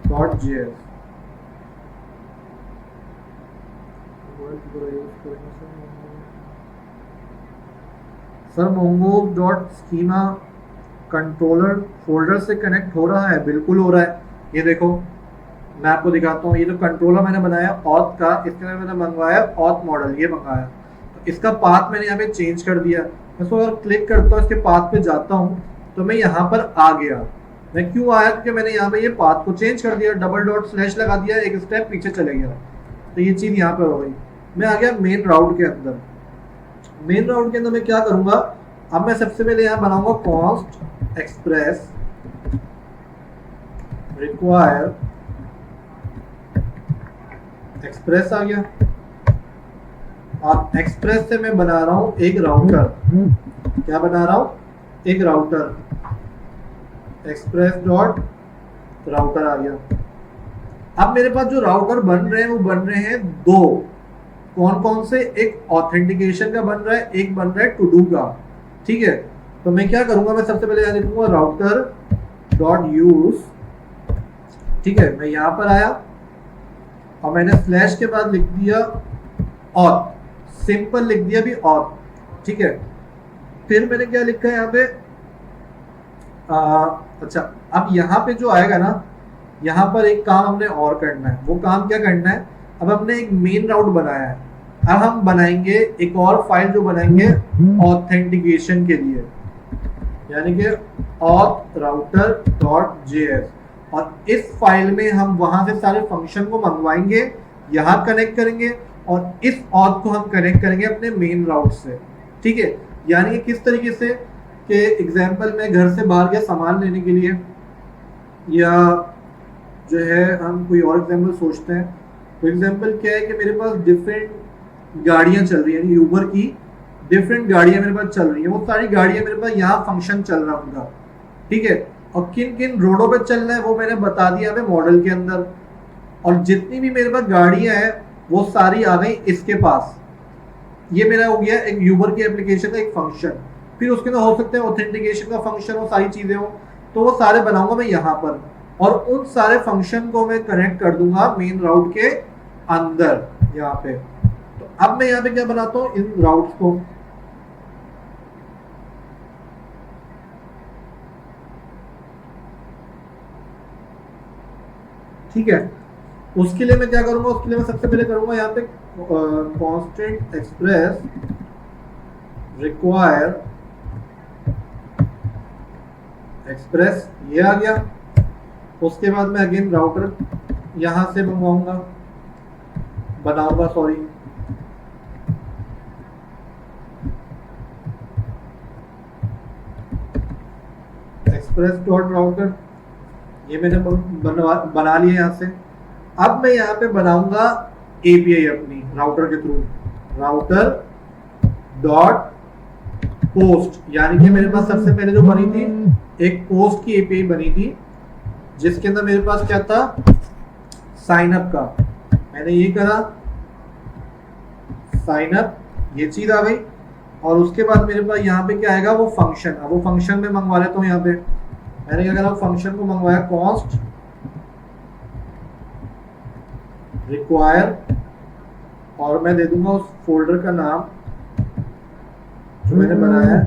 dot JS. Sir Mongo dot schema controller folder से कनेक्ट हो रहा है, बिल्कुल हो रहा है। ये देखो मैं आपको दिखाता हूँ, ये जो कंट्रोलर मैंने बनाया ऑथ का, इसके अंदर मैंने मंगवाया ऑथ मॉडल, ये मंगाया। तो इसका पाथ मैंने यहाँ पे चेंज कर दिया। मैं इसको अगर क्लिक करता हूँ, इसके पाथ पे जाता हूँ, तो मैं यहाँ पर आ गया। मैं क्यों आया, क्योंकि मैंने यहाँ पे ये पाथ को चेंज कर दिया, डबल डॉट स्लैश लगा दिया, एक स्टेप पीछे चले गया। तो ये चीज यहाँ पर हो गई। मैं आ गया मेन राउट के अंदर। मेन राउट के अंदर मैं क्या करूंगा, अब मैं सबसे पहले यहाँ बनाऊंगा कॉन्स्ट एक्सप्रेस रिक्वायर एक्सप्रेस आ गया। और एक्सप्रेस से मैं बना रहा हूं एक राउटर। क्या बना रहा हूं, एक राउटर। एक्सप्रेस डॉट राउटर आ गया। अब मेरे पास जो राउटर बन रहे हैं वो बन रहे हैं दो। कौन कौन से, एक ऑथेंटिकेशन का बन रहा है, एक बन रहा है टू डू का, ठीक है। तो मैं क्या करूंगा, मैं सबसे पहले यहाँ लिखूंगा राउटर डॉट यूज, ठीक है। मैं यहाँ पर आया और मैंने स्लैश के बाद लिख दिया ऑथ, सिंपल लिख दिया भी ऑथ, ठीक है। फिर मैंने क्या लिखा है यहाँ पे, अच्छा अब यहाँ पे जो आएगा ना, यहाँ पर एक काम हमने और करना है। वो काम क्या करना है, अब हमने एक मेन राउट बनाया है, अब हम बनाएंगे एक और फाइल जो बनाएंगे ऑथेंटिकेशन के लिए, यानी कि ऑथ राउटर डॉट जेएस। और इस फाइल में हम वहां से सारे फंक्शन को मंगवाएंगे, यहाँ कनेक्ट करेंगे और इस ऑथ को हम कनेक्ट करेंगे अपने मेन राउट से, ठीक है। यानी कि किस तरीके से कि एग्जाम्पल मैं घर से बाहर गया सामान लेने के लिए, या जो है हम कोई और एग्जाम्पल सोचते हैं। तो एग्जाम्पल क्या है कि मेरे पास डिफरेंट गाड़ियां चल रही है, यानी ऊबर की डिफरेंट गाड़ियां मेरे पास चल रही है। वो सारी गाड़ियां मेरे पास यहाँ फंक्शन चल रहा है उनका, ठीक है। और किन किन रोडों पे चल रहा है वो मैंने बता दिया है मॉडल के अंदर। और जितनी भी मेरे पास गाड़ियां हैं वो सारी आ गई इसके पास। ये मेरा हो गया एक यूबर की एप्लीकेशन का एक फंक्शन। फिर उसके अंदर हो सकते हैं ऑथेंटिकेशन का फंक्शन हो, सारी चीजें हो, तो वो सारे बनाऊंगा मैं यहाँ पर। और उन सारे फंक्शन को मैं कनेक्ट कर दूंगा मेन राउट के अंदर यहाँ पे। तो अब मैं यहाँ पे क्या बनाता हूँ, इन राउट्स को, ठीक है। उसके लिए मैं क्या करूंगा, उसके लिए मैं सबसे पहले करूंगा यहाँ पे कांस्टेंट एक्सप्रेस रिक्वायर एक्सप्रेस, ये आ गया। उसके बाद मैं अगेन राउटर यहां से मंगवाऊंगा, बनाऊंगा, सॉरी, एक्सप्रेस डॉट राउटर, ये मैंने बना लिया यहाँ से। अब मैं यहाँ पे बनाऊंगा एपीआई अपनी राउटर के थ्रू, राउटर डॉट पोस्ट, यानी कि मेरे पास सबसे पहले जो बनी थी एक पोस्ट की एपीआई बनी थी, जिसके अंदर मेरे पास क्या था, साइन अप का। मैंने ये करा साइन अप, ये चीज आ गई। और उसके बाद मेरे पास यहाँ पे क्या आएगा, वो फंक्शन। अब वो फंक्शन में मंगवा लेता हूँ। यहाँ पे मैंने क्या करा, फंक्शन को मंगवाया कॉस्ट रिक्वायर, और मैं दे दूंगा उस फोल्डर का नाम जो मैंने बनाया है,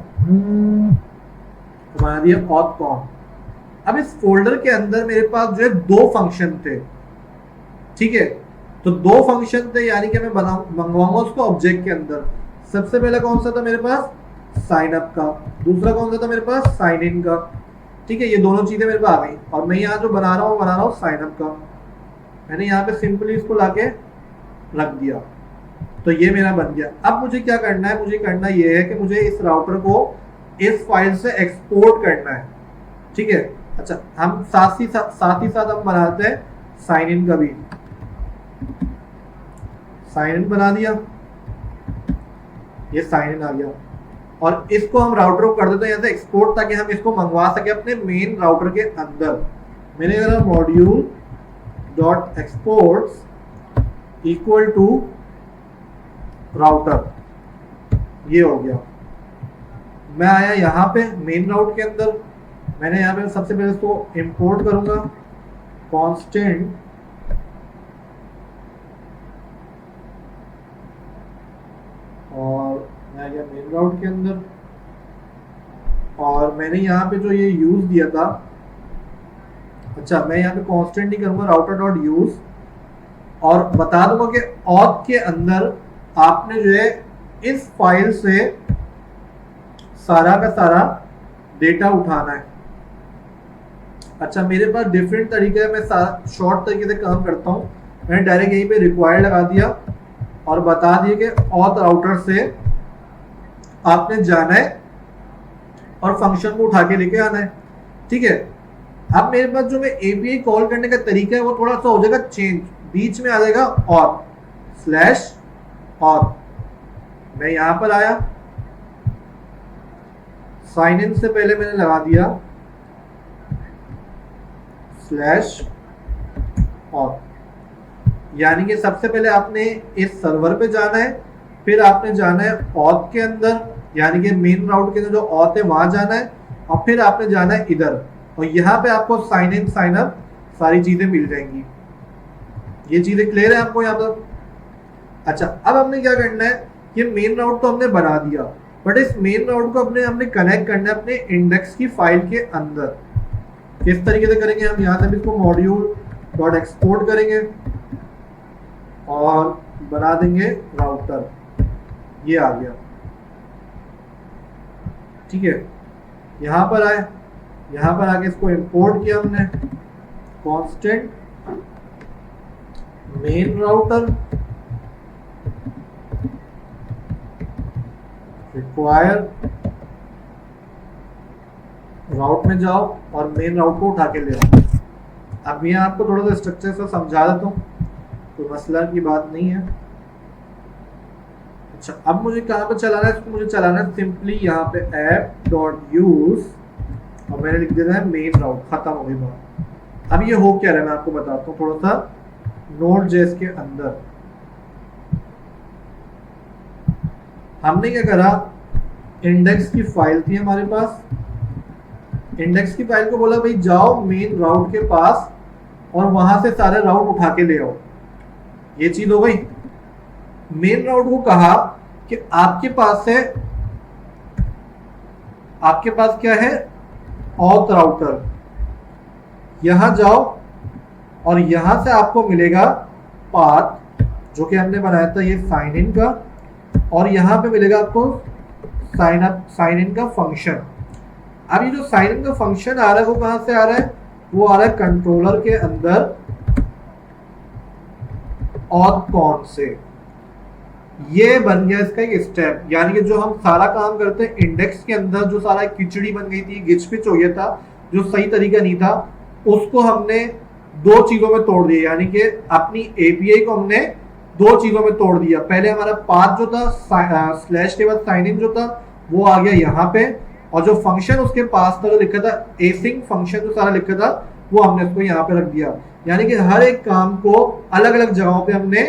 बना दिया ऑथकॉन। अब इस फोल्डर के अंदर मेरे पास जो है दो फंक्शन थे, ठीक है। तो दो फंक्शन थे, यानी कि मैं मंगवाऊंगा उसको ऑब्जेक्ट के अंदर। सबसे पहला कौन सा था मेरे पास, साइन अप का। दूसरा कौन सा था मेरे पास, साइन इन का, ठीक है। ये दोनों चीजें मेरे पास आ गई। और मैं यहाँ जो बना रहा हूँ साइन अप का। मैंने यहाँ पे सिंपली इसको लाके रख दिया, तो ये मेरा बन गया। अब मुझे क्या करना है, मुझे करना ये है कि मुझे इस राउटर को इस फाइल से एक्सपोर्ट करना है, ठीक है। अच्छा, हम साथ ही साथ हम बनाते हैं साइन इन का भी। साइन इन बना दिया, ये साइन इन आ गया। और इसको हम राउटर को कर देते हैं यहाँ से एक्सपोर्ट, ताकि हम इसको मंगवा सके अपने मेन राउटर के अंदर। मैंने कहा module dot exports equal to router, ये हो गया। मैं आया यहाँ पे मेन राउट के अंदर, मैंने यहाँ पे सबसे पहले इसको इंपोर्ट करूंगा कांस्टेंट और मैं आ गया मेन राउट के अंदर, और मैंने यहाँ पे जो ये यूज दिया था, अच्छा मैं यहाँ पे कांस्टेंट ही करूंगा राउटर डॉट यूज, और बता दूंगा कि ऑथ के अंदर आपने जो है इस फाइल से सारा का सारा डेटा उठाना है। अच्छा मेरे पास डिफरेंट तरीके है, मैं शॉर्ट तरीके से काम करता हूँ। मैंने डायरेक्ट यहीं पे रिक्वायर्ड लगा दिया और बता दिया कि ऑथ राउटर से आपने जाना है और फंक्शन को उठा के लेके आना है, ठीक है। अब मेरे पास जो मैं एपीआई कॉल करने का तरीका है वो थोड़ा सा हो जाएगा चेंज, बीच में आ जाएगा ऑथ स्लैश ऑथ। मैं यहां पर आया, साइन इन से पहले मैंने लगा दिया स्लैश ऑथ, यानी कि सबसे पहले आपने इस सर्वर पे जाना है, फिर आपने जाना है ऑथ के अंदर, यानी कि मेन राउट के अंदर जो ऑथ है वहां जाना है, और फिर आपने जाना है इधर, और यहाँ पे आपको साइन इन साइन अप सारी चीजें मिल जाएंगी। ये चीजें क्लियर है आपको यहाँ पर? अच्छा अब हमने क्या करना है, ये मेन राउट तो हमने बना दिया, बट इस मेन राउट को हमने कनेक्ट करना है अपने इंडेक्स की फाइल के अंदर। किस तरीके से करेंगे हम, यहाँ से भी इसको मॉड्यूल डॉट एक्सपोर्ट करेंगे और बना देंगे राउटर, ये आ गया, ठीक है। यहाँ पर आए, यहाँ पर आके इसको इंपोर्ट किया हमने कांस्टेंट मेन राउटर रिक्वायर राउट में जाओ और मेन राउट को उठा के ले आओ। अब मैं आपको थोड़ा सा स्ट्रक्चर से समझा देता हूँ, कोई मसला की बात नहीं है। अच्छा अब मुझे कहाँ पे चलाना है, इसको मुझे चलाना है सिंपली यहाँ पे ऐप डॉट यूज, और मैंने लिख देना है मेन राउट, खत्म हो गई बात। अब ये हो क्या रहा है मैं आपको बताता हूँ थोड़ा सा नोड.जेएस के अंदर। हमने क्या करा, इंडेक्स की फाइल थी हमारे पास, इंडेक्स की फाइल को बोला भाई जाओ मेन राउट के पास और वहां से सारे राउट उठा के ले आओ, ये चीज हो गई। मेन राउट को कहा कि आपके पास है, आपके पास क्या है, ऑथ राउटर, यहां जाओ और यहां से आपको मिलेगा पाथ जो कि हमने बनाया था ये साइन इन का, और यहां पे मिलेगा आपको साइन इन का फंक्शन। अब ये जो साइन इन का फंक्शन आ रहा है वो कहां से आ रहा है, वो आ रहा है कंट्रोलर के अंदर ऑथ कॉन से। ये बन गया इसका एक स्टेप, यानी कि जो हम सारा काम करते हैं इंडेक्स के अंदर, जो सारा खिचड़ी बन गई थी, गिच पिच हो गया था, जो सही तरीका नहीं था, उसको हमने दो चीजों में तोड़ दिया, यानी कि अपनी एपीआई को हमने दो चीजों में तोड़ दिया। पहले हमारा पाथ जो था स्लैश के बाद साइन इन जो था वो आ गया यहाँ पे, और जो फंक्शन उसके पास था जो लिखा था एसिंग फंक्शन जो सारा लिखा था वो हमने उसको यहाँ पे रख दिया, यानी कि हर एक काम को अलग अलग जगहों पे हमने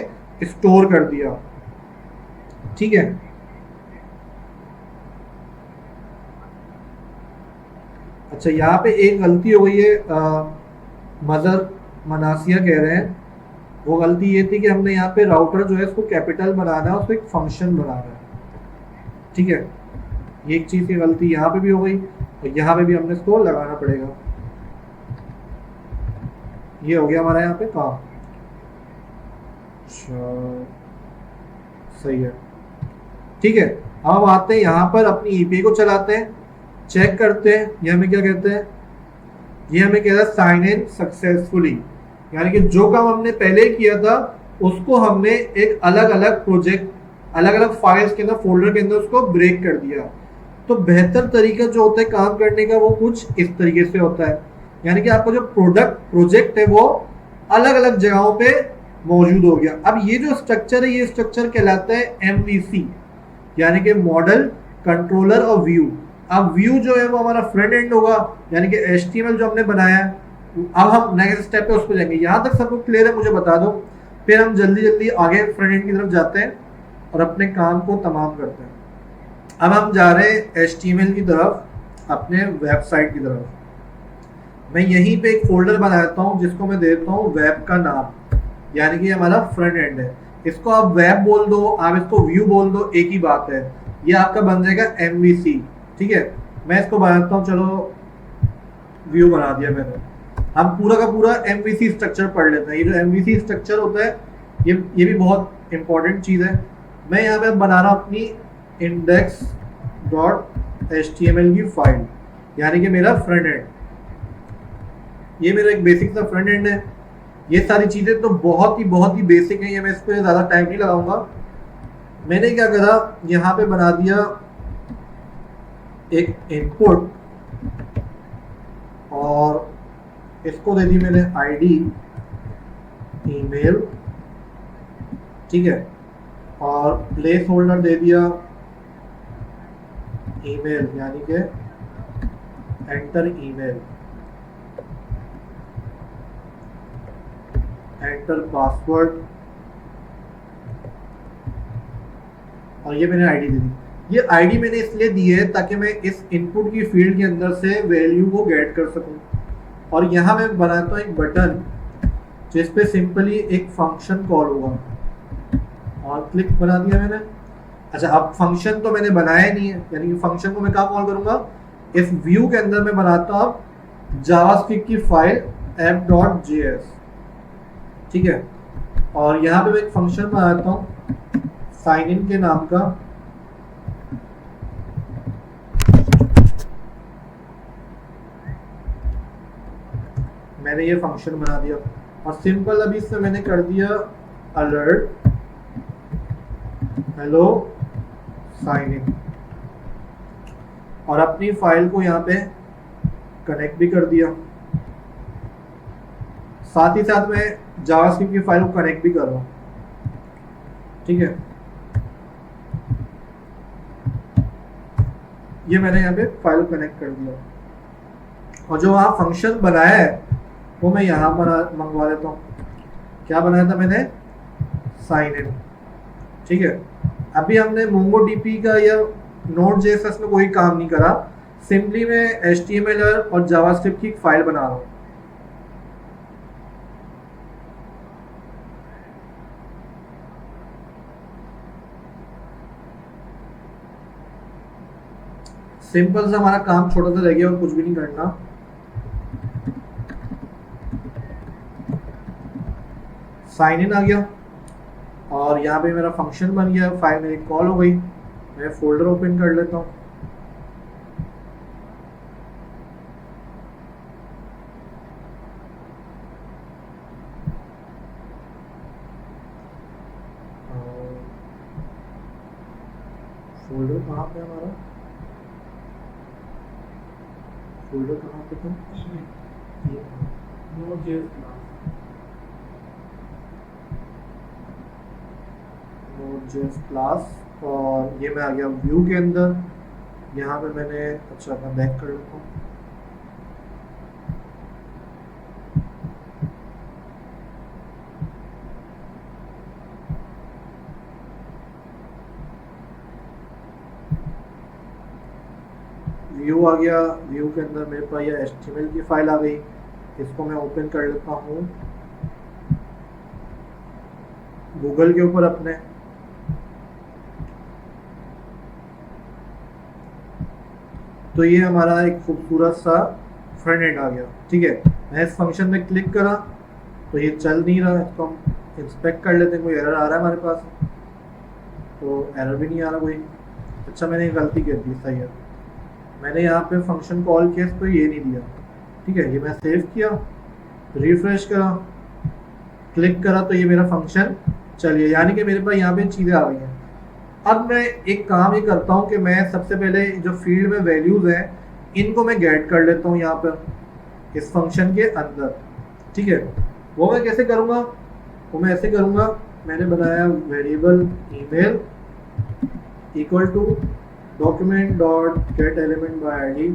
स्टोर कर दिया, ठीक है। अच्छा यहाँ पे एक गलती हो गई है, मदर मनासिया कह रहे हैं, वो गलती ये थी कि हमने यहाँ पे राउटर जो है इसको कैपिटल बनाना है, उसको एक फंक्शन बनाना है, ठीक है। ये एक चीज की गलती यहाँ पे भी हो गई, और यहाँ पे भी हमने इसको लगाना पड़ेगा। ये हो गया हमारा यहाँ पे काम, सही है, ठीक है। अब हम आते हैं यहाँ पर अपनी ईपीआई को चलाते हैं, चेक करते हैं, ये हमें क्या कहते हैं, ये हमें कहता है साइन इन सक्सेसफुली, यानी कि जो काम हमने पहले किया था उसको हमने एक अलग अलग प्रोजेक्ट, अलग अलग फाइल्स के अंदर, फोल्डर के अंदर उसको ब्रेक कर दिया। तो बेहतर तरीका जो होता है काम करने का वो कुछ इस तरीके से होता है, यानी कि आपका जो प्रोजेक्ट है वो अलग अलग जगहों पे मौजूद हो गया। अब ये जो स्ट्रक्चर है, ये स्ट्रक्चर कहलाता है एमवीसी, यानी कि मॉडल, कंट्रोलर और व्यू। अब व्यू जो है वो हमारा फ्रंट एंड होगा, यानी कि एचटीएमएल जो हमने बनाया है अब हम नेक्स्ट स्टेप पे उस पर जाएंगे। यहाँ तक सबको क्लियर है मुझे बता दो, फिर हम जल्दी जल्दी आगे फ्रंट एंड की तरफ जाते हैं और अपने काम को तमाम करते हैं। अब हम जा रहे हैं HTML की तरफ, अपने वेबसाइट की तरफ। मैं यहीं पे एक फोल्डर बना देता हूँ जिसको मैं देता हूँ वेब का नाम, यानी कि हमारा फ्रंट एंड है। इसको आप वेब बोल दो, आप इसको व्यू बोल दो, एक ही बात है। ये आपका बन जाएगा MVC, ठीक है। मैं इसको बनाता हूँ, चलो व्यू बना दिया मैंने। हम पूरा का पूरा MVC स्ट्रक्चर पढ़ लेते हैं। ये जो MVC स्ट्रक्चर होता है ये भी बहुत इंपॉर्टेंट चीज़ है। मैं यहाँ पे बना रहा हूँ अपनी index.html की फाइल, यानी कि मेरा फ्रंट एंड। ये मेरा एक बेसिक सा फ्रंट एंड है। ये सारी चीज़ें तो बहुत ही बेसिक है, ये मैं इस पर ज़्यादा टाइम नहीं लगाऊंगा। मैंने क्या करा, यहाँ पे बना दिया एक इनपुट और इसको दे दी मैंने ID ईमेल, ठीक है, और प्लेस होल्डर दे दिया ईमेल, यानी कि एंटर ईमेल, एंटर पासवर्ड, और ये मैंने ID दे दी। ये ID मैंने इसलिए दी है ताकि मैं इस इनपुट की फील्ड के अंदर से वैल्यू को गेट कर सकूं। और यहाँ मैं बनाता हूँ एक बटन जिस पे सिंपली एक फंक्शन कॉल होगा, और क्लिक बना दिया मैंने। अच्छा, अब फंक्शन तो मैंने बनाया नहीं है, यानी कि फंक्शन को मैं कहाँ कॉल करूँगा, इस व्यू के अंदर मैं बनाता हूँ जावास्क्रिप्ट की फाइल app.js, ठीक है। और यहाँ पे मैं एक फंक्शन बनाता हूँ साइन इन के नाम का, मैंने ये फंक्शन बना दिया। और सिंपल अभी इससे मैंने कर दिया अलर्ट हेलो साइन इन, और अपनी फाइल को यहाँ पे कनेक्ट भी कर दिया। साथ ही साथ मैं जावास्क्रिप्ट की फाइल को कनेक्ट भी कर रहा हूँ, ठीक है। ये मैंने यहाँ पे फाइल को कनेक्ट कर दिया, और जो वहाँ फंक्शन बनाया है वो मैं यहाँ पर मंगवा लेता हूँ। क्या बनाया था मैंने, साइन इन, ठीक है। अभी हमने MongoDB का या Node.js में कोई काम नहीं करा, सिंपली मैं HTML और जावास्क्रिप्ट की एक फाइल बना रहा हूँ। सिंपल सा हमारा काम छोटा सा रह गया और कुछ भी नहीं करना। साइन इन आ गया और यहाँ पे मेरा फंक्शन बन गया, फाइल मेरी कॉल हो गई। मैं फोल्डर ओपन कर लेता हूँ। फोल्डर कहाँ पे हमारा, फोल्डर कहाँ पे था, Node.js क्लास, और ये मैं आ गया व्यू के अंदर। यहाँ पे मैंने, अच्छा मैं बैक कर लेता हूँ। व्यू आ गया, व्यू के अंदर मेरे पास ये HTML की फाइल आ गई। इसको मैं ओपन कर लेता हूँ गूगल के ऊपर अपने। तो ये हमारा एक खूबसूरत सा फ्रंट एंड आ गया, ठीक है। मैं इस फंक्शन में क्लिक करा तो ये चल नहीं रहा, इसको हम इंस्पेक्ट कर लेते हैं। कोई एरर आ रहा है हमारे पास, तो एरर भी नहीं आ रहा कोई। अच्छा, मैंने एक गलती कर दी, सही है। मैंने यहाँ पे फंक्शन कॉल किया तो ये नहीं दिया, ठीक है। ये मैं सेव किया, रिफ्रेश करा, क्लिक करा तो ये मेरा फंक्शन चलिए, यानी कि मेरे पास यहाँ पे चीज़ें आ गई हैं। अब मैं एक काम ये करता हूँ कि मैं सबसे पहले जो फील्ड में वैल्यूज़ हैं इनको मैं गेट कर लेता हूँ यहाँ पर इस फंक्शन के अंदर, ठीक है। वो मैं कैसे करूँगा, वो मैं ऐसे करूँगा, मैंने बनाया variable email equal to document dot get element by ID,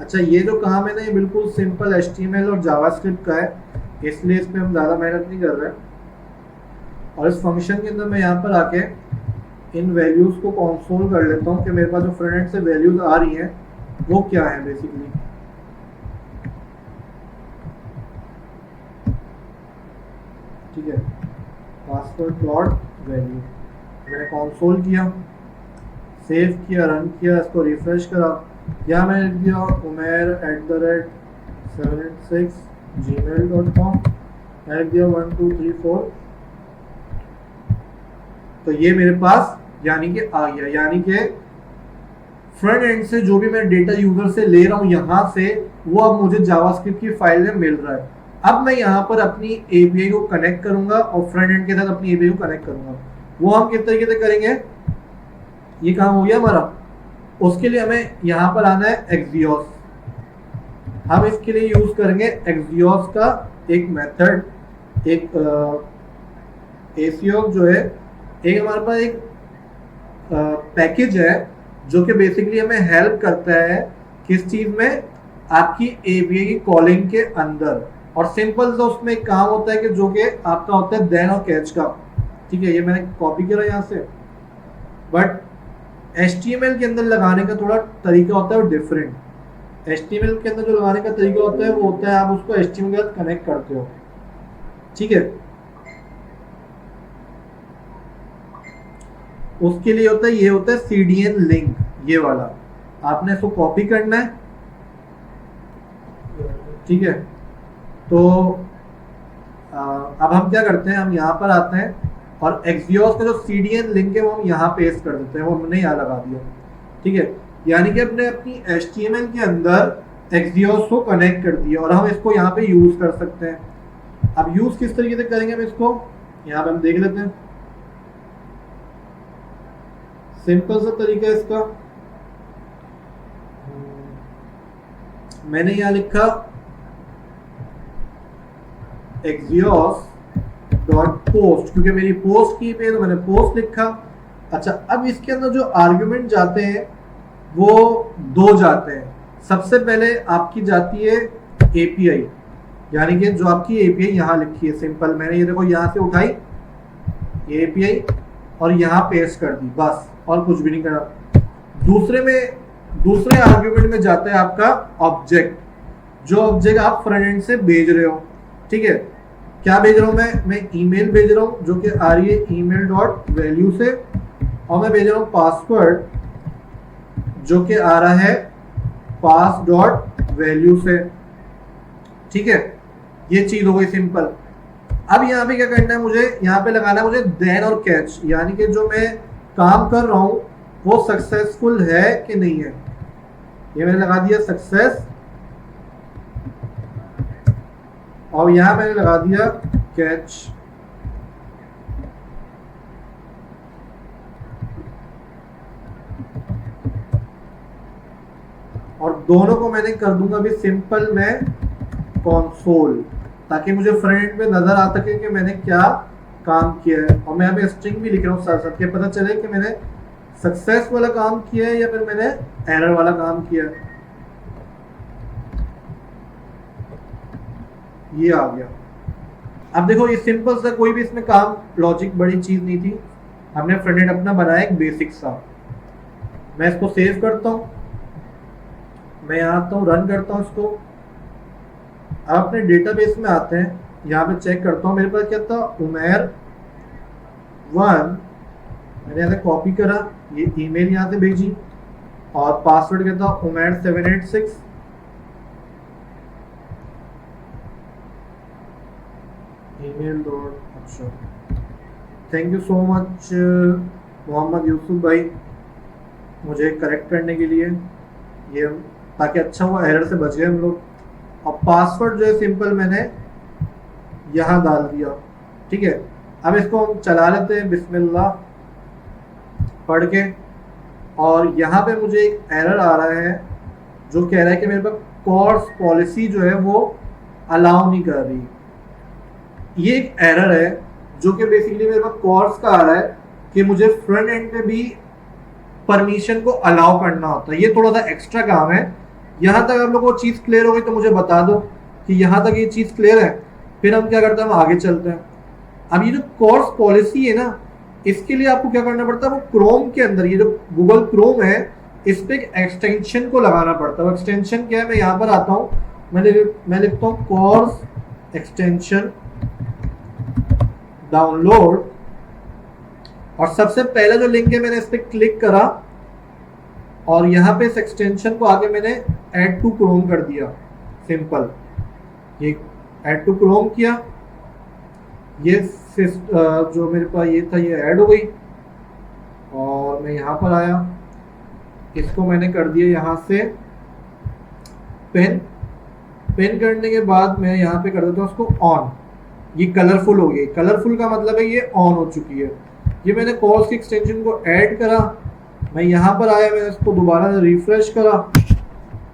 अच्छा, ये जो काम है ना, ये बिल्कुल सिंपल HTML और जावास्क्रिप्ट का है, इसलिए इसमें हम ज़्यादा मेहनत नहीं कर रहे हैं। और इस फंक्शन के अंदर मैं यहाँ पर आके इन वैल्यूज़ को कंसोल कर लेता हूँ कि मेरे पास जो फ्रंट एंड से वैल्यूज़ आ रही हैं वो क्या है बेसिकली। ठीक है, पासवर्ड प्लॉट वैल्यू मैंने कंसोल किया, सेव किया, रन किया, इसको रिफ्रेश करा, यहाँ मैंने लिख दिया umair@786gmail.com, मैंने लिख दिया 1 2 3 4। तो ये मेरे पास यानी कि आ गया, यानी कि फ्रंट एंड से जो भी मैं डेटा यूजर से ले रहा हूँ यहाँ से, वो अब मुझे जावास्क्रिप्ट की फाइल में मिल रहा है। अब मैं यहाँ पर अपनी एपीआई को कनेक्ट करूंगा और फ्रंट एंड के साथ अपनी एपीआई को कनेक्ट करूंगा। वो हम किस तरीके से करेंगे, ये काम हो गया हमारा। उसके लिए हमें यहाँ पर आना है एक्सियोस। हम इसके लिए यूज करेंगे एक्सियोस का एक मेथड, एक एसियोस जो है, एक हमारे पास एक पैकेज है जो कि बेसिकली हमें हेल्प करता है किस चीज में, आपकी एपीआई की कॉलिंग के अंदर। और सिंपल सा उसमें एक काम होता है कि जो कि आपका होता है देन और कैच का। ठीक है, ये मैंने कॉपी किया यहाँ से, बट HTML के अंदर लगाने का थोड़ा तरीका होता है वो डिफरेंट। HTML के अंदर जो लगाने का तरीका होता है वो होता है आप उसको HTML के साथ कनेक्ट करते हो। ठीक है, उसके लिए होता है, ये होता है CDN लिंक, ये वाला आपने इसको कॉपी करना है। ठीक है, तो अब हम क्या करते हैं, हम यहाँ पर आते हैं और एक्सियोस का जो CDN लिंक है वो हम यहाँ पेस्ट कर देते हैं, वो हमने यहाँ लगा दिया। ठीक है, यानी कि अपने अपनी HTML के अंदर एक्सियोस को कनेक्ट कर दिया और हम इसको यहाँ पे यूज कर सकते हैं। अब यूज किस तरीके से करेंगे हम इसको, यहाँ पे हम देख लेते हैं। सिंपल सा तरीका है इसका, मैंने यहाँ लिखा एक्सियोस.पोस्ट, क्योंकि मेरी पोस्ट की पे तो मैंने पोस्ट लिखा। अच्छा, अब इसके अंदर जो आर्गुमेंट जाते हैं वो दो जाते हैं। सबसे पहले आपकी जाती है एपीआई, यानी कि जो आपकी एपीआई यहाँ लिखी है सिंपल, मैंने ये देखो यहाँ से उठाई ये एपीआई और यहाँ पेस्ट कर दी, बस, और कुछ भी नहीं करा। दूसरे आर्गुमेंट में जाता है आपका ऑब्जेक्ट, जो ऑब्जेक्ट आप फ्रंट एंड से भेज रहे हो। ठीक है, क्या भेज रहा हूं मैं ईमेल भेज रहा हूं जो कि आ रही है email.value से, और मैं भेज रहा हूं पासवर्ड जो कि आ रहा है pass.value से। ठीक है, ये चीज हो गई सिंपल। अब यहाँ पे क्या करना है, मुझे यहाँ पे लगाना है मुझे देन और कैच, यानी कि जो मैं काम कर रहा हूं वो सक्सेसफुल है कि नहीं है। ये मैंने लगा दिया सक्सेस, और यहां मैंने लगा दिया कैच। और दोनों को मैंने कर दूंगा भी सिंपल में कंसोल, ताकि मुझे फ्रंट पे नजर आ सके कि मैंने क्या काम किया है। और मैं अभी स्ट्रिंग भी लिख रहा हूँ साथ साथ, के पता चले कि मैंने सक्सेस वाला काम किया है या फिर मैंने एरर वाला काम किया है। ये आ गया। अब देखो, ये सिंपल सा, कोई भी इसमें काम लॉजिक बड़ी चीज नहीं थी, हमने फ्रंट एंड अपना बनाया एक बेसिक सा। मैं इसको सेव करता हूँ, मैं यहाँ आता हूँ, रन करता हूँ इसको। अब अपने डेटाबेस में आते हैं, यहाँ पे चेक करता हूँ मेरे पास क्या था, उमैर 1, मैंने यहाँ से कॉपी करा, ये ईमेल यहाँ से भेजी, और पासवर्ड क्या था उमैर 786। ईमेल डॉट, अच्छा, thank you so much Mohammad Yusuf भाई मुझे करेक्ट करने के लिए, ये ताकि अच्छा हुआ, एरर से बच गए हम लोग। और पासवर्ड जो है सिंपल मैंने यहाँ डाल दिया। ठीक है, अब इसको हम चला लेते हैं बिस्मिल्लाह पढ़ के, और यहाँ पे मुझे एक एरर आ रहा है जो कह रहा है कि मेरे पास कोर्स पॉलिसी जो है वो अलाउ नहीं कर रही। ये एक एरर है जो कि बेसिकली मेरे पास कोर्स का आ रहा है कि मुझे फ्रंट एंड पे भी परमिशन को अलाउ करना होता है। ये थोड़ा सा एक्स्ट्रा काम है, यहाँ तक आप लोगों को चीज़ क्लियर हो गई तो मुझे बता दो कि यहाँ तक ये चीज़ क्लियर है। फिर हम क्या करते हैं, हम आगे चलते हैं। अब ये जो कोर्स पॉलिसी है ना, इसके लिए आपको क्या करना पड़ता है, वो क्रोम के अंदर, ये जो गूगल क्रोम है, इस पे एक एक्सटेंशन को लगाना पड़ता है। वो एक्सटेंशन क्या है, मैं यहाँ पर आता हूँ, मैं लिखता हूँ कोर्स एक्सटेंशन डाउनलोड, और सबसे पहला जो लिंक है मैंने इस पर क्लिक करा और यहाँ पे इस एक्सटेंशन को आगे मैंने ऐड टू क्रोम कर दिया। सिंपल, ये ऐड टू क्रोम किया, ये जो मेरे पास ये था ये ऐड हो गई, और मैं यहाँ पर आया, इसको मैंने कर दिया यहाँ से पेन करने के बाद मैं यहाँ पे कर देता हूँ उसको ऑन। ये कलरफुल हो गई, कलरफुल का मतलब है ये ऑन हो चुकी है। ये मैंने कोर्स की एक्सटेंशन को ऐड करा, मैं यहाँ पर आया, मैंने इसको दोबारा रिफ्रेश करा।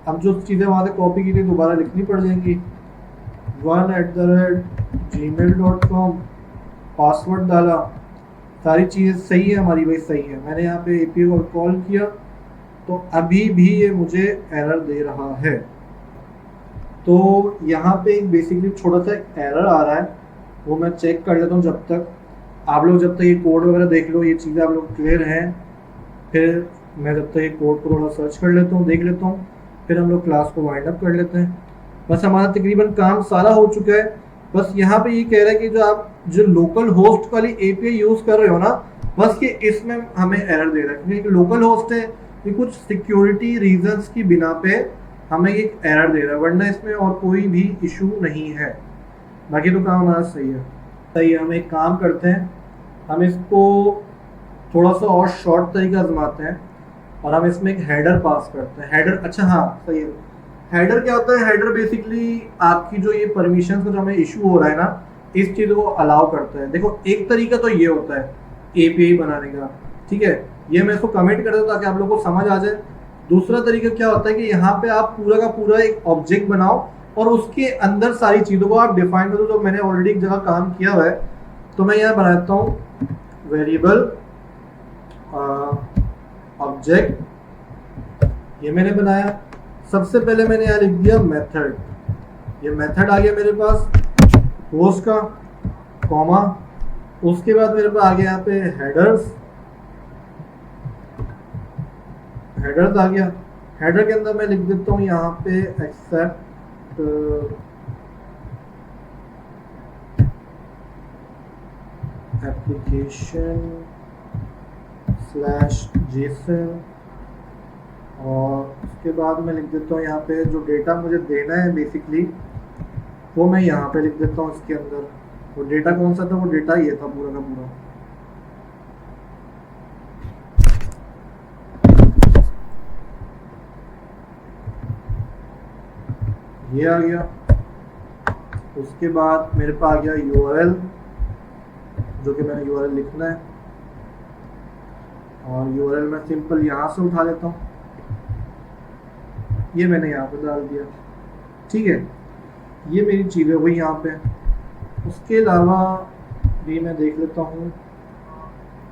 अब जो चीज़ें वहाँ से कॉपी की थी दोबारा लिखनी पड़ जाएंगी। 1@gmail.com, पासवर्ड डाला, सारी चीज़ें सही है हमारी, भाई सही है। मैंने यहाँ पे API को कॉल किया तो अभी भी ये मुझे एरर दे रहा है। तो यहाँ पे एक बेसिकली छोटा सा एरर आ रहा है, वो मैं चेक कर लेता हूँ। जब तक आप लोग जब तक ये कोड वगैरह देख लो, ये चीज़ें आप लोग क्लियर हैं, फिर मैं जब तक ये कोड को थोड़ा सर्च कर लेता हूँ, देख लेता हूँ, फिर हम लोग क्लास को वाइंड अप कर लेते हैं। बस हमारा तकरीबन काम सारा हो चुका है। बस यहाँ पे ये कह रहा है कि जो आप जो लोकल होस्ट वाली API यूज़ कर रहे हो ना, बस कि इसमें हमें एरर दे रहा है, क्योंकि लोकल होस्ट है, ये कुछ सिक्योरिटी रीजंस की बिना पे हमें एक एरर दे रहा है, वरना इसमें और कोई भी इशू नहीं है। बाकी तो काम हमारा सही है। हम एक काम करते हैं, हम इसको थोड़ा सा और शॉर्ट तरीका आजमाते हैं और हम इसमें एक हेडर पास करते हैं। हेडर, अच्छा हाँ सही है। हेडर क्या होता है, हेडर बेसिकली आपकी जो ये परमिशन का जो हमें इशू हो रहा है ना, इस चीज़ को अलाउ करता है। देखो एक तरीका तो ये होता है API बनाने का, ठीक है, ये मैं इसको कमेंट कर देता हूँ ताकि आप लोगों को समझ आ जाए। दूसरा तरीका क्या होता है कि यहाँ पे आप पूरा का पूरा एक ऑब्जेक्ट बनाओ और उसके अंदर सारी चीज़ों को आप डिफाइन कर दो। जो मैंने ऑलरेडी एक जगह काम किया हुआ है, तो मैं यहाँ बनाता हूँ वेरिएबल ऑब्जेक्ट, ये मैंने बनाया। सबसे पहले मैंने यहाँ लिख दिया मेथड, ये मेथड आ गया मेरे पास होस्ट का, कॉमा, उसके बाद मेरे पास आ गया यहाँ पे हेडर्स आ गया। हेडर के अंदर मैं लिख देता हूँ यहाँ पे एक्सेप्ट एप्लीकेशन /JSON, और उसके बाद मैं लिख देता हूँ यहाँ पे जो डेटा मुझे देना है बेसिकली, वो मैं यहाँ पे लिख देता हूँ इसके अंदर। वो डेटा कौन सा था, वो डेटा ये था पूरा का पूरा। ये आ गया। उसके बाद मेरे पास आ गया URL, जो कि मैंने URL लिखना है, और URL मैं सिंपल यहाँ से उठा लेता हूँ, ये मैंने यहाँ पे डाल दिया, ठीक है। ये मेरी चीज़ें हुई यहाँ पे। उसके अलावा भी मैं देख लेता हूँ,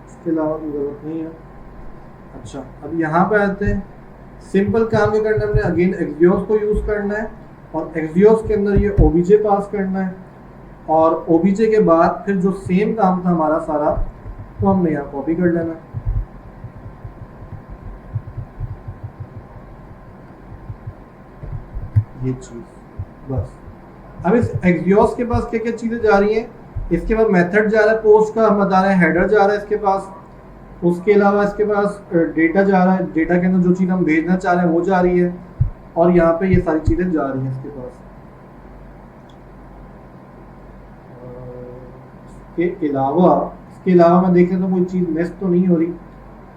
उसके अलावा कोई ज़रूरत नहीं है। अच्छा, अब यहाँ पे आते हैं। सिंपल काम क्या करना है, हमने अगेन एक्सियोस को यूज़ करना है, और एक्सियोस के अंदर ये OBJ पास करना है, और OBJ के बाद फिर जो सेम काम था हमारा सारा, तो हमने यहाँ कॉपी कर लेना है। ये चीज़ बस। अब इस एक्सियोस के पास क्या क्या चीज़ें जा रही हैं, इसके बाद मेथड जा रहा है पोस्ट का, हम बता रहे हैं हेडर जा रहा है इसके पास। उसके अलावा इसके पास डेटा जा रहा है, डेटा के अंदर जो चीज़ हम भेजना चाह रहे हैं वो जा रही है, और यहाँ पे ये सारी चीज़ें जा रही हैं इसके पास। इसके अलावा मैं देख लेता हूँ कोई चीज़ मिस तो नहीं हो रही,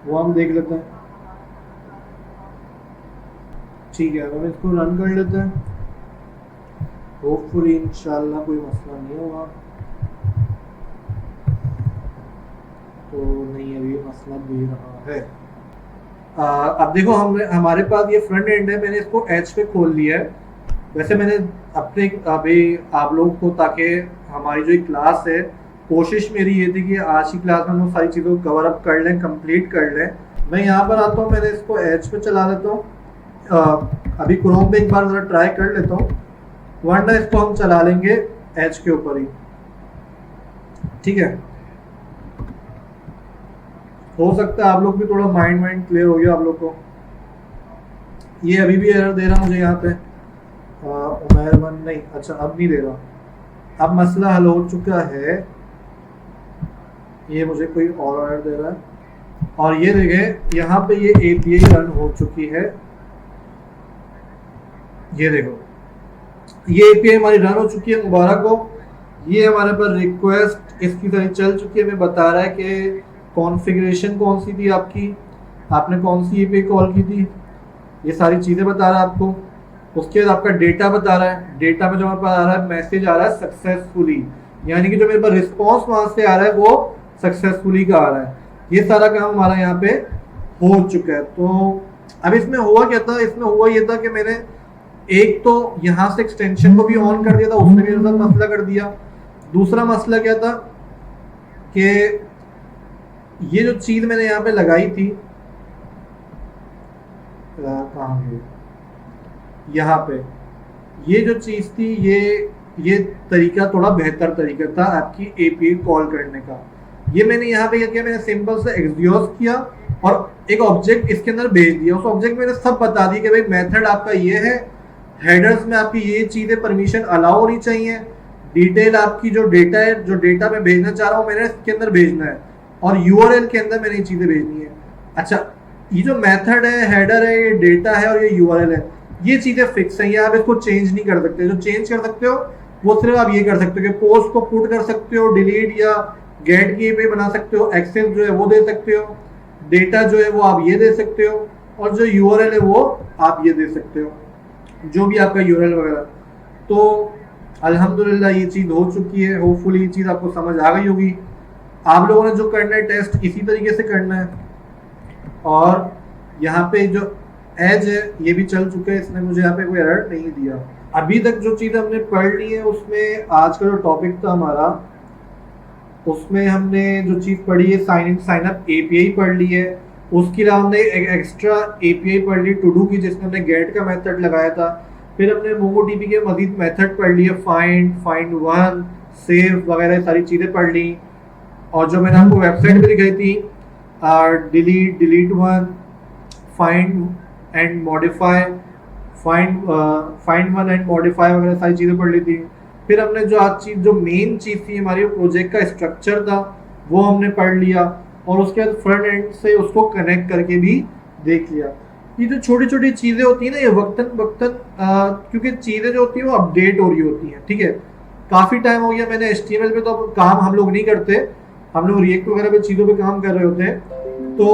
वो हम देख लेते हैं। ठीक है, अब हम इसको रन कर लेते हैं। होपफुली इंशाल्लाह कोई मसला नहीं होगा। तो नहीं, अभी मसला दे रहा है। अब देखो हमारे पास ये फ्रंट एंड है, मैंने इसको एच पे खोल लिया है। वैसे मैंने अपने अभी आप लोग को, ताकि हमारी जो क्लास है, कोशिश मेरी ये थी कि आज की क्लास में हम सारी चीज़ों को कवर अप कर लें, कंप्लीट कर लें। मैं यहाँ पर आता हूँ, मैंने इसको एच पे चला लेता हूँ। अभी क्रोम पे एक बार जरा ट्राई कर लेता हूँ, वरना इसको हम चला लेंगे एज के ऊपर ही, ठीक है। हो सकता है आप लोग भी थोड़ा माइंड क्लियर हो गया आप लोग को। ये अभी भी एरर दे रहा मुझे यहाँ पे उमैर वन नहीं, अच्छा अब नहीं दे रहा, अब मसला हल हो चुका है। ये मुझे कोई और एरर दे रहा है, और ये देखें यहाँ पे ये एपीआई रन हो चुकी है, ये देखो ये एपीआई हमारी रन हो चुकी है, मुबारक हो। ये हमारे पर रिक्वेस्ट इसकी तरह चल चुकी है, हमें बता रहा है कि कॉन्फ़िगरेशन कौन सी थी आपकी, आपने कौन सी एपीआई कॉल की थी, ये सारी चीज़ें बता रहा है आपको। उसके बाद आपका डेटा बता रहा है, डेटा में जो हमारे पास आ रहा है मैसेज आ रहा है सक्सेसफुली, यानी कि जो मेरे पास रिस्पॉन्स वहाँ से आ रहा है वो सक्सेसफुली का आ रहा है। ये सारा काम हमारा यहाँ पे हो चुका है। तो अब इसमें हुआ क्या था, इसमें हुआ ये था कि मैंने एक तो यहाँ से एक्सटेंशन को भी ऑन कर दिया था, उसने मेरे साथ मसला कर दिया। दूसरा मसला क्या था कि ये जो चीज मैंने यहाँ पे लगाई थी, कहाँ गई, यहाँ पे ये जो चीज थी, ये तरीका थोड़ा बेहतर तरीका था आपकी एपीआई कॉल करने का। ये मैंने यहाँ पे क्या किया, मैंने सिंपल से एक्सक्यूज किया और एक ऑब्जेक्ट इसके अंदर भेज दिया। उस ऑब्जेक्ट में मैंने सब बता दी कि भाई मेथड आपका ये है, हेडर्स में आपकी ये चीजें परमिशन अलाउ होनी चाहिए, डिटेल आपकी जो डेटा है, जो डेटा मैं भेजना चाह रहा हूँ मैंने इसके अंदर भेजना है, और यूआरएल के अंदर मैंने ये चीजें भेजनी है। अच्छा, ये जो मेथड है, हेडर है, ये डेटा है और ये यूआरएल है, ये चीजें फिक्स है, ये आप इसको चेंज नहीं कर सकते। जो चेंज कर सकते हो वो सिर्फ आप ये कर सकते हो कि पोस्ट को पुट कर सकते हो, डिलीट या गेट की पे बना सकते हो, एक्सेस जो है वो दे सकते हो, डेटा जो है वो आप ये दे सकते हो, और जो यूआरएल है वो आप ये दे सकते हो, जो भी आपका यूआरएल वगैरह। तो अल्हम्दुलिल्लाह ये चीज़ हो चुकी है, होपफुली ये चीज़ आपको समझ आ गई होगी। आप लोगों ने जो करना है टेस्ट इसी तरीके से करना है। और यहाँ पे जो एज है ये भी चल चुका है, इसने मुझे यहाँ पे कोई एरर नहीं दिया। अभी तक जो चीज़ हमने पढ़ ली है उसमें आज का जो टॉपिक था हमारा, उसमें हमने जो चीज़ पढ़ी है sign in sign up API पढ़ ली है। उसके अलावा हमने एक एक्स्ट्रा एपीआई पढ़ ली टू डू की, जिसमें हमने गेट का मेथड लगाया था। फिर हमने मोंगोडीबी के मजीद मेथड पढ़ लिए, फाइंड वन, सेव वगैरह सारी चीज़ें पढ़ ली। और जो मैंने आपको वेबसाइट पे दिखाई थी, delete one, find and modify, find one and modify वगैरह सारी चीज़ें पढ़ ली थी। फिर हमने जो आज चीज़, जो मेन चीज़ थी हमारी प्रोजेक्ट का स्ट्रक्चर था, वो हमने पढ़ लिया। और उसके बाद फ्रंट एंड से उसको कनेक्ट करके भी देख लिया। ये जो छोटी छोटी चीज़ें होती हैं ना, ये वक्तन क्योंकि चीज़ें जो होती हैं वो अपडेट हो रही होती हैं, ठीक है। काफ़ी टाइम हो गया मैंने HTML पे तो अब काम हम लोग नहीं करते, हम लोग रिएक्ट वगैरह पे चीज़ों पे काम कर रहे होते हैं। तो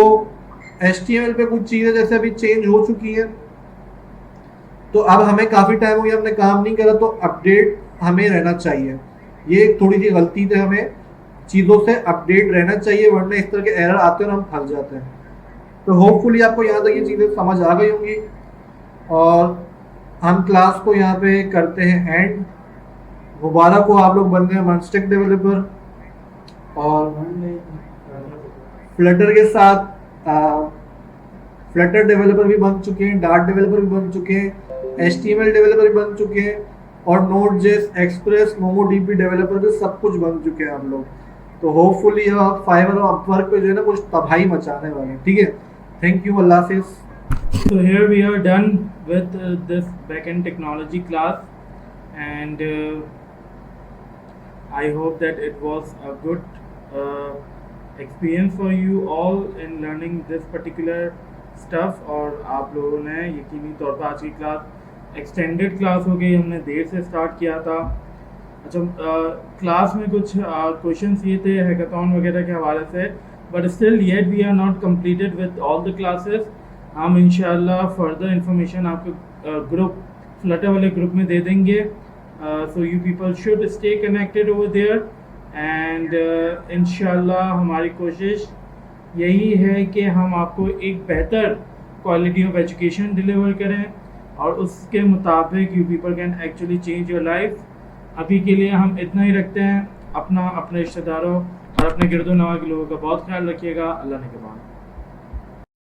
HTML पे कुछ चीज़ें जैसे अभी चेंज हो चुकी है, तो अब हमें काफ़ी टाइम हो गया हमने काम नहीं करा, तो अपडेट हमें रहना चाहिए। ये एक थोड़ी सी गलती है, हमें चीज़ों से अपडेट रहना चाहिए, वरना इस तरह के एरर आते हैं और हम फंस जाते हैं। तो होपफुली आपको यहाँ तक ये चीज़ें समझ आ गई होंगी, और हम क्लास को यहाँ पे करते हैं एंड। मुबारक हो, आप लोग बन गए मनस्टेक डेवलपर, और फ्लटर के साथ फ्लटर डेवलपर भी बन चुके हैं, डार्ट डेवलपर भी बन चुके हैं, HTML डेवलपर भी बन चुके हैं, और नोड.जेएस, एक्सप्रेस, मोंगोडीबी डेवलपर भी सब कुछ बन चुके हैं आप लोग। तो होपफुली आप फाइवर और अपवर्क पे जो है ना कुछ तबाही मचाने वाले हैं, ठीक है। थैंक यू, अल्लाह हाफिज़। So here we are done with this backend technology class, and I hope that it was a good experience for you all in learning this particular stuff। और आप लोगों ने यकीनी तौर पर आज की क्लास एक्सटेंडेड क्लास हो गई, हमने देर से स्टार्ट किया था। अच्छा, क्लास में कुछ क्वेश्चंस ये थे हैकाथॉन वगैरह के हवाले से, but still yet we are not completed with all the classes. हम इंशाल्लाह फर्दर इंफॉर्मेशन आपके ग्रुप, फ्लटर वाले ग्रुप में दे देंगे। So you people should stay connected over there, and इंशाल्लाह हमारी कोशिश यही है कि हम आपको एक बेहतर क्वालिटी ऑफ एजुकेशन डिलीवर करें, और उसके मुताबिक you people can actually change your life. अभी के लिए हम इतना ही रखते हैं। अपना, अपने रिश्तेदारों और अपने गिरदो नवा के लोगों का बहुत ख्याल रखिएगा। अल्लाह ने के बाद।